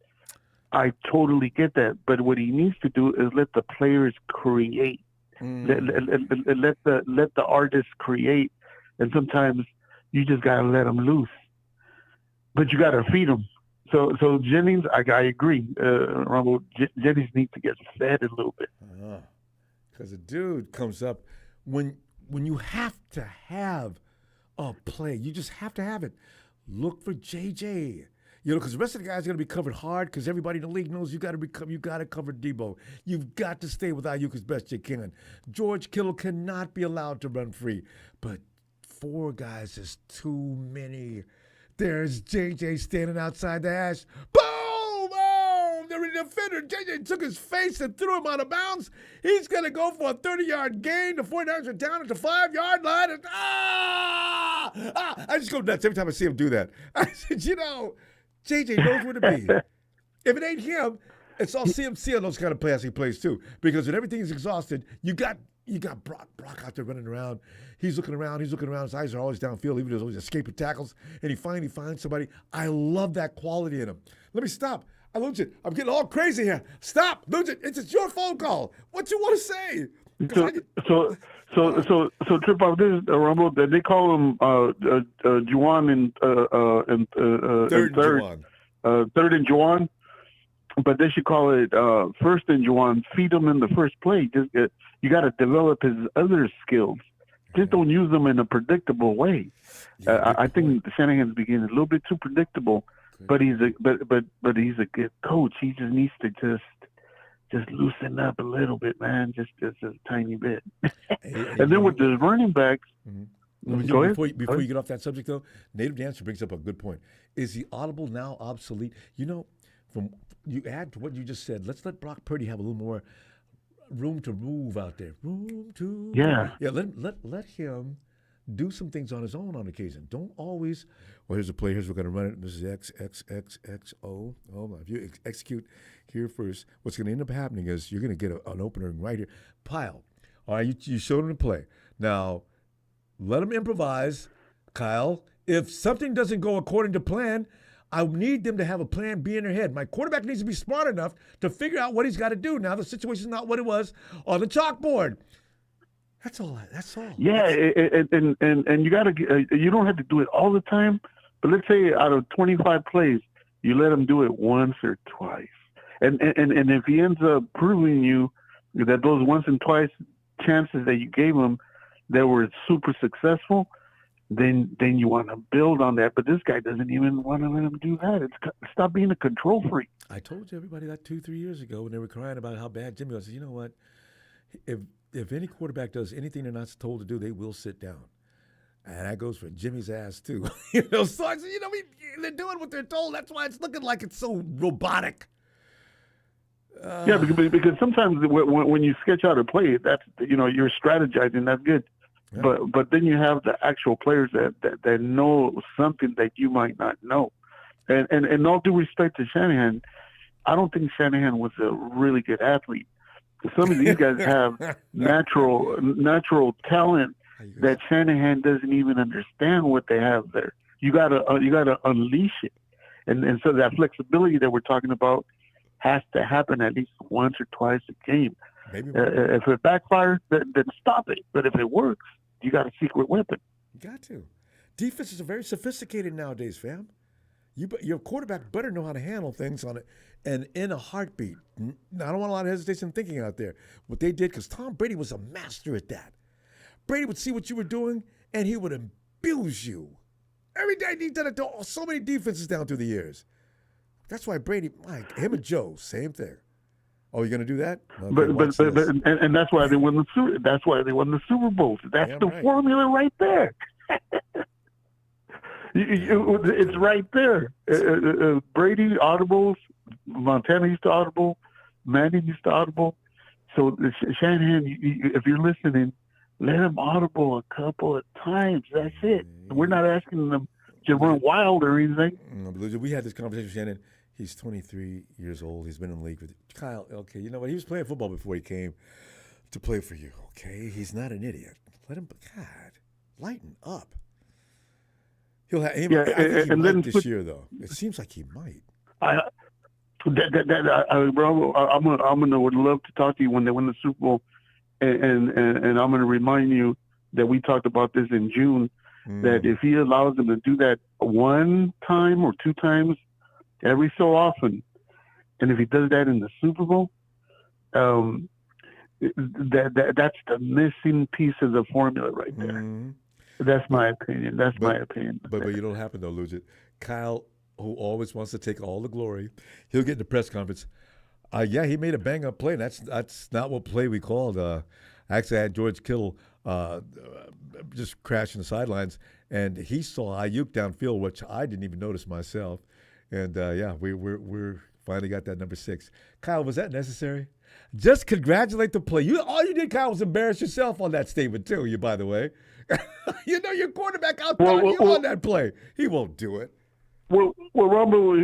I totally get that, but what he needs to do is let the players create. Let the artists create, and sometimes you just gotta let them loose, but you gotta feed them. So Jennings, I agree. Ronbo, Jennings needs to get fed a little bit. Because the dude comes up when you have to have a play, you just have to have it. Look for JJ. Because the rest of the guys are going to be covered hard because everybody in the league knows you got to cover Debo. You've got to stay with Aiyuk as best you can. George Kittle cannot be allowed to run free. But 4 guys is too many. There's JJ standing outside the hash. Boom! Oh, the defender, JJ took his face and threw him out of bounds. He's going to go for a 30-yard gain. The 49ers are down at the 5-yard line. And, I just go nuts every time I see him do that. I said, JJ knows where to be. If it ain't him, it's all CMC on those kind of plays he plays too. Because when everything is exhausted, you got Brock out there running around. He's looking around. His eyes are always downfield, even though he's always escaping tackles. And he finally finds somebody. I love that quality in him. Let me stop. Legit, I'm getting all crazy here. Stop, Legit. It's your phone call. What you want to say? So trip off this, Rumble. They call him Juwan and third and Juwan, but they should call it first and Juwan. Feed him in the first play. Just you got to develop his other skills. Just don't use them in a predictable way. I think Shanahan's beginning a little bit too predictable, but he's a good coach. He just needs to just loosen up a little bit, man. Just a tiny bit. And then with the running backs, go ahead. Before you get off that subject, though, Native Dancer brings up a good point. Is the audible now obsolete? From you add to what you just said, let's let Brock Purdy have a little more room to move out there. Let him do some things on his own on occasion. Don't always, here's a play, here's we're going to run it. This is XXXXO. Hold on. If you execute here first, what's going to end up happening is you're going to get an opener right here. Pile. All right, you showed him the play. Now, let him improvise, Kyle. If something doesn't go according to plan, I need them to have a plan B in their head. My quarterback needs to be smart enough to figure out what he's got to do. Now the situation's not what it was on the chalkboard. That's all. Yeah, and you gotta. You don't have to do it all the time, but let's say out of 25 plays, you let him do it once or twice, and if he ends up proving you that those once and twice chances that you gave him that were super successful, then you want to build on that. But this guy doesn't even want to let him do that. Stop being a control freak. I told you everybody that 2-3 years ago when they were crying about how bad Jimmy was. I said, you know what? If any quarterback does anything they're not told to do, they will sit down. And that goes for Jimmy's ass, too. So I said, they're doing what they're told. That's why it's looking like it's so robotic. Yeah, because sometimes when you sketch out a play, that's, you're strategizing, that's good. Yeah. But then you have the actual players that know something that you might not know. And all due respect to Shanahan, I don't think Shanahan was a really good athlete. Some of these guys have natural talent that Shanahan doesn't even understand what they have there. You gotta unleash it, and so that flexibility that we're talking about has to happen at least once or twice a game. If it backfires, then stop it. But if it works, you got a secret weapon. You got to. Defenses are very sophisticated nowadays, fam. Your quarterback better know how to handle things on it, and in a heartbeat. I don't want a lot of hesitation thinking out there. What they did, because Tom Brady was a master at that. Brady would see what you were doing, and he would abuse you. Every day he did it to so many defenses down through the years. That's why Brady, him and Joe, same thing. Oh, you're gonna do that? Okay, and that's why they won the Super. That's why they won the Super Bowl. That's the formula right there. It's right there. Brady audibles, Montana used to audible, Manning used to audible. So Shanahan, if you're listening, let him audible a couple of times. That's it. We're not asking them to run wild or anything. We had this conversation with Shannon. He's 23 years old. He's been in the league with Kyle. Okay, you know what? He was playing football before he came to play for you. Okay, he's not an idiot. Let him. God, lighten up. He'll have. I think he might this year, though. It seems like he might. Bro, I'm gonna would love to talk to you when they win the Super Bowl, and I'm gonna remind you that we talked about this in June. That if he allows them to do that one time or two times every so often, and if he does that in the Super Bowl, that's the missing piece of the formula right there. That's my opinion. But you don't happen though, lose it. Kyle, who always wants to take all the glory, he'll get in the press conference. Yeah, he made a bang-up play. That's not what play we called. Actually, I had George Kittle just crashing the sidelines, and he saw Aiyuk downfield, which I didn't even notice myself. And we're finally got that number 6. Kyle, was that necessary? Just congratulate the play. All you did, Kyle, was embarrass yourself on that statement too. You, by the way, your quarterback out-thought you on that play. He won't do it. Well, Ronbo,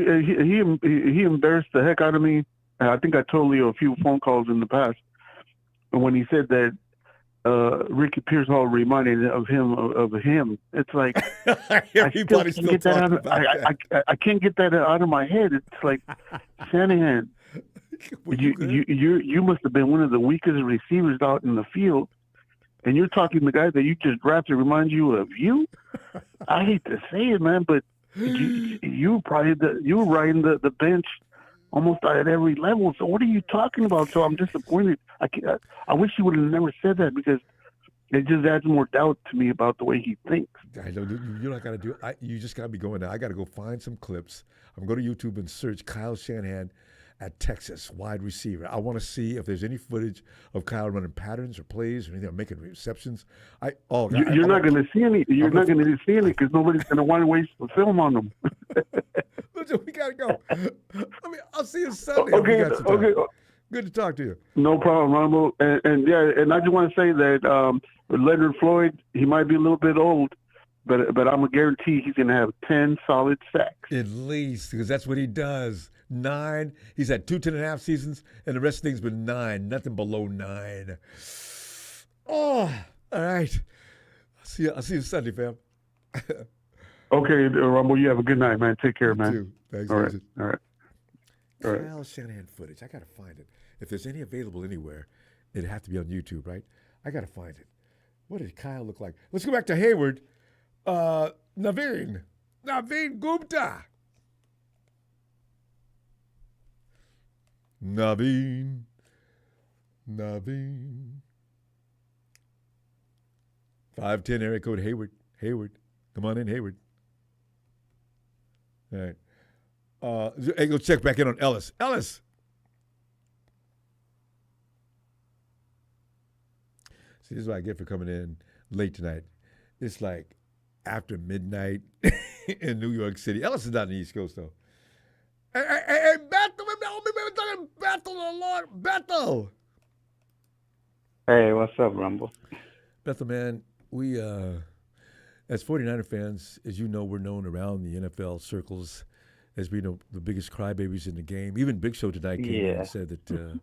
he embarrassed the heck out of me. I think I told you a few phone calls in the past when he said that Ricky Pearsall reminded of him. It's like I can't get that out of my head. It's like Shanahan, you must have been one of the weakest receivers out in the field, and you're talking to the guy that you just drafted remind you of you. I hate to say it, man, but you were riding the bench almost at every level. So what are you talking about? So I'm disappointed. I wish you would have never said that, because it just adds more doubt to me about the way he thinks. I know you're not gonna do. You just gotta be going now. I gotta go find some clips. I'm going to go to YouTube and search Kyle Shanahan at Texas wide receiver. I want to see if there's any footage of Kyle running patterns or plays or anything, or making receptions. You're not going to see any. You're not going to see any because nobody's going to want to waste the film on them. We gotta go. I'll see you Sunday. Okay. Good to talk to you. No problem, Ronbo. And I just want to say that Leonard Floyd, he might be a little bit old, but I'm gonna guarantee he's gonna have 10 solid sacks at least, because that's what he does. 9. He's had 2 10.5 seasons, and the rest of things been 9. Nothing below 9. Oh, all right. I'll see you Sunday, fam. Okay, Rumble, you have a good night, man. Take care, man. Too. Thanks, All right. Vincent. All right. All right. Kyle Shanahan footage. I got to find it. If there's any available anywhere, it'd have to be on YouTube, right? I got to find it. What did Kyle look like? Let's go back to Hayward. Naveen Gupta. Naveen. 510 area code Hayward. Come on in, Hayward. All right. Hey, go check back in on Ellis. See, this is what I get for coming in late tonight. It's like after midnight in New York City. Ellis is not on the East Coast, though. Hey, Bethel. Hey, what's up, Rumble? Bethel, man, we, as 49er fans, as you know, we're known around the NFL circles as being the biggest crybabies in the game. Even Big Show tonight came in and said that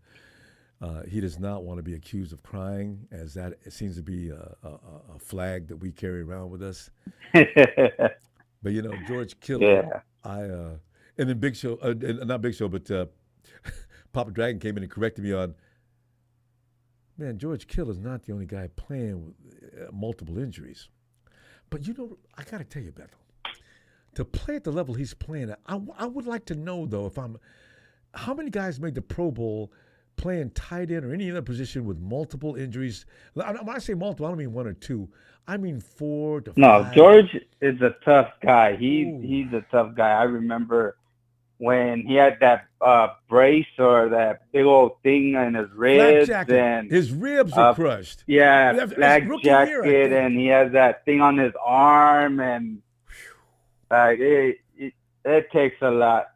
he does not want to be accused of crying, as that seems to be a flag that we carry around with us. But, you know, George Kittle, and then Big Show, not Big Show, but Papa Dragon came in and corrected me on, man, George Kittle is not the only guy playing with multiple injuries. But, you know, I got to tell you, Bethel, to play at the level he's playing at, I would like to know, though, how many guys made the Pro Bowl playing tight end or any other position with multiple injuries? When I say multiple, I don't mean one or two. I mean 4 to 5. No, George is a tough guy. He's a tough guy. I remember when he had that brace or that big old thing in his ribs, and his ribs are crushed. Yeah, black jacket, and he has that thing on his arm, and it takes a lot,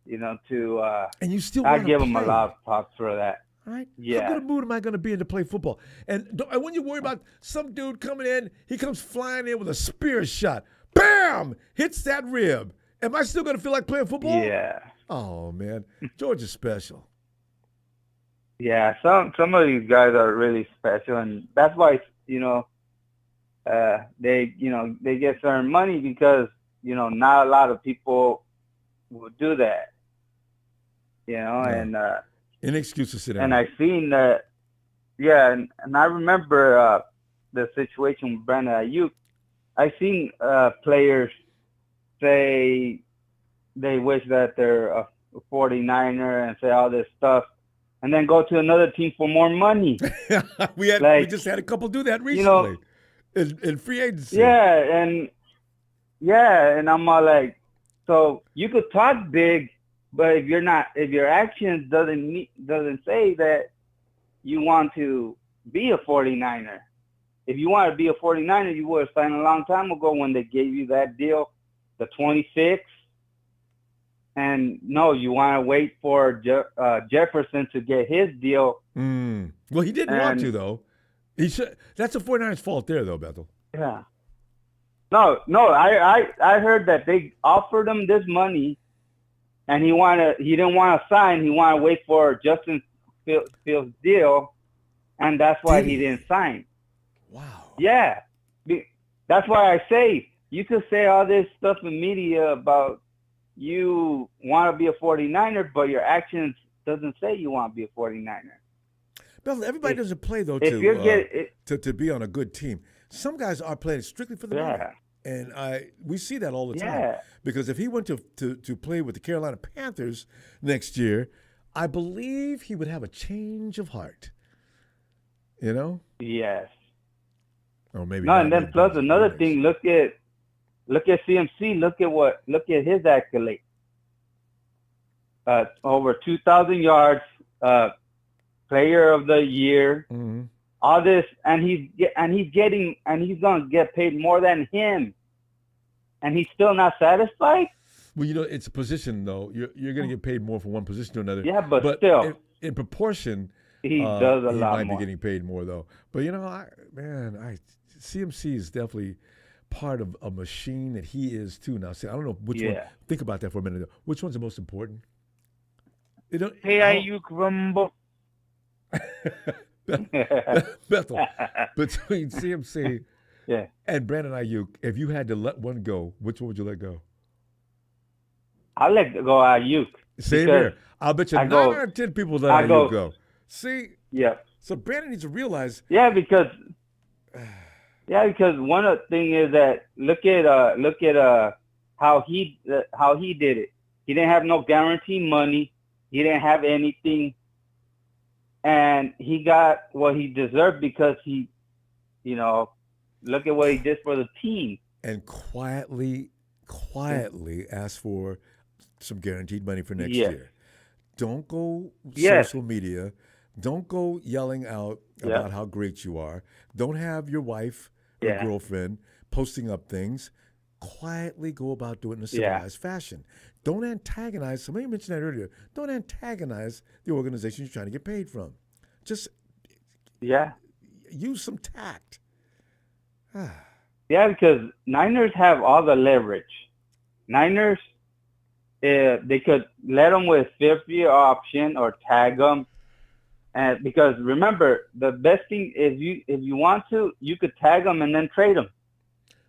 you know, to. And you still I want to give him a play. lot of props for that. Right? Yeah. How good a mood am I going to be in to play football? And when you worry about some dude coming in, he comes flying in with a spear shot, bam, hits that rib. Am I still going to feel like playing football? Yeah. Oh, man. George is special. Yeah, some of these guys are really special, and that's why, you know, they get certain money because, you know, not a lot of people will do that. You know, and an excuse to sit down. And I've seen that, and I remember the situation with Brandon Aiyuk. I've seen players say they wish that they're a 49er and say all this stuff, and then go to another team for more money. we just had a couple do that recently, you know, in free agency. And I'm all like, so you could talk big, but if your actions doesn't say that you want to be a 49er. If you want to be a 49er, you would have signed a long time ago when they gave you that deal, the 26. And no, you want to wait for Jefferson to get his deal. Well, he didn't want to, though. That's the 49ers' fault there, though, Bethel. Yeah. No, I heard that they offered him this money, and he didn't want to sign. He wanted to wait for Justin Fields' deal, and that's why he didn't sign. Wow. Yeah. That's why I say you could say all this stuff in media about you want to be a 49er, but your actions doesn't say you want to be a 49er. Bethel, everybody doesn't play, though, to be on a good team. Some guys are playing strictly for the money. And we see that all the time. Yeah. Because if he went to play with the Carolina Panthers next year, I believe he would have a change of heart. You know? Yes. Or maybe no, and then plus another thing, look at CMC, look at his accolade. Over 2,000 yards, player of the year. Mm-hmm. All this, and he's gonna get paid more than him, and he's still not satisfied. Well, you know, it's a position though. You're gonna get paid more from one position to another. Yeah, but still, in proportion, he does a lot might more. be getting paid more though. But you know, CMC is definitely part of a machine that he is too. Now, I don't know which one. Think about that for a minute. Which one's the most important? Hey, Aiyuk, Ronbo. Bethel, between CMC Yeah. And Brandon Aiyuk, if you had to let one go, which one would you let go? I let go Aiyuk. Same here. I'll bet you 9 out of 10 people let Aiyuk go. See? Yeah. So Brandon needs to realize. Yeah, because one of the thing is that look at how he did it. He didn't have no guarantee money. He didn't have anything, and he got what he deserved because he, look at what he did for the team. And quietly ask for some guaranteed money for next year. Don't go social media. Don't go yelling out about how great you are. Don't have your wife or girlfriend posting up things. Quietly go about doing it in a civilized fashion. Don't antagonize. Somebody mentioned that earlier. Don't antagonize the organization you're trying to get paid from. Just use some tact. Yeah, because Niners have all the leverage. Niners, they could let them with fifth-year option or tag them. And because remember, the best thing is if you want to, you could tag them and then trade them.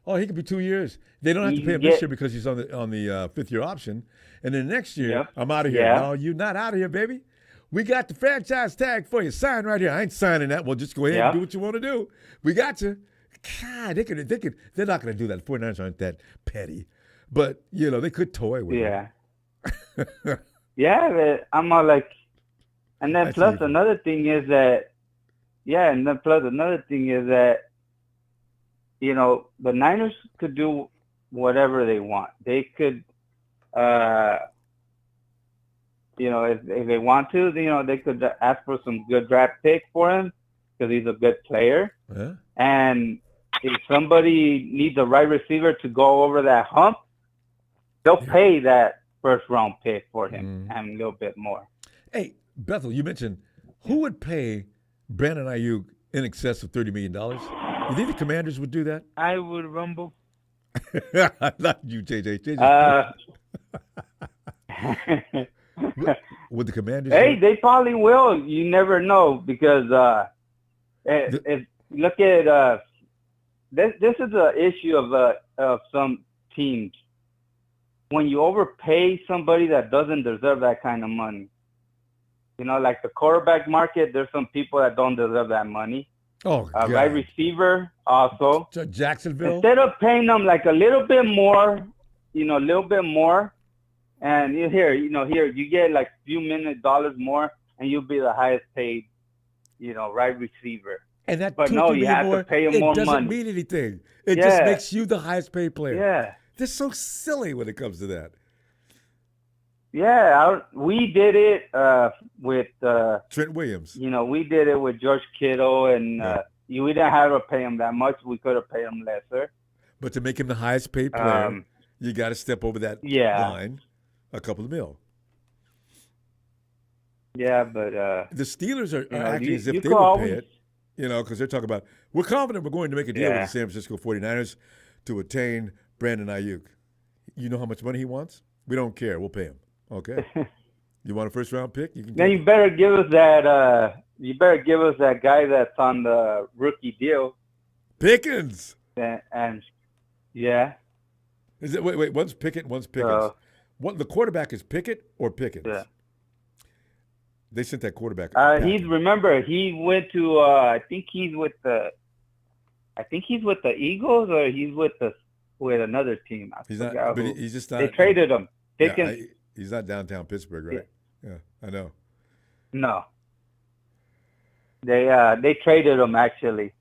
Oh, he could be 2 years. They don't have to pay him this year because he's on the fifth-year option. And then next year, I'm out of here. No, you're not out of here, baby. We got the franchise tag for you. Sign right here. I ain't signing that. Well, just go ahead and do what you want to do. We got you. God, they're not going to do that. The 49ers aren't that petty. But, they could toy with it. Yeah, I'm all like, and then plus another thing is that, the Niners could do whatever they want. They could, if they want to, they could ask for some good draft pick for him because he's a good player. Yeah. And if somebody needs a right receiver to go over that hump, they'll pay that first-round pick for him and a little bit more. Hey, Bethel, you mentioned who would pay Brandon Aiyuk in excess of $30 million? You think the Commanders would do that? I would, Ronbo. Not you, JJ. Would the Commanders? Hey, they probably will. You never know because if look at this is the issue of some teams. When you overpay somebody that doesn't deserve that kind of money, like the quarterback market, there's some people that don't deserve that money. Oh, God. Right receiver also. Jacksonville. Instead of paying them like a little bit more, and here you get like a few $1 more, and you'll be the highest paid, right receiver. And that, but no, you have to pay him more money. It doesn't mean anything. It just makes you the highest paid player. Yeah. They're so silly when it comes to that. Yeah, we did it with Trent Williams. We did it with George Kittle, and we didn't have to pay him that much. We could have paid him lesser. But to make him the highest paid player, you got to step over that line a couple of mil. Yeah, but the Steelers are acting as if they would pay it, because they're talking about, we're confident we're going to make a deal with the San Francisco 49ers to attain Brandon Aiyuk. You know how much money he wants? We don't care. We'll pay him. Okay. You want a first-round pick? You can. Then you better give us that. You better give us that guy that's on the rookie deal. Pickens. And yeah. Is it wait? One's Pickett, one's Pickens. The quarterback is Pickett or Pickens? Yeah. They sent that quarterback. He went to. I think he's with the Eagles or he's with another team. He's not. But he's just not. They traded him. Pickens. Yeah, he's not downtown Pittsburgh, right? Yeah, I know. No. They traded him actually.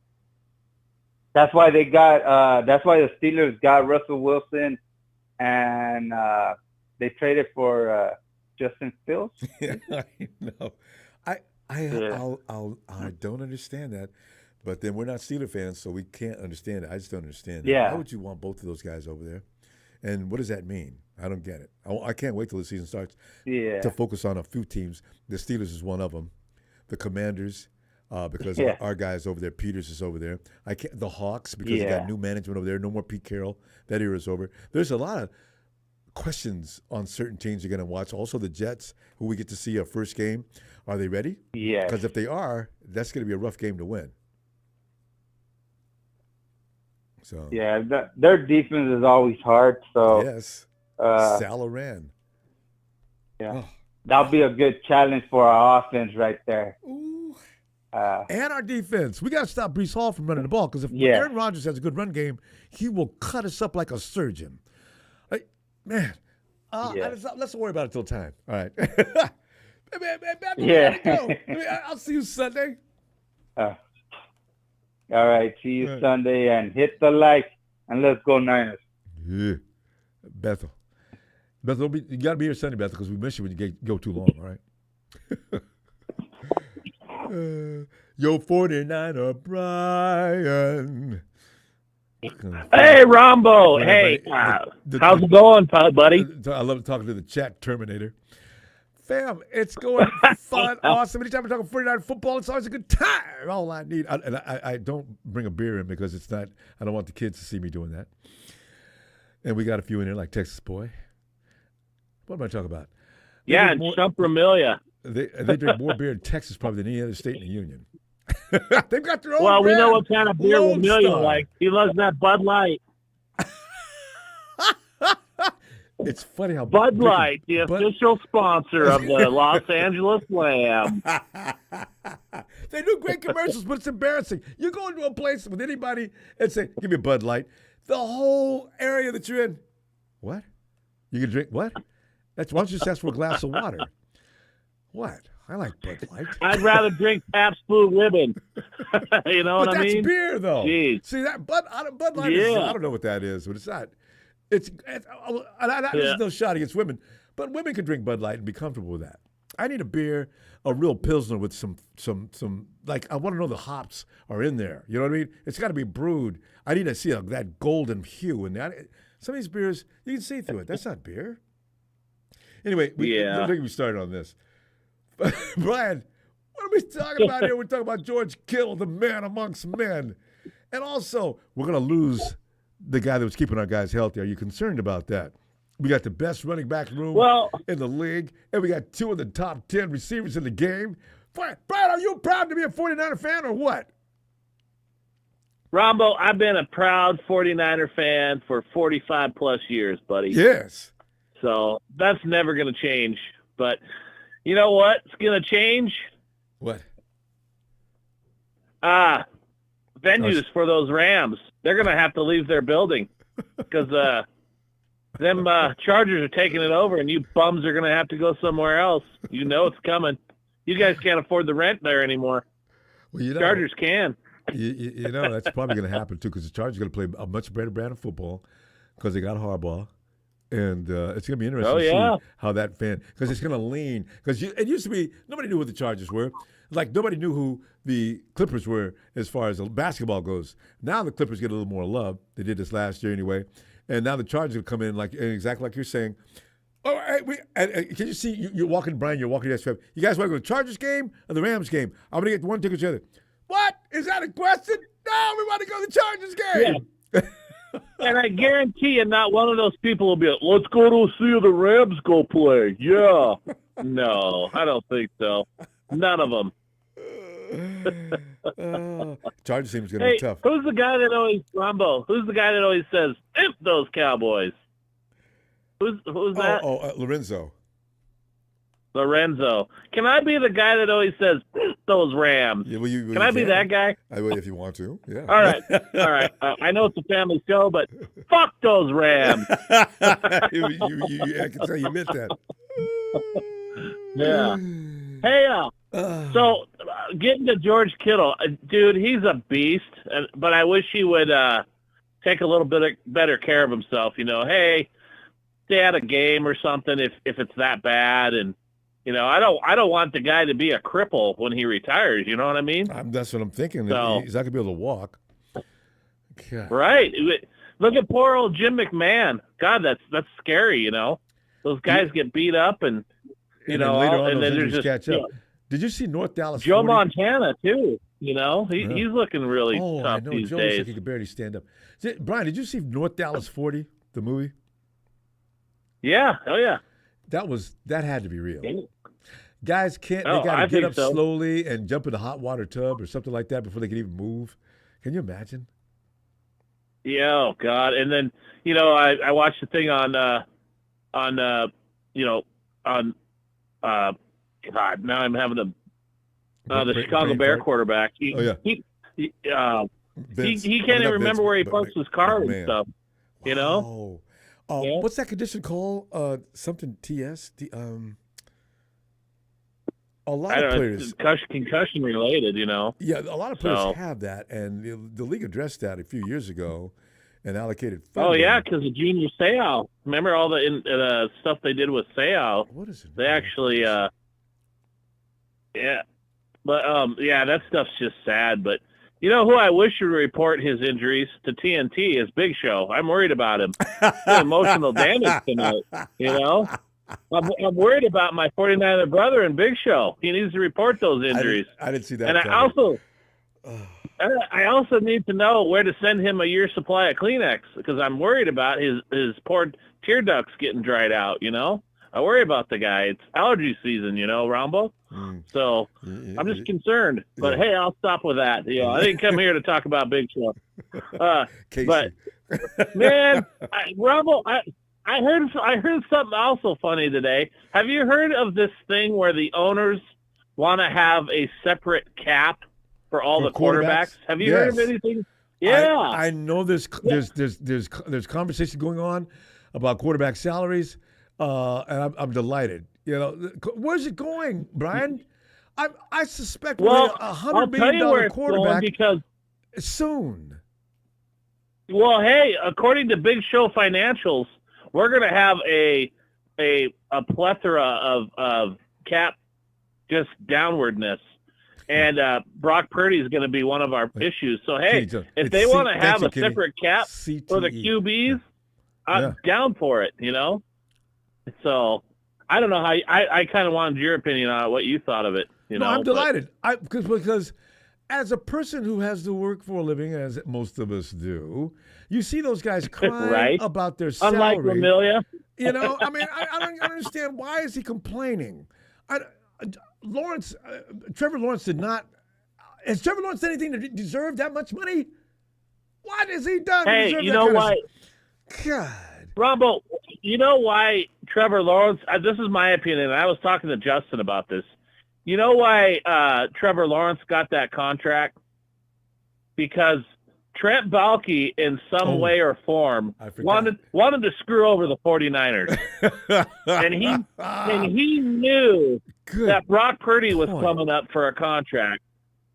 That's why they got. That's why the Steelers got Russell Wilson, and they traded for Justin Fields. Yeah, I know. I don't understand that, but then we're not Steeler fans, so we can't understand it. I just don't understand it. Yeah. Why would you want both of those guys over there? And what does that mean? I don't get it. I can't wait till the season starts to focus on a few teams. The Steelers is one of them. The Commanders, because our guys over there, Peters is over there. The Hawks, because they got new management over there. No more Pete Carroll. That era is over. There's a lot of questions on certain teams you're going to watch. Also the Jets, who we get to see a first game. Are they ready? Yeah. Because if they are, that's going to be a rough game to win. So yeah, their defense is always hard. So yes, Salaran. Yeah, that'll be a good challenge for our offense right there. Ooh. And our defense. We got to stop Breece Hall from running the ball because if Aaron Rodgers has a good run game, he will cut us up like a surgeon. Man, let's worry about it till time. All right. I'll see you Sunday. All right. See you Sunday, and hit the like, and let's go Niners. Yeah. Bethel, you got to be here Sunday, Bethel, because we miss you when you go too long, all right? Yo, 49er Brian. Hey, Ronbo. Hey, how's it going, buddy? I love talking to the chat Terminator. Fam, it's going fun, awesome. Anytime we're talking 49er football, it's always a good time. All I need, I don't bring a beer in because it's not, I don't want the kids to see me doing that. And we got a few in there like Texas Boy. What am I talking about? Yeah, and Chump Ramilia. They drink more beer in Texas probably than any other state in the union. They've got their own Well, brand. we know what kind of beer Ramilia likes. He loves that Bud Light. It's funny how Bud Light, the official sponsor of the Los Angeles Rams. They do great commercials, but it's embarrassing. You go into a place with anybody and say, give me a Bud Light. The whole area that you're in, what? You can drink what? Why don't you just ask for a glass of water? What? I like Bud Light. I'd rather drink Pabst Blue Ribbon. You know what I mean? That's beer, though. Jeez. See, that Bud Light is, I don't know what that is, but it's not. This is no shot against women, but women can drink Bud Light and be comfortable with that. I need a beer, a real Pilsner with some like, I want to know the hops are in there. You know what I mean? It's got to be brewed. I need to see that golden hue in that. Some of these beers, you can see through it. That's not beer. Anyway, don't get me started on this. Brian, what are we talking about here? We're talking about George Kittle, the man amongst men. And also, we're going to lose the guy that was keeping our guys healthy. Are you concerned about that? We got the best running back room in the league, and we got 2 of the top 10 receivers in the game. Brian, are you proud to be a 49er fan or what? Ronbo, I've been a proud 49er fan for 45-plus years, buddy. Yes. So that's never going to change. But you know what's going to change? What? Venues for those Rams. They're going to have to leave their building because them Chargers are taking it over, and you bums are going to have to go somewhere else. You know it's coming. You guys can't afford the rent there anymore. Well, you know, Chargers can. You know, that's probably going to happen, too, because the Chargers are going to play a much better brand of football because they got Harbaugh. And it's going to be interesting to see how that fan – because it's going to lean – because it used to be – nobody knew who the Chargers were. Like, nobody knew who the Clippers were as far as basketball goes. Now the Clippers get a little more love. They did this last year anyway. And now the Chargers will come in exactly like you're saying. Oh, can you see – you're walking, Brian, you're walking to you guys want to go to the Chargers game or the Rams game? I'm going to get one ticket to the other. What? Is that a question? No, we want to go to the Chargers game. Yeah. And I guarantee you not one of those people will be like, let's go to see the Rams go play. Yeah. No, I don't think so. None of them. Chargers team's going to be tough. Who's the guy that always says, "If those Cowboys"? Who's that? Lorenzo. Can I be the guy that always says, "Those Rams"? Yeah, can I be that guy? I will if you want to. Yeah. All right. I know it's a family show, but fuck those Rams. I can tell you meant that. Yeah. Hey, so getting to George Kittle, dude, he's a beast, but I wish he would take a little bit better care of himself. You know, hey, stay out of game or something if it's that bad, and you know, I don't want the guy to be a cripple when he retires. You know what I mean? That's what I'm thinking. So, he's not gonna be able to walk. God. Right. Look at poor old Jim McMahon. God, that's scary. You know, those guys get beat up, and you know, later on, and then there's just catch up. Did you see North Dallas? Joe 40? Montana too. You know, he's looking really tough I know. these Joe days. looks like he could barely stand up. Brian, did you see North Dallas 40, the movie? Yeah. Oh yeah. That had to be real. Guys they got to get up slowly and jump in a hot water tub or something like that before they can even move. Can you imagine? Yeah, oh God. And then, I watched the thing on God, now I'm having the Chicago Bear quarterback. He can't even remember where he parks his car and stuff. Wow. What's that condition called? Something TS? A lot of players. Concussion related, Yeah, a lot of players have that, and the league addressed that a few years ago and allocated funding. Oh, yeah, because of Junior Seau. Remember all the stuff they did with Seau? What is it? They actually, yeah. But, that stuff's just sad. But you know who I wish would report his injuries to TNT is Big Show. I'm worried about him. Emotional damage tonight, I'm worried about my 49er brother and Big Show. He needs to report those injuries. I didn't see that. And I also need to know where to send him a year's supply of Kleenex because I'm worried about his poor tear ducts getting dried out, I worry about the guy. It's allergy season, Ronbo. So I'm just concerned. But hey, I'll stop with that. I didn't come here to talk about Big Show. But man, Ronbo, I heard something also funny today. Have you heard of this thing where the owners want to have a separate cap for all the quarterbacks? Have you heard of anything? Yeah, I know there's conversation going on about quarterback salaries, and I'm delighted. Where's it going, Brian? I suspect $100 million quarterback because soon. Well, hey, according to Big Show Financials, we're going to have a plethora of cap just downwardness. And Brock Purdy is going to be one of our issues. So, hey, if they want to have a separate cap for the QBs, I'm down for it, So, I don't know how I kind of wanted your opinion on it, what you thought of it. No, I'm delighted. Because as a person who has to work for a living, as most of us do, you see those guys crying about their salary. Unlike Amelia. I mean, I don't understand. Why is he complaining? Trevor Lawrence did not. Has Trevor Lawrence done anything to deserve that much money? What has he done? Hey, you know why? God. Ronbo, you know why Trevor Lawrence, this is my opinion, and I was talking to Justin about this. You know why Trevor Lawrence got that contract? Because Trent Baalke, in some way or form, wanted to screw over the 49ers. and he knew that Brock Purdy was coming up for a contract.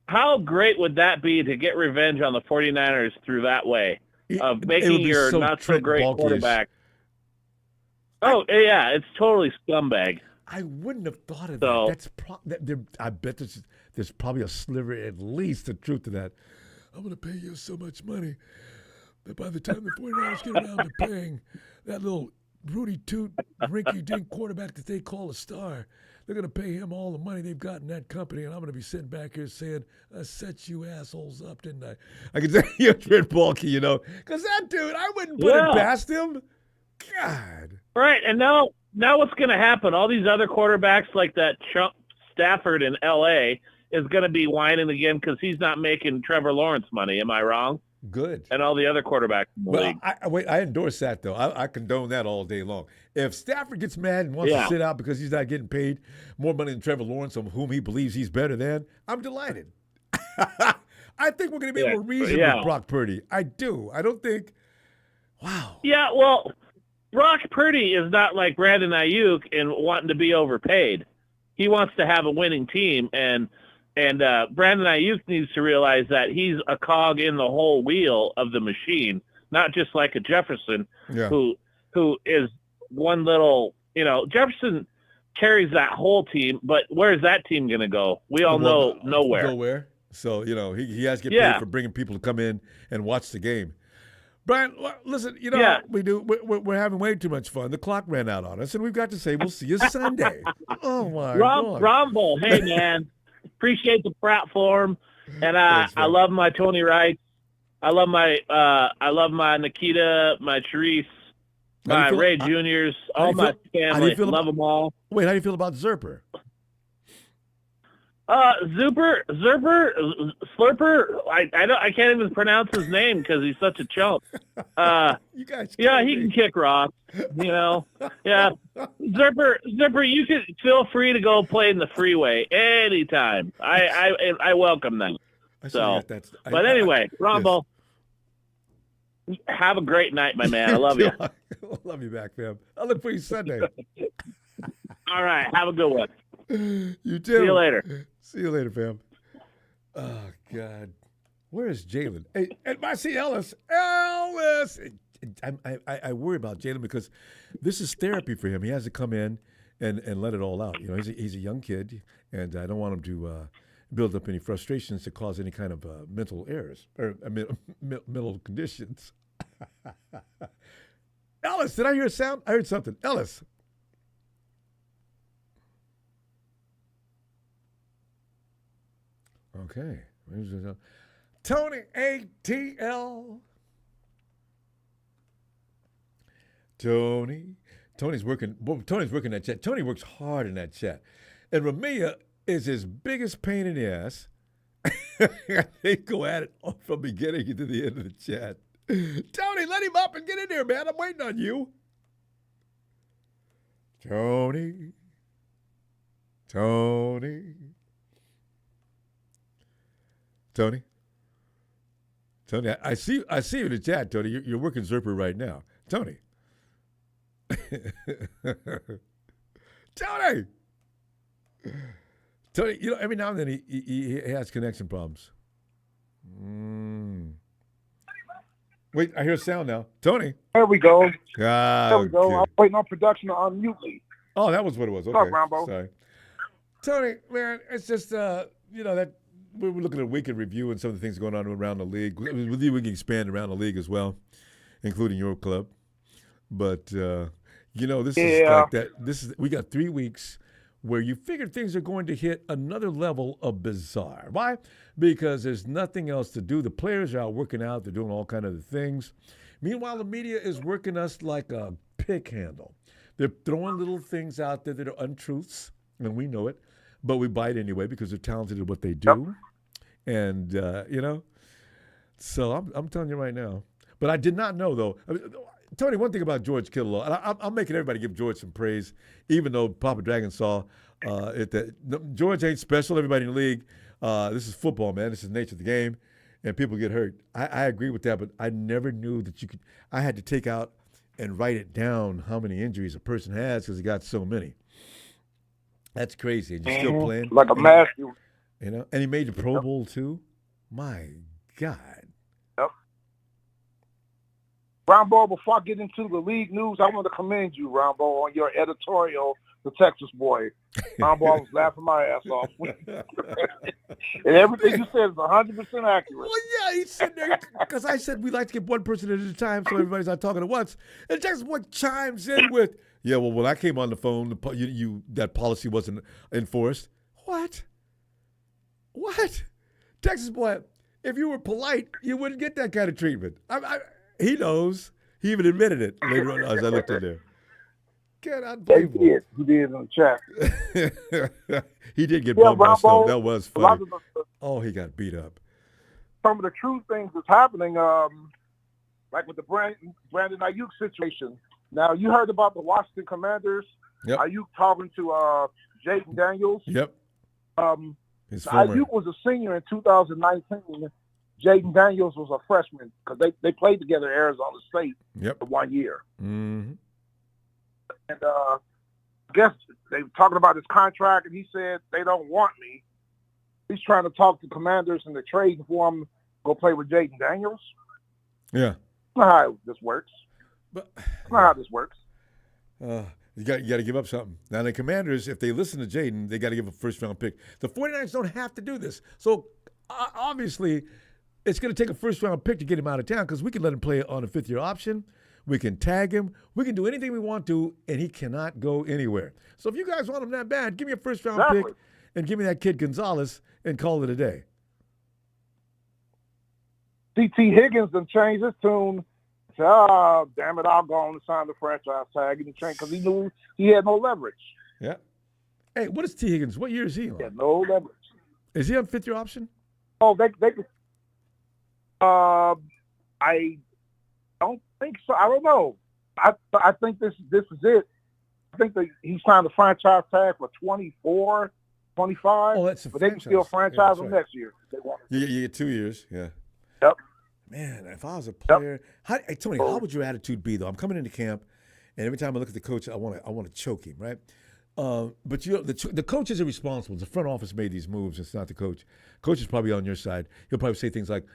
How great would that be to get revenge on the 49ers through that way of making your not-so-great quarterback? Oh, yeah, it's totally scumbag. I wouldn't have thought of that. I bet there's probably a sliver, at least, of truth to that. I'm going to pay you so much money that by the time the 49ers get around to paying that little Rudy Toot, rinky-dink quarterback that they call a star, they're going to pay him all the money they've got in that company, and I'm going to be sitting back here saying, I set you assholes up, didn't I? I can say, Trent Baalke, because that dude, I wouldn't put it past him. God. Right, and now what's going to happen? All these other quarterbacks like that Chump Stafford in L.A. is going to be whining again because he's not making Trevor Lawrence money. Am I wrong? Good. And all the other quarterbacks in the league. I endorse that, though. I condone that all day long. If Stafford gets mad and wants to sit out because he's not getting paid more money than Trevor Lawrence, on whom he believes he's better than, I'm delighted. I think we're going to be able to reason with Brock Purdy. I do. I don't think – wow. Yeah, well, Brock Purdy is not like Brandon Aiyuk and wanting to be overpaid. He wants to have a winning team, and Brandon Aiyuk needs to realize that he's a cog in the whole wheel of the machine, not just like a Jefferson who is one little, Jefferson carries that whole team, but where's that team going to go? We all know nowhere. Nowhere. So, he has to get paid for bringing people to come in and watch the game. Brian, listen, we're having way too much fun. The clock ran out on us, and we've got to say we'll see you Sunday. Oh, my God. Ronbo, hey, man. Appreciate the platform, and I love my Tony Wright. I love my Nikita, my Therese, my Ray Juniors, all my family. Love them all. Wait, how do you feel about Zerper? Zerper, Slurper. I can't even pronounce his name because he's such a chump. You guys, yeah, he can kick rocks. Yeah. Zerper, you can feel free to go play in the freeway anytime. I welcome that. So, but anyway, Ronbo, have a great night, my man. I love you. I love you back, fam. I'll look for you Sunday. All right, have a good one. You too. See you later. See you later, fam. Oh, God. Where is Jalen? Hey, and I see Ellis. Ellis! I worry about Jalen because this is therapy for him. He has to come in and let it all out. You know, he's a young kid, and I don't want him to build up any frustrations to cause any kind of mental errors or mental conditions. Ellis, did I hear a sound? I heard something. Ellis. Okay. Tony ATL. Tony's working that chat. Tony works hard in that chat. And Ramia is his biggest pain in the ass. They go at it from beginning to the end of the chat. Tony, let him up and get in there, man. I'm waiting on you. Tony. Tony, I see you in the chat, Tony. You're working Zerper right now. Tony. Tony, you know, every now and then he has connection problems. Wait, I hear a sound now. Tony. There we go. There we go. I'm waiting on production to unmute me. Oh, that was what it was. Okay. What's up, Ronbo? Sorry. Tony, man, it's just, you know, that we're looking at a weekend review and some of the things going on around the league. With you, we can expand around the league as well, including your club. But, you know, this is like that. We got 3 weeks where you figure things are going to hit another level of bizarre. Why? Because there's nothing else to do. The players are out working out. They're doing all kind of things. Meanwhile, the media is working us like a pig handle. They're throwing little things out there that are untruths, and we know it. But we bite anyway because they're talented at what they do. Yep. And, you know, so I'm telling you right now. But I did not know, though. I mean, Tony, one thing about George Kittle, and I'm making everybody give George some praise, even though Papa Dragon saw it. That George ain't special. Everybody in the league, this is football, man. This is the nature of the game, and people get hurt. I agree with that, but I never knew that you could. I had to take out and write it down how many injuries a person has because he got so many. That's crazy. And you're still playing. Like a master. You know, and he made the Pro Bowl too. My God. Yep. Ronbo, before I get into the league news, I want to commend you, Ronbo, on your editorial, The Texas Boy. Ronbo, I was laughing my ass off. And everything you said is 100% accurate. Well, yeah, he's sitting there because I said we like to get one person at a time so everybody's not talking at once. And Texas Boy chimes in with, yeah, well, when I came on the phone, that policy wasn't enforced. What? Texas Boy, if you were polite, you wouldn't get that kind of treatment. He knows. He even admitted it later on as I looked in there. Get unbelievable. He did in the chat. He did get bumped by stuff. That was funny. He got beat up. Some of the true things that's happening, like with the Brandon Aiyuk situation. Now, you heard about the Washington Commanders. Yep. Aiyuk talking to Jaden Daniels. Yep. Aiyuk was a senior in 2019. Jaden Daniels was a freshman because they played together at Arizona State for 1 year. Mm-hmm. And I guess they were talking about his contract, and he said they don't want me. He's trying to talk to Commanders and the trade for him to go play with Jaden Daniels. Yeah. That's not how this works. But that's not how this works. You got to give up something. Now, the Commanders, if they listen to Jaden, they got to give a first-round pick. The 49ers don't have to do this. So, obviously, it's going to take a first-round pick to get him out of town because we can let him play on a fifth-year option. We can tag him. We can do anything we want to, and he cannot go anywhere. So if you guys want him that bad, give me a first-round pick and give me that kid Gonzalez and call it a day. C.T. Higgins done changed his tune. Oh, damn it, I'll go on and sign the franchise tag and change because he knew he had no leverage. Yeah. Hey, what is T. Higgins? What year is he on? He had no leverage. Is he on fifth-year option? Oh, they could. I don't think so. I don't know. I think this is it. I think that he signed a franchise tag for 24, 25. Oh, that's a but they can still franchise him next year. If they want. You get 2 years, yeah. Yep. Man, if I was a player, Tony, how would your attitude be though? I'm coming into camp, and every time I look at the coach, I want to choke him, right? But the coaches are responsible. The front office made these moves. It's not the coach. Coach is probably on your side. He'll probably say things like,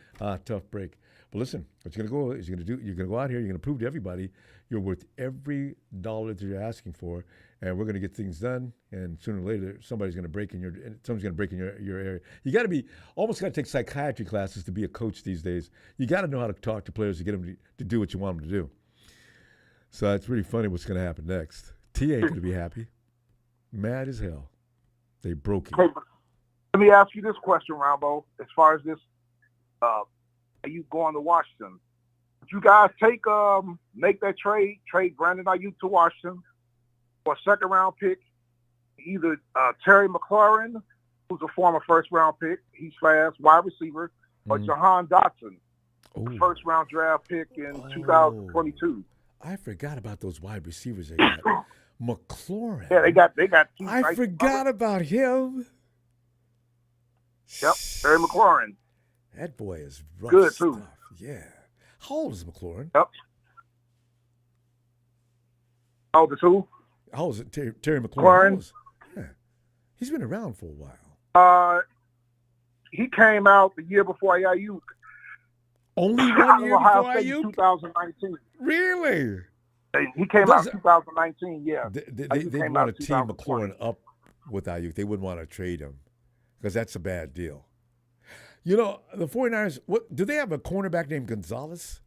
tough break. But listen, what you're going to go is you're going to go out here. You're going to prove to everybody you're worth every dollar that you're asking for, and we're going to get things done. And sooner or later, somebody's going to break in your area. You got to be almost got to take psychiatry classes to be a coach these days. You got to know how to talk to players to get them to do what you want them to do. So it's really funny what's going to happen next. T ain't going to be happy. Mad as hell. They broke it. Hey, let me ask you this question, Ronbo. As far as this, you going to Washington? Would you guys make that trade Brandon Aiyuk to Washington for a second-round pick? Either Terry McLaurin, who's a former first-round pick, he's fast, wide receiver, or Jahan Dotson, first-round draft pick in 2022. I forgot about those wide receivers they got. McLaurin. Yeah, they got two. I forgot about him. Yep, Terry McLaurin. That boy is rough good too. Stuff. Yeah. How old is McLaurin? Yep. How old is who? How old is it? Terry McLaurin. Yeah. He's been around for a while. He came out the year before Aiyuk. Only 1 year before Aiyuk? 2019. Really? He came out in 2019, yeah. They want to team McLaurin up with Aiyuk. They wouldn't want to trade him because that's a bad deal. You know, the 49ers, do they have a cornerback named Gonzalez?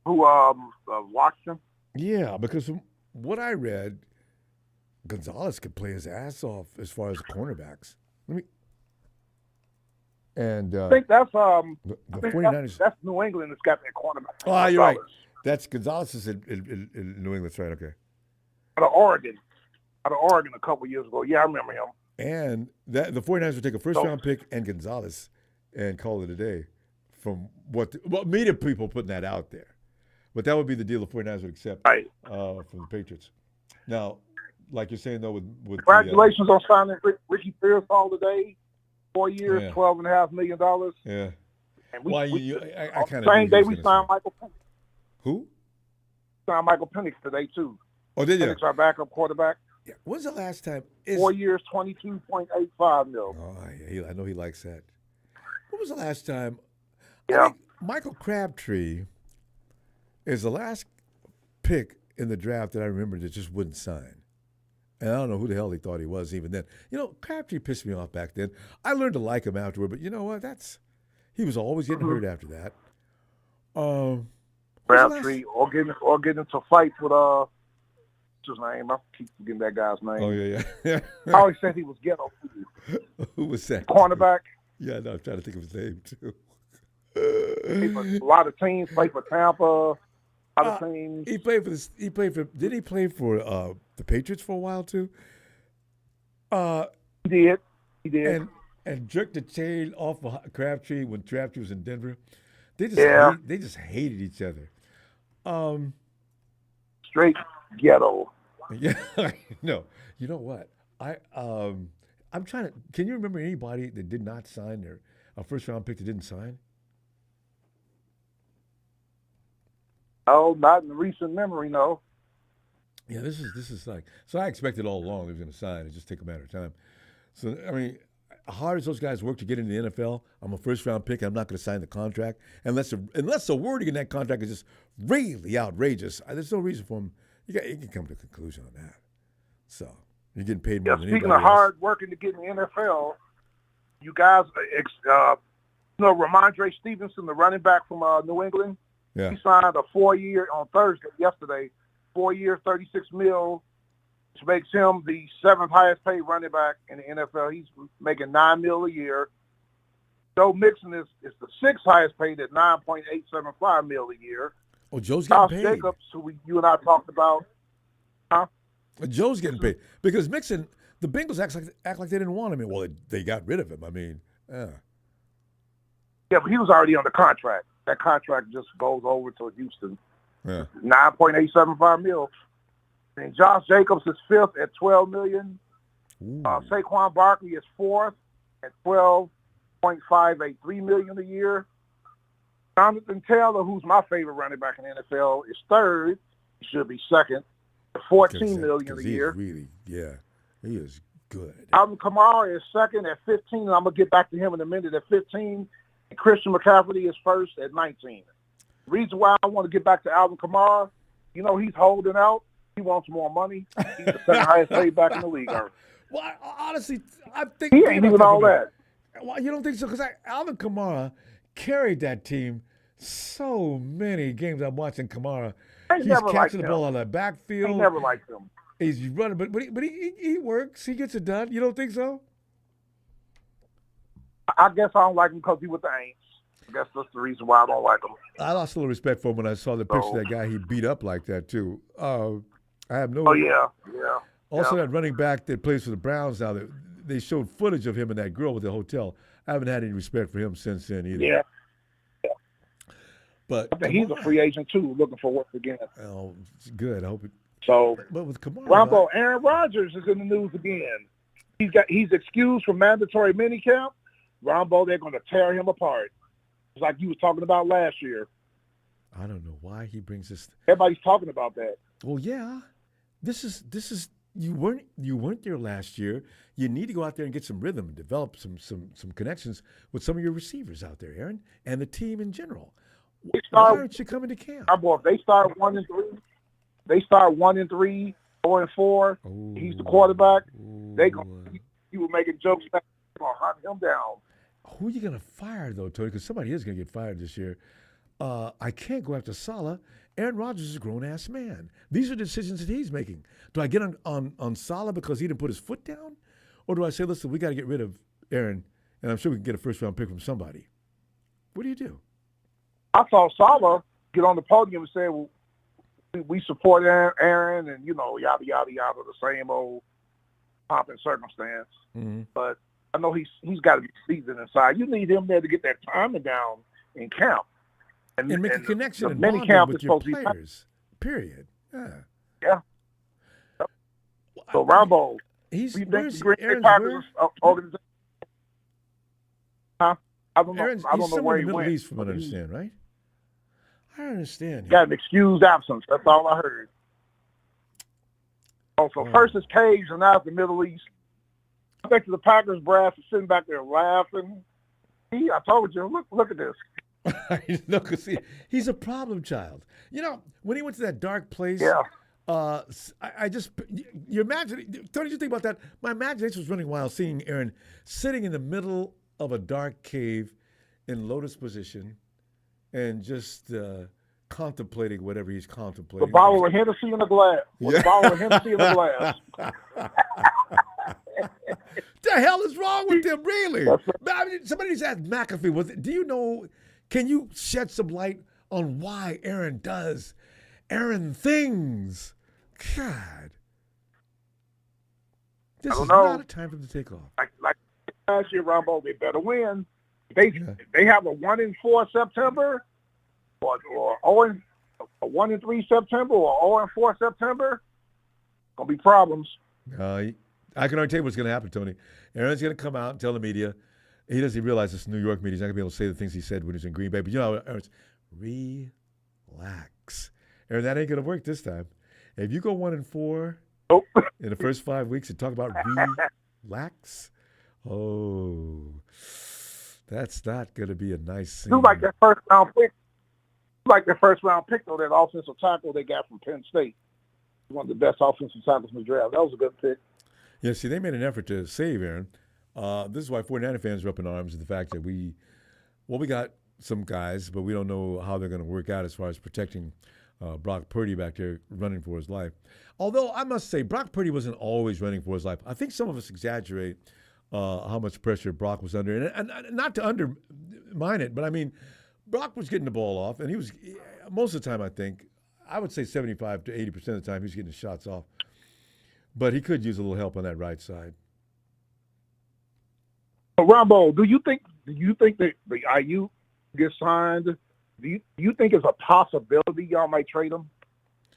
Who, Washington? Yeah, because from what I read, Gonzalez could play his ass off as far as cornerbacks. I think that's the 49ers. That's New England that's got that cornerback. Oh, you're right. That's Gonzalez is in New England. That's right. Okay. Out of Oregon a couple years ago. Yeah, I remember him. And the 49ers would take a first-round pick and Gonzalez and call it a day from media people putting that out there. But that would be the deal the 49ers would accept from the Patriots. Now, like you're saying, though, with congratulations on signing Ricky Pearsall today. 4 years, $12.5 million. Yeah. And I kind of same day we signed Michael Penix. Who? Signed Michael Penix today, too. Oh, did you? Penix, our backup quarterback. Yeah. When's the last time? 4 years, $22.85 million. Oh, yeah, I know he likes that. When was the last time? Yeah. I think Michael Crabtree is the last pick in the draft that I remember that just wouldn't sign. And I don't know who the hell he thought he was even then. You know, Crabtree pissed me off back then. I learned to like him afterward, but you know what? He was always getting hurt after that. Crabtree or getting into fights with what's his name? I keep forgetting that guy's name. Oh yeah. I always said he was ghetto. Who was that? Cornerback. Yeah, no, I'm trying to think of his name too. A lot of teams played for Tampa. Other teams. He played for. Did he play for the Patriots for a while too? He did. And jerked the chain off of Crabtree when Crabtree was in Denver. They just hated each other. Straight ghetto. Yeah, no. You know what? I'm trying to. Can you remember anybody that did not sign a first round pick that didn't sign? Oh, not in recent memory, no. Yeah, this is like. So I expected all along he was going to sign. It just take a matter of time. So I mean, hard as those guys work to get into the NFL, I'm a first round pick. I'm not going to sign the contract unless the wording in that contract is just really outrageous. There's no reason for him. You can come to a conclusion on that. So you're getting paid more than anybody speaking of hard working to get in the NFL, you guys, Ramondre Stevenson, the running back from New England. Yeah. He signed a 4-year on Thursday, yesterday, 4 years, $36 million, which makes him the 7th highest paid running back in the NFL. He's making $9 million a year. Joe Mixon is the 6th highest paid at $9.875 million a year. Oh, Joe's getting paid. Jacobs, who you and I talked about. Huh? Joe's getting paid because Mixon. the Bengals act like they didn't want him. Well, they got rid of him. I mean, yeah. Yeah, but he was already under contract. That contract just goes over to Houston. Yeah. $9.875 million. And Josh Jacobs is fifth at $12 million. Saquon Barkley is fourth at $12.583 million a year. Jonathan Taylor, who's my favorite running back in the NFL, is third. He should be second at $14 million a year. Really, yeah, he is good. Alvin Kamara is second at 15. And I'm gonna get back to him in a minute at 15. And Christian McCaffrey is first at 19. The reason why I want to get back to Alvin Kamara, he's holding out. He wants more money. He's the second highest paid back in the league. Well, honestly, I think he ain't even all that. Well, you don't think so? Because Alvin Kamara carried that team so many games. I'm watching Kamara. He's catching the ball out of the backfield. I never liked him. He's running, but he works. He gets it done. You don't think so? I guess I don't like him because he with the Aints. I guess that's the reason why I don't like him. I lost a little respect for him when I saw the picture of that guy he beat up like that too. I have no. Oh yeah. Also, that running back that plays for the Browns now, they showed footage of him and that girl with the hotel. I haven't had any respect for him since then either. Yeah. But I think he's a free agent too, looking for work again. Oh, it's good. I hope it. So, but with Kamara, Ronbo, Aaron Rodgers is in the news again. He's excused from mandatory minicamp. Ronbo, they're going to tear him apart. It's like you was talking about last year. I don't know why he brings this. Everybody's talking about that. Well, yeah. This is you weren't there last year. You need to go out there and get some rhythm and develop some connections with some of your receivers out there, Aaron, and the team in general. Why aren't you coming to camp? If they start 1-3, they start 1-3, 4-4. He's the quarterback. He was making jokes about hunt him down. Who are you going to fire though, Tony? Because somebody is going to get fired this year. I can't go after Saleh. Aaron Rodgers is a grown-ass man. These are decisions that he's making. Do I get on Saleh because he didn't put his foot down? Or do I say, listen, we got to get rid of Aaron, and I'm sure we can get a first-round pick from somebody? What do you do? I saw Saleh get on the podium and say, well, we support Aaron and, yada, yada, yada, the same old pomp and circumstance. Mm-hmm. But I know he's got to be seasoned inside. You need him there to get that timing down in camp. And make a connection and many bond camp with is your supposed players. Period. Yeah. Yeah. So Ronbo, he's you think where's the Green Bay Aaron's Packers organization? Huh? I don't know. Aaron's, I don't he's know somewhere where in he the Middle went. East, from what I understand, right? I understand. Got an excused absence. That's all I heard. So first it's Cage, and now it's the Middle East. I bet you the Packers brass is sitting back there laughing. I told you, look at this. No, because he's a problem child. When he went to that dark place, I just, you imagine, Tony, you think about that? My imagination was running wild seeing Aaron sitting in the middle of a dark cave in lotus position and just contemplating whatever he's contemplating. The bottle of Hennessy in the glass. The bottle of Hennessy in the glass. The hell is wrong with him, really? I mean, somebody just asked McAfee, do you know, can you shed some light on why Aaron does Aaron things? God. This is not a time for him to take off. Like last year, Ronbo, they better win. They have a 1-4 September or a 1-3 September or 0-4 September. Gonna be problems. I can already tell you what's going to happen, Tony. Aaron's going to come out and tell the media. He doesn't realize this New York media. He's not going to be able to say the things he said when he was in Green Bay. But Aaron's relax. Aaron, that ain't going to work this time. If you go 1-4 in the first 5 weeks and talk about relax, that's not going to be a nice scene. You like that first round pick. Though, that offensive tackle they got from Penn State. One of the best offensive tackles in the draft. That was a good pick. Yeah, see, they made an effort to save Aaron. This is why 49er fans are up in arms at the fact that we got some guys, but we don't know how they're going to work out as far as protecting Brock Purdy back there running for his life. Although I must say, Brock Purdy wasn't always running for his life. I think some of us exaggerate how much pressure Brock was under. And not to undermine it, but I mean, Brock was getting the ball off, and he was, most of the time, I would say 75 to 80% of the time, he was getting his shots off. But he could use a little help on that right side. Ronbo, do you think that the Aiyuk gets signed? Do you think it's a possibility y'all might trade him?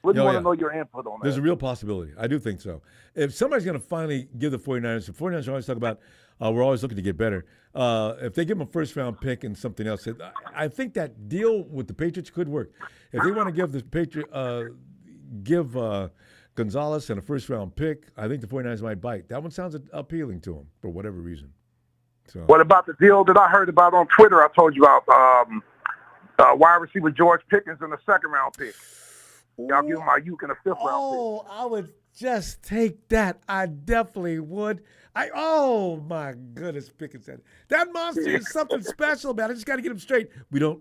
Really want to know your input on that. There's a real possibility. I do think so. If somebody's going to finally give the 49ers, the 49ers always talk about we're always looking to get better. If they give him a first-round pick and something else, I think that deal with the Patriots could work. If they want to give the Gonzalez and a first-round pick, I think the 49ers might bite. That one sounds appealing to them for whatever reason. So. What about the deal that I heard about on Twitter? I told you about wide receiver George Pickens in the second-round pick. Y'all give him Aiyuk in a fifth-round pick. Oh, I would just take that. I definitely would. Oh my goodness, Pickens said that monster is something special, man. I just got to get him straight. We don't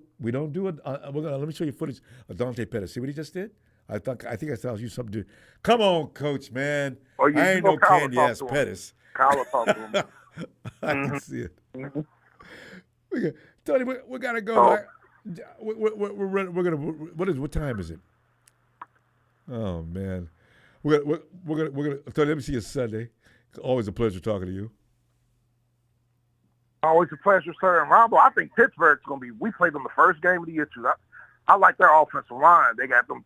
do it. Let me show you footage of Dante Pettis. See what he just did? I think I saw you something to do. Come on, coach, man. Oh, I ain't no candy ass Pettis. Kyle talked to him. I can see it. Tony, we gotta go. We're gonna. What time is it? Oh man, we're gonna. Tony, let me see you Sunday. Always a pleasure talking to you. Always a pleasure, sir. And Ronbo, I think Pittsburgh's gonna be. We played them the first game of the year too. I like their offensive line. They got them.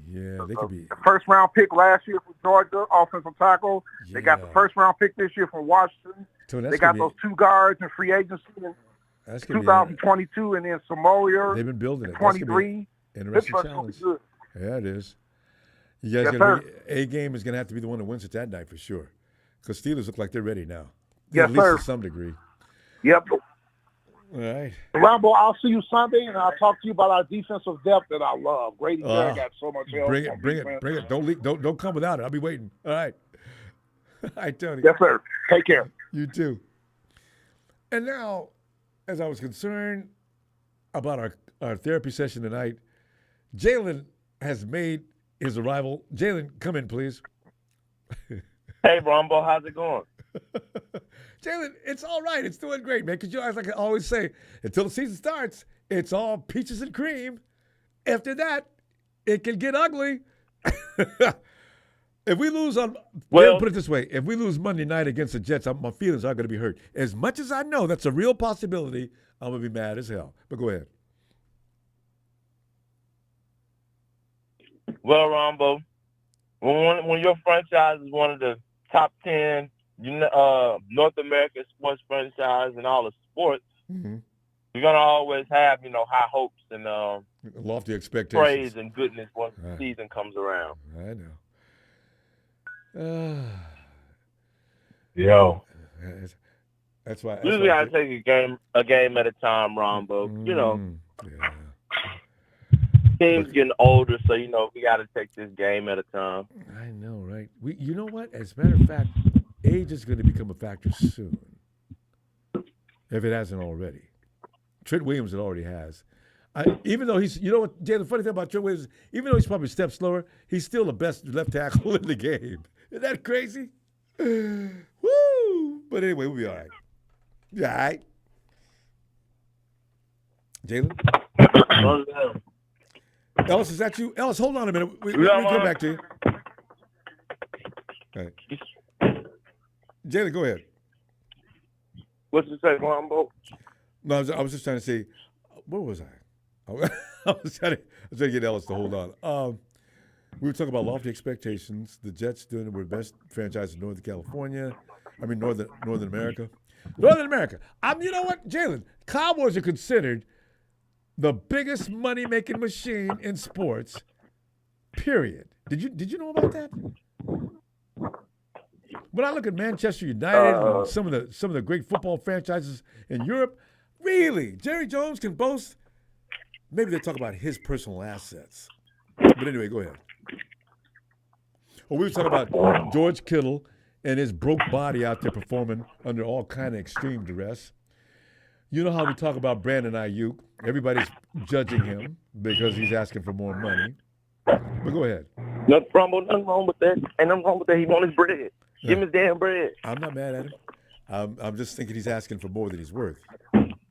Yeah, they could be. The first round pick last year from Georgia, offensive tackle. Yeah. They got the first round pick this year from Washington. Tony, they got those two guards in free agency in 2022, and then Samoa. They've been building it. 23. Interesting challenge. Yeah, it is. You guys A game is gonna have to be the one that wins it that night for sure. Because Steelers look like they're ready now. Yes, at least sir. To some degree. Yep. All right. Ronbo, I'll see you Sunday, and I'll talk to you about our defensive depth that I love. Grady Jarrett got so much help. Bring it. Don't come without it. I'll be waiting. All right. All right, Tony. Yes, sir. Take care. You too. And now, as I was concerned about our therapy session tonight, Jalen has made his arrival. Jalen, come in, please. Hey, Ronbo, how's it going? Jalen, it's all right. It's doing great, man. Because like I always say, until the season starts, it's all peaches and cream. After that, it can get ugly. If we lose put it this way: if we lose Monday night against the Jets, my feelings are going to be hurt. As much as I know that's a real possibility, I'm going to be mad as hell. But go ahead. Well, Ronbo, when your franchise is one of the top 10 North American sports franchise in all of sports, you're gonna always have high hopes and lofty expectations, praise and goodness once the season comes around. I know. Yo, that's why we gotta take a game at a time, Ronbo. Teams getting older, so we got to take this game at a time. I know, right? You know what? As a matter of fact, age is going to become a factor soon, if it hasn't already. Trent Williams, it already has. Even though he's, what, Jay, the funny thing about Trent Williams, even though he's probably a step slower, he's still the best left tackle in the game. Isn't that crazy? Woo! But anyway, we'll be all right. You all right? Jalen? Ellis, is that you? Ellis, hold on a minute. We come back to you. All right. Jalen, go ahead. What's it say, Ronbo? No, I was just trying to say, where was I? I was trying to get Ellis to hold on. We were talking about lofty expectations. The Jets doing it with the best franchise in Northern California. I mean, Northern America. Northern America. You know what, Jalen? Cowboys are considered the biggest money-making machine in sports, period. Did you know about that? When I look at Manchester United and some of the great football franchises in Europe, really, Jerry Jones can boast. Maybe they talk about his personal assets. But anyway, go ahead. Well, we were talking about George Kittle and his broke body out there performing under all kind of extreme duress. You know how we talk about Brandon Aiyuk. Everybody's judging him because he's asking for more money. But go ahead. Nothing wrong with that. Ain't nothing wrong with that. He wants his bread. Give him his damn bread. I'm not mad at him. I'm just thinking he's asking for more than he's worth.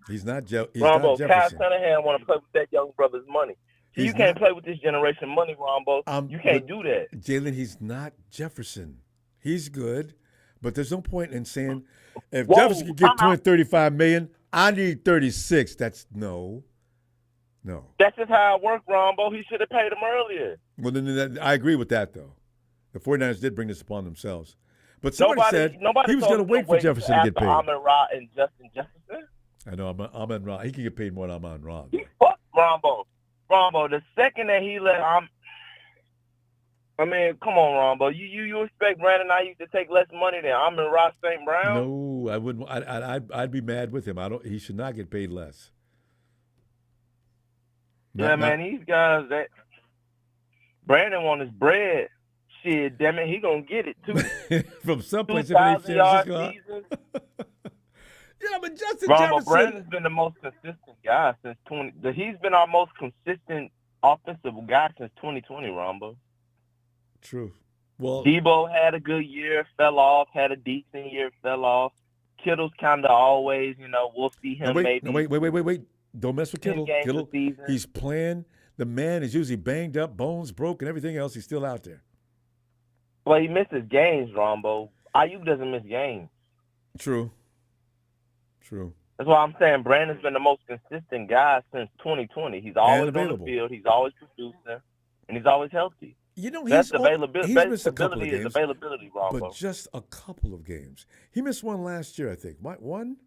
He's not Jefferson. Kyle Shanahan want to play with that young brother's money. You can't play with this generation money, Ronbo. You can't do that. Jalen, he's not Jefferson. He's good, but there's no point in saying if Whoa, Jefferson can get time out. 35 million, I need 36. That's no. That's just how it worked, Ronbo. He should have paid him earlier. Well, then I agree with that, though. The 49ers did bring this upon themselves. But somebody said he was going to wait for Jefferson to get paid. Amon-Ra and Justin Jefferson. I know, Amon-Ra. He can get paid more than Amon-Ra. He fucked Ronbo. Ronbo, the second that he let come on, Ronbo. You expect Brandon Aiyuk to take less money than Amon-Ra St. Brown? No, I wouldn't. I'd be mad with him. He should not get paid less. Man, these guys that Brandon want his bread. Shit, damn it, he gonna get it too. From someplace in 2,000 yard season. Yeah, but Justin Ronbo, Jefferson. Brandon's been the most consistent guy since 20. He's been our most consistent offensive guy since 2020, Ronbo. True. Well, Debo had a good year, fell off. Had a decent year, fell off. Kittle's kind of always, we'll see him maybe. Wait. Don't mess with Kittle. Kittle, he's playing. The man is usually banged up, bones broken, everything else. He's still out there. Well, he misses games, Ronbo. Aiyuk doesn't miss games. True. That's why I'm saying Brandon's been the most consistent guy since 2020. He's always on the field. He's always producing, and he's always healthy. That's availability. He's missed a couple of games. Availability, Ronbo. But just a couple of games. He missed one last year, I think. One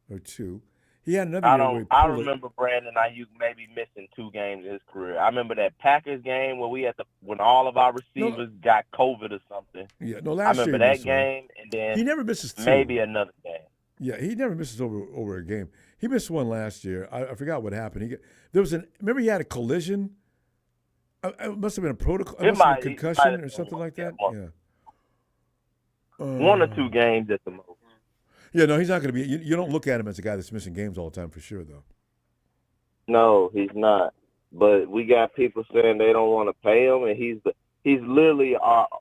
or two. He had another year. I remember Brandon Aiyuk maybe missing 2 games in his career. I remember that Packers game where when all of our receivers got COVID or something. Yeah, no, last year. I remember that game, and then he never misses 2. Maybe another game. Yeah, he never misses over a game. He missed one last year. I forgot what happened. Remember he had a collision. It must have been a protocol. It must have been a concussion or something like that. Yeah. 1 or 2 games at the most. Yeah, no, he's not going to be. You don't look at him as a guy that's missing games all the time for sure, though. No, he's not. But we got people saying they don't want to pay him, and he's literally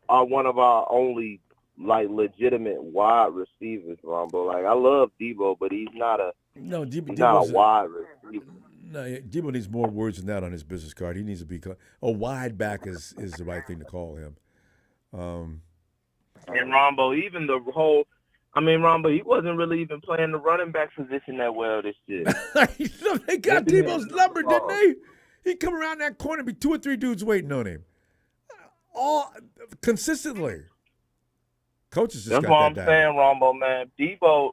one of our only legitimate wide receivers, Ronbo. I love Debo, but he's not a wide receiver. No, Debo needs more words than that on his business card. He needs to be a wide back is the right thing to call him. And Ronbo, even the whole. Ronbo, he wasn't really even playing the running back position that well this year. They got Debo's number, didn't they? He'd come around that corner, be 2 or 3 dudes waiting on him. All consistently. Coaches just got that down. That's what I'm saying, Ronbo, man. Debo.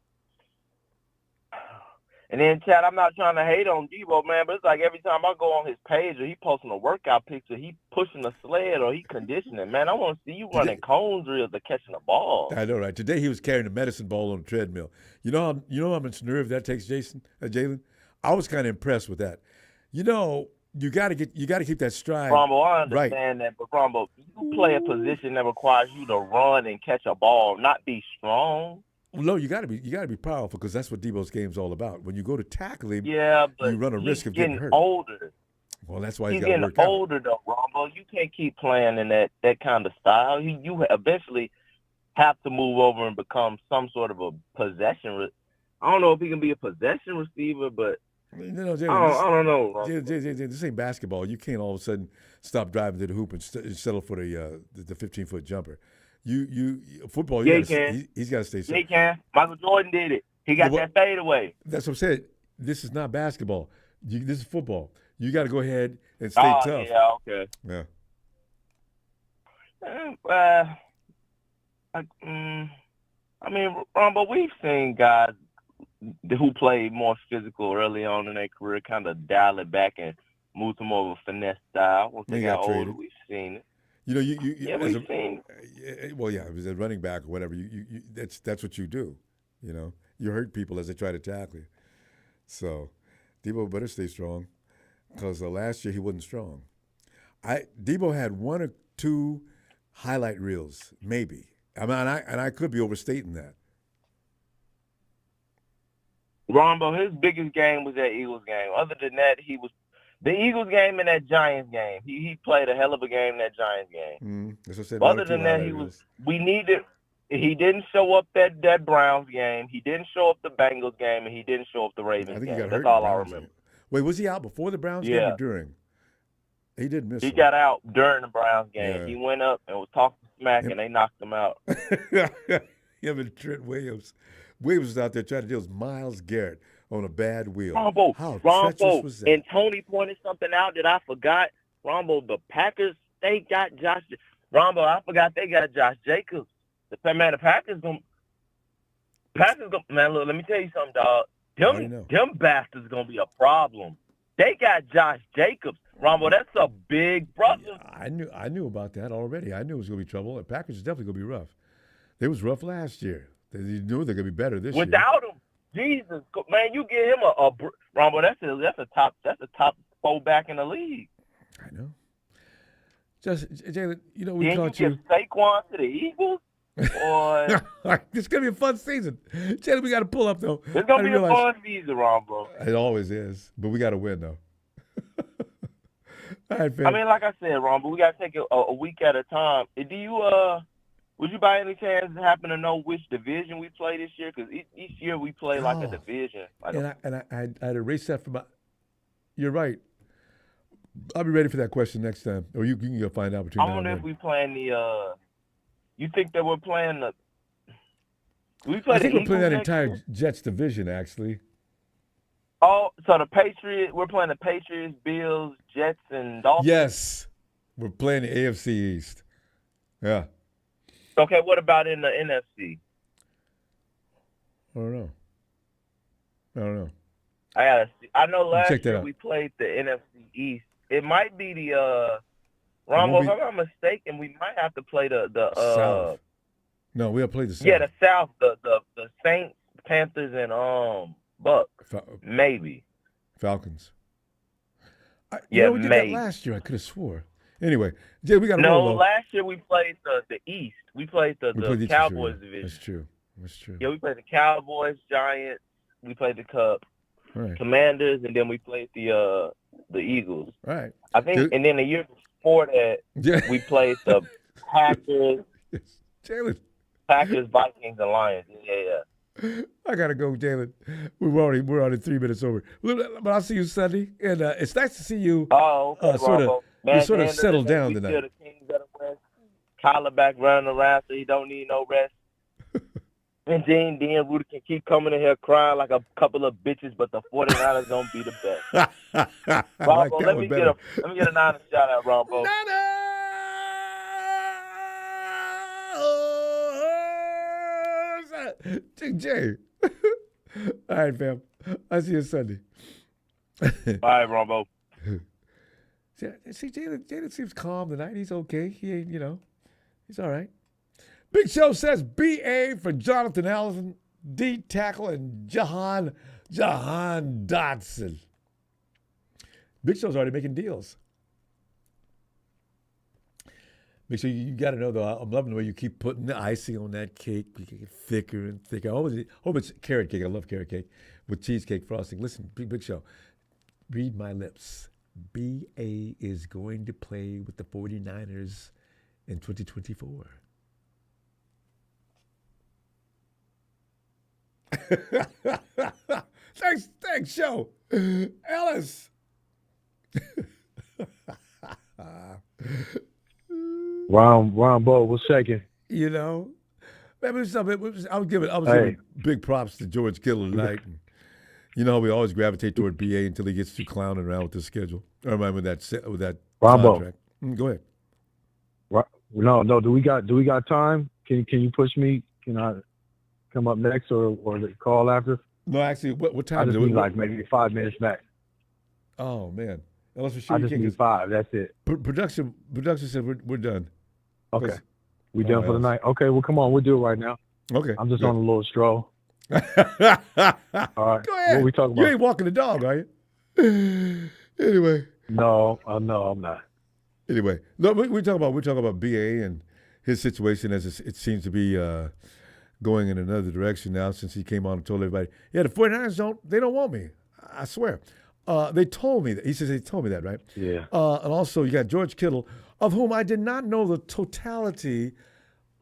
And then, Chad, I'm not trying to hate on Debo, man, but it's like every time I go on his page or he posting a workout picture, he pushing a sled or he conditioning. Man, I want to see you running cone drills or catching a ball. I know, right? Today he was carrying a medicine ball on a treadmill. You know how much nerve that takes, Jalen? I was kind of impressed with that. You got to keep that stride. Ronbo, I understand that, but Ronbo, you play a position that requires you to run and catch a ball, not be strong. Well, no, you got to be powerful because that's what Debo's game's all about. When you go to tackle him, you run a risk of getting hurt. Older. Well, that's why he's got to work getting older, though, Ronbo. You can't keep playing in that kind of style. You eventually have to move over and become some sort of a possession. I don't know if he can be a possession receiver, but Jalen, I don't know. Jalen, this ain't basketball. You can't all of a sudden stop driving to the hoop and settle for the 15-foot jumper. Football. Yeah, he can. He's got to stay safe. He can. Michael Jordan did it. He got that fadeaway. That's what I'm saying. This is not basketball. This is football. You got to go ahead and stay tough. Yeah, okay. Yeah. Ronbo, we've seen guys who played more physical early on in their career kind of dial it back and move to more of a finesse style. Once they got older, we've seen it. We've seen. Well, yeah, as a running back or whatever, that's what you do. You hurt people as they try to tackle you. So, Debo better stay strong because last year he wasn't strong. Debo had 1 or 2 highlight reels, maybe. I could be overstating that. Ronbo, his biggest game was that Eagles game. Other than that, he was the Eagles game and that Giants game. He played a hell of a game in that Giants game. That's what I said, other than that, he didn't show up that Browns game. He didn't show up the Bengals game, and he didn't show up the Ravens game. That's all I remember. Wait, was he out before the Browns game or during? He did miss. He got out during the Browns game. Yeah. He went up and was talking smack, and they knocked him out. Him and Trent Williams. Williams was out there trying to deal with Myles Garrett on a bad wheel. Rombo, How treacherous was that? And Tony pointed something out that I forgot. Rombo, the Packers, they got Josh. Rombo, I forgot they got Josh Jacobs. The Packers gonna. Man, look, let me tell you something, dog. Them bastards gonna be a problem. They got Josh Jacobs. Rombo, that's a big problem. Yeah, I knew about that already. I knew it was gonna be trouble. The Packers is definitely gonna be rough. They was rough last year. They knew they're gonna be better this year. Without him, Jesus, man, you give him a Rombo. That's a top 4 back in the league. I know. Just Jalen, we Then caught you give Saquon to the Eagles. Boy, it's gonna be a fun season. Jalen, we got to pull up though. It's gonna be a fun season, Rombo. It always is, but we got to win though. All right, fam. I mean, like I said, Rombo, we gotta take it a week at a time. Do you would you by any chance happen to know which division we play this year? Because each year we play like a division. I had erased that from my. You're right. I'll be ready for that question next time, or you can go find out between I now and wonder then. if we playing the. You think that we're playing the? I think we're playing that entire Jets division, actually. Oh, so the Patriots. We're playing the Patriots, Bills, Jets, and Dolphins. Yes, we're playing the AFC East. Yeah. Okay, what about in the NFC? I don't know. I gotta see. I know last Check that year out. we played the NFC East. It might be the Ronbo. If I'm not mistaken, we might have to play the South. No, we'll play the South. Yeah, the South. The Saints, Panthers, and Bucks. Maybe. Falcons. Yeah, we did maybe. that last year. I could have swore. Anyway, Jay, we got to roll. No, last year we played the East. We played the Cowboys division. That's true. Yeah, we played the Cowboys, Giants. We played the Cubs, Right. Commanders, and then we played the Eagles. Right. I think, and then the year before that, we played the Packers, Vikings, and Lions. Yeah. I gotta go, Jalen. We're already 3 minutes over. But I'll see you Sunday, and it's nice to see you. Oh, okay, sort of settled down tonight. Still the Kings of the West. Kyler back running around, so he don't need no rest. And then Rudy can keep coming in here crying like a couple of bitches, but the 49ers gonna be the best. Rombo, let me get a Niners shout out, Rombo. Jay. All right, fam. I'll see you Sunday. Bye, Rombo. See, Jalen seems calm tonight. He's okay. He ain't, he's all right. Big Show says BA for Jonathan Allison, D tackle, and Jahan Dotson. Big Show's already making deals. Make sure you got to know, though, I'm loving the way you keep putting the icing on that cake. You get thicker and thicker. I hope it's carrot cake. I love carrot cake with cheesecake frosting. Listen, Big Show, read my lips. BA is going to play with the 49ers in 2024. Thanks, Show. Ellis. Ronbo was second. I was giving big props to George Kittle tonight. And, we always gravitate toward BA until he gets too clowning around with the schedule. I remember with that contract. Go ahead. No. Do we got time? Can you push me? Can I come up next or call after? No, actually, what time? I just need like maybe 5 minutes back. Oh man, unless we're sure I just need 5. That's it. Production said we're done. Okay, we done for the night. Okay, well come on, we'll do it right now. Okay, I'm just on a little stroll. All right, go ahead. What we talking about? You ain't walking the dog, are you? Anyway. No, I'm not. Anyway, no, we're talking about BA and his situation as it seems to be going in another direction now since he came on and told everybody, yeah, the 49ers don't want me. I swear. They told me that. He says they told me that, right? Yeah. And also you got George Kittle, of whom I did not know the totality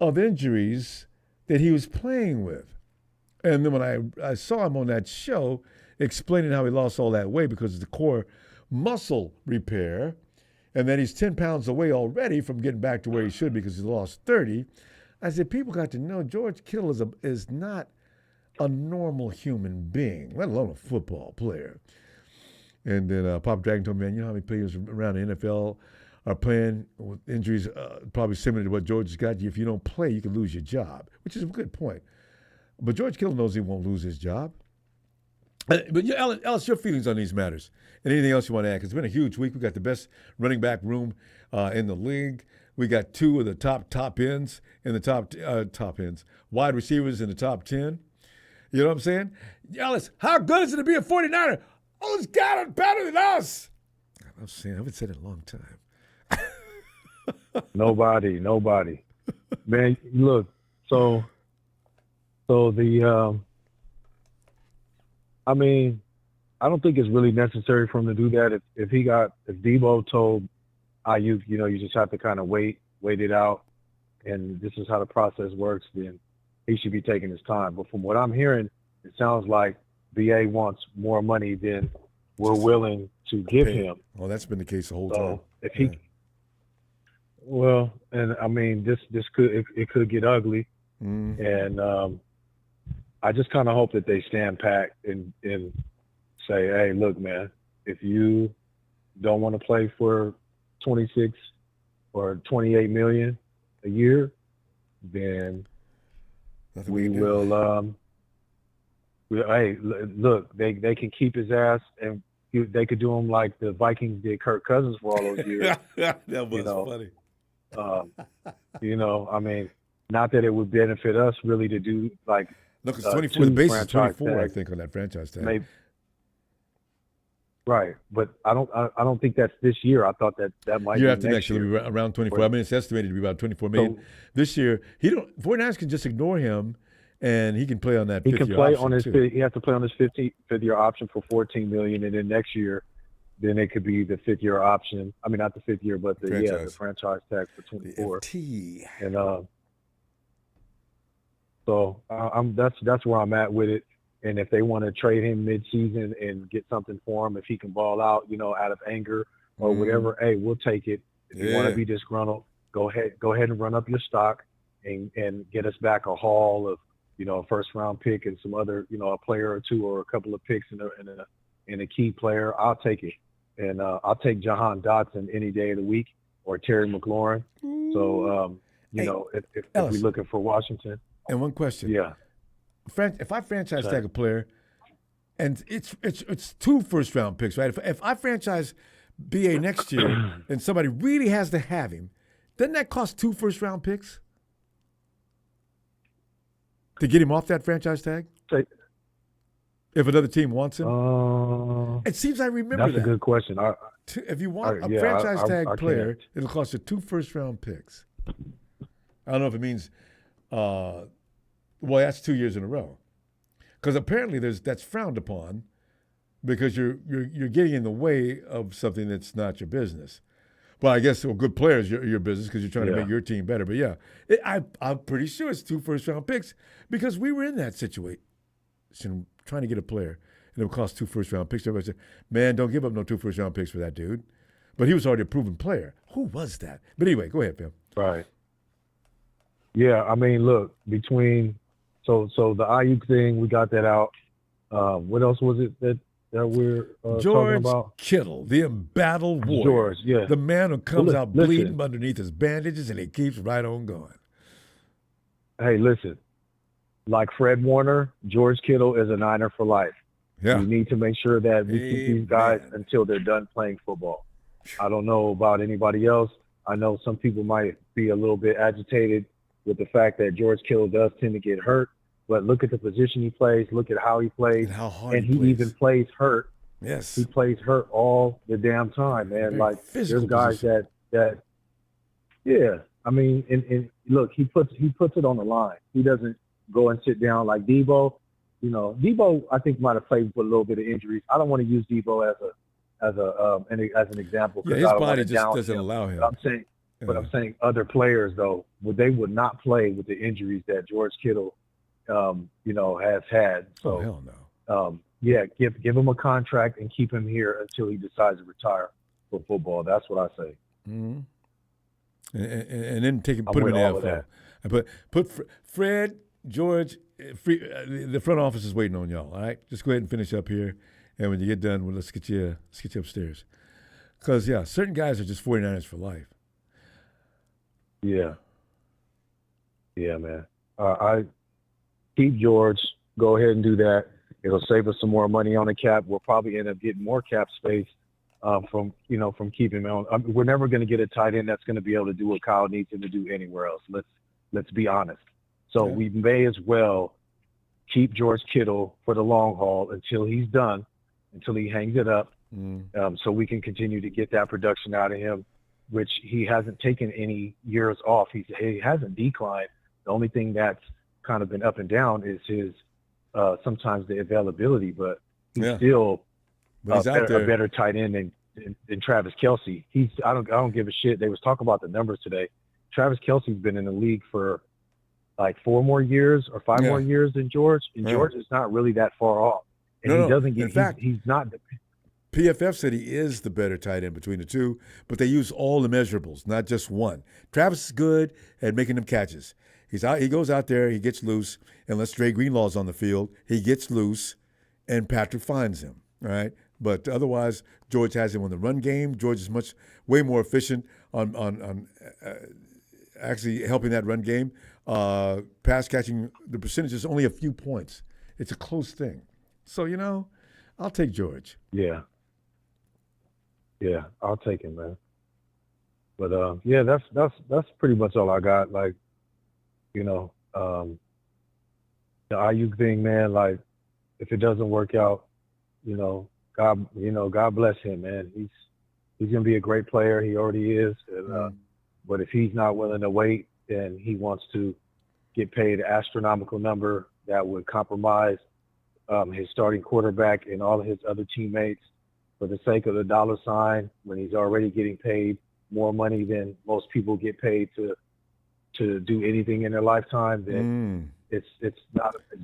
of injuries that he was playing with. And then when I saw him on that show explaining how he lost all that weight because of the core muscle repair, and then he's 10 pounds away already from getting back to where he should because he lost 30. I said, people got to know George Kittle is not a normal human being, let alone a football player. And then Pop Dragon told me, man, you know how many players around the NFL are playing with injuries probably similar to what George has got. If you don't play, you can lose your job, which is a good point. But George Kittle knows he won't lose his job. But yeah, Ellis, your feelings on these matters and anything else you want to add? Because it's been a huge week. We got the best running back room in the league. We got two of the top ends in the top ends, wide receivers in the top 10. You know what I'm saying? Ellis, how good is it to be a 49er? Oh, it's got it better than us. I'm saying, I haven't said it in a long time. Nobody. Man, look, so the I mean, I don't think it's really necessary for him to do that. If Debo told Aiyuk, you know, you just have to kind of wait it out, and this is how the process works, then he should be taking his time. But from what I'm hearing, it sounds like BA wants more money than we're willing to give him. Well, that's been the case the whole time. If he, well, and I mean, this could get ugly, and I just kind of hope that they stand pat and say, hey, look, man, if you don't want to play for 26 or 28 million a year, then we will. Hey, look, they can keep his ass, and they could do him like the Vikings did Kirk Cousins for all those years. That was funny. You know, I mean, not that it would benefit us really to do like. No, because 24, the base is 24, I think, on that franchise tag. Maybe. Right, but I don't think that's this year. I thought that might be next year. Be around 24. I mean, it's estimated to be about 24 million. So, this year, 49ers can just ignore him, and he can play on that. He can play on his. He has to play on his fifth-year option for 14 million, and then next year, then it could be the fifth-year option. I mean, not the fifth year, but the franchise tag for 24. And so that's where I'm at with it. And if they want to trade him mid-season and get something for him, if he can ball out, you know, out of anger or whatever, hey, we'll take it. If you want to be disgruntled, go ahead and run up your stock and get us back a haul of, you know, a first-round pick and some other, you know, a player or two or a couple of picks and a key player. I'll take it. And I'll take Jahan Dotson any day of the week or Terry McLaurin. So, you know, if we're looking for Washington. And one question. Yeah. If I franchise tag a player, and it's 2 first-round picks, right? If I franchise BA next year and somebody really has to have him, doesn't that cost 2 first-round picks to get him off that franchise tag? If another team wants him? It seems I remember that. That's a good question. If you want a franchise tag player, it'll cost you 2 first-round picks. I don't know if it means well, that's 2 years in a row, because apparently that's frowned upon, because you're getting in the way of something that's not your business. Well, I guess good players your business because you're trying to make your team better. But yeah, I'm pretty sure it's 2 first-round picks, because we were in that situation trying to get a player, and it would cost 2 first-round picks. Everybody said, "Man, don't give up no 2 first-round picks for that dude." But he was already a proven player. Who was that? But anyway, go ahead, Pam. Right. Yeah, I mean, look, between so the Aiyuk thing, we got that out. What else was it that we're talking about? George Kittle, the embattled warrior. George, yeah. The man who comes out bleeding underneath his bandages, and he keeps right on going. Hey, listen, like Fred Warner, George Kittle is a Niner for life. Yeah. We need to make sure that we keep these guys until they're done playing football. I don't know about anybody else. I know some people might be a little bit agitated with the fact that George Kittle does tend to get hurt, but look at the position he plays, look at how he plays, and how hard and he plays. Even plays hurt. Yes, he plays hurt all the damn time, man. Like there's guys that, yeah. I mean, and look, he puts it on the line. He doesn't go and sit down like Debo. You know, Debo I think might have played with a little bit of injuries. I don't want to use Debo as an example. Yeah, his body just doesn't allow him. But I'm saying other players though, they would not play with the injuries that George Kittle, you know, has had. So hell no. Yeah, give him a contract and keep him here until he decides to retire for football. That's what I say. Mm-hmm. And then put him in the NFL. And put Fred, George, the front office is waiting on y'all. All right, just go ahead and finish up here, and when you get done, let's get you upstairs. Because certain guys are just 49ers for life. Yeah, man. I keep George. Go ahead and do that. It'll save us some more money on the cap. We'll probably end up getting more cap space from keeping him on. We're never going to get a tight end that's going to be able to do what Kyle needs him to do anywhere else. Let's be honest. So we may as well keep George Kittle for the long haul until he's done, until he hangs it up, so we can continue to get that production out of him, which he hasn't taken any years off. He hasn't declined. The only thing that's kind of been up and down is his sometimes the availability, but he's still a better tight end than Travis Kelce. I don't give a shit. They was talking about the numbers today. Travis Kelce's been in the league for like 4 more years or 5 more years than George, and George is not really that far off. And he doesn't get. In fact, he's not. PFF said he is the better tight end between the two, but they use all the measurables, not just one. Travis is good at making them catches. He goes out there, he gets loose, unless Dre Greenlaw's on the field, he gets loose, and Patrick finds him. All right, but otherwise, George has him on the run game. George is way more efficient on actually helping that run game. Pass catching, the percentage is only a few points. It's a close thing. So I'll take George. Yeah, I'll take him, man. But that's pretty much all I got. Like, the Aiyuk thing, man. Like, if it doesn't work out, God bless him, man. He's gonna be a great player. He already is. And, but if he's not willing to wait and he wants to get paid an astronomical number that would compromise his starting quarterback and all of his other teammates for the sake of the dollar sign, when he's already getting paid more money than most people get paid to do anything in their lifetime, then it's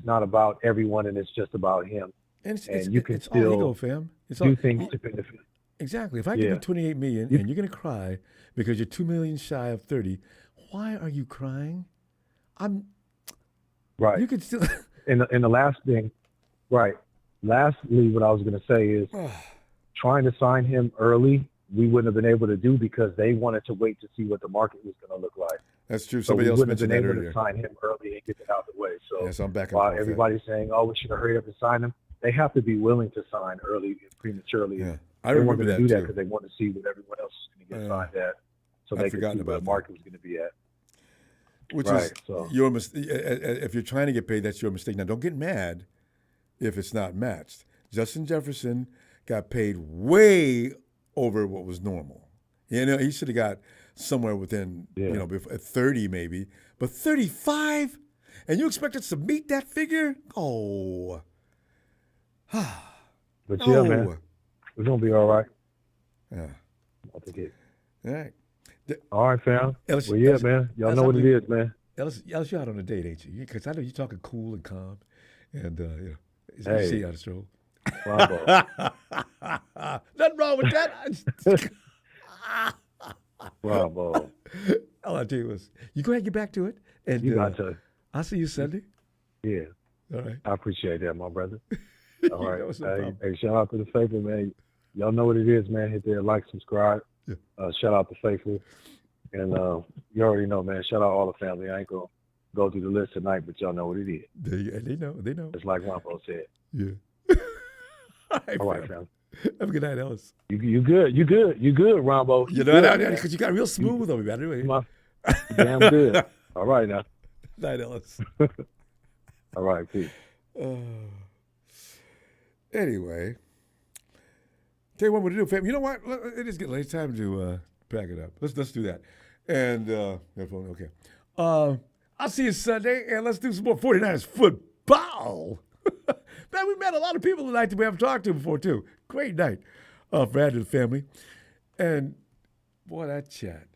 not about everyone, and it's just about him. And you can still all ego, fam. do things to benefit. Exactly. If I give you $28 million and you're gonna cry because you're $2 million shy of 30, why are you crying? Right. You could still. And the last thing, right? Lastly, what I was going to say is trying to sign him early, we wouldn't have been able to do because they wanted to wait to see what the market was going to look like. That's true. Somebody else mentioned that earlier. We wouldn't have been able to sign him early and get it out of the way. So yes, I'm back while everybody's saying, "Oh, we should have hurried up and signed him," they have to be willing to sign early and prematurely. Yeah, I remember that They want to do that too because they want to see what everyone else is going to get signed at, so they can see where the market was going to be at. Which is your mistake. If you're trying to get paid, that's your mistake. Now, don't get mad if it's not matched. Justin Jefferson got paid way over what was normal. He should have got somewhere within, 30 maybe, but 35, and you expect us to meet that figure? Oh, but man, we're gonna be all right. Yeah, I'll take it. All right. All right, fam. Man. Y'all know what it is, man. Ellis, you're out on a date, ain't you? Because I know you're talking cool and calm, and you see how to stroll. Ronbo. Nothing wrong with that. Ronbo. All I tell you was, you go ahead and get back to it, and you got to. I'll see you Sunday. Yeah. All right. I appreciate that, my brother. All right. No hey, shout out to the faithful, man. Y'all know what it is, man. Hit there, like, subscribe. Yeah. Shout out to faithful, and you already know, man. Shout out all the family. I ain't gonna go through the list tonight, but y'all know what it is. They know. It's like Ronbo said. Yeah. All right, fam. Have a good night, Ellis. You good, Ronbo. You know, because you got real smooth on me, man. Anyway. Damn good. All right, now. Night, Ellis. All right, peace. Anyway, tell you what we're going to do, fam. You know what? It is getting late. It's time to pack it up. Let's do that. And, okay. I'll see you Sunday, and let's do some more 49ers football. Man, we met a lot of people tonight that we haven't talked to before, too. Great night for Brad and the family. And, boy, that chat.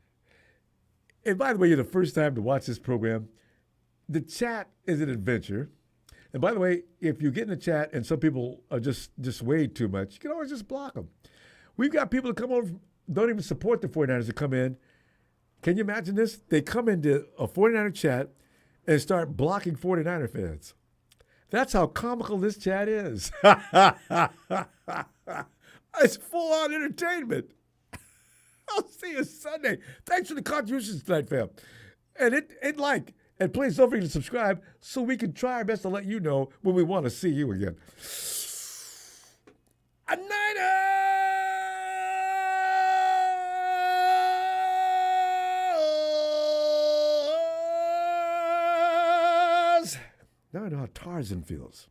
And by the way, you're the first time to watch this program. The chat is an adventure. And by the way, if you get in the chat and some people are just way too much, you can always just block them. We've got people that come over don't even support the 49ers to come in. Can you imagine this? They come into a 49er chat and start blocking 49er fans. That's how comical this chat is. It's full-on entertainment. I'll see you Sunday. Thanks for the contributions tonight, fam. And and please don't forget to subscribe so we can try our best to let you know when we want to see you again. A Niners! Now I know how Tarzan feels.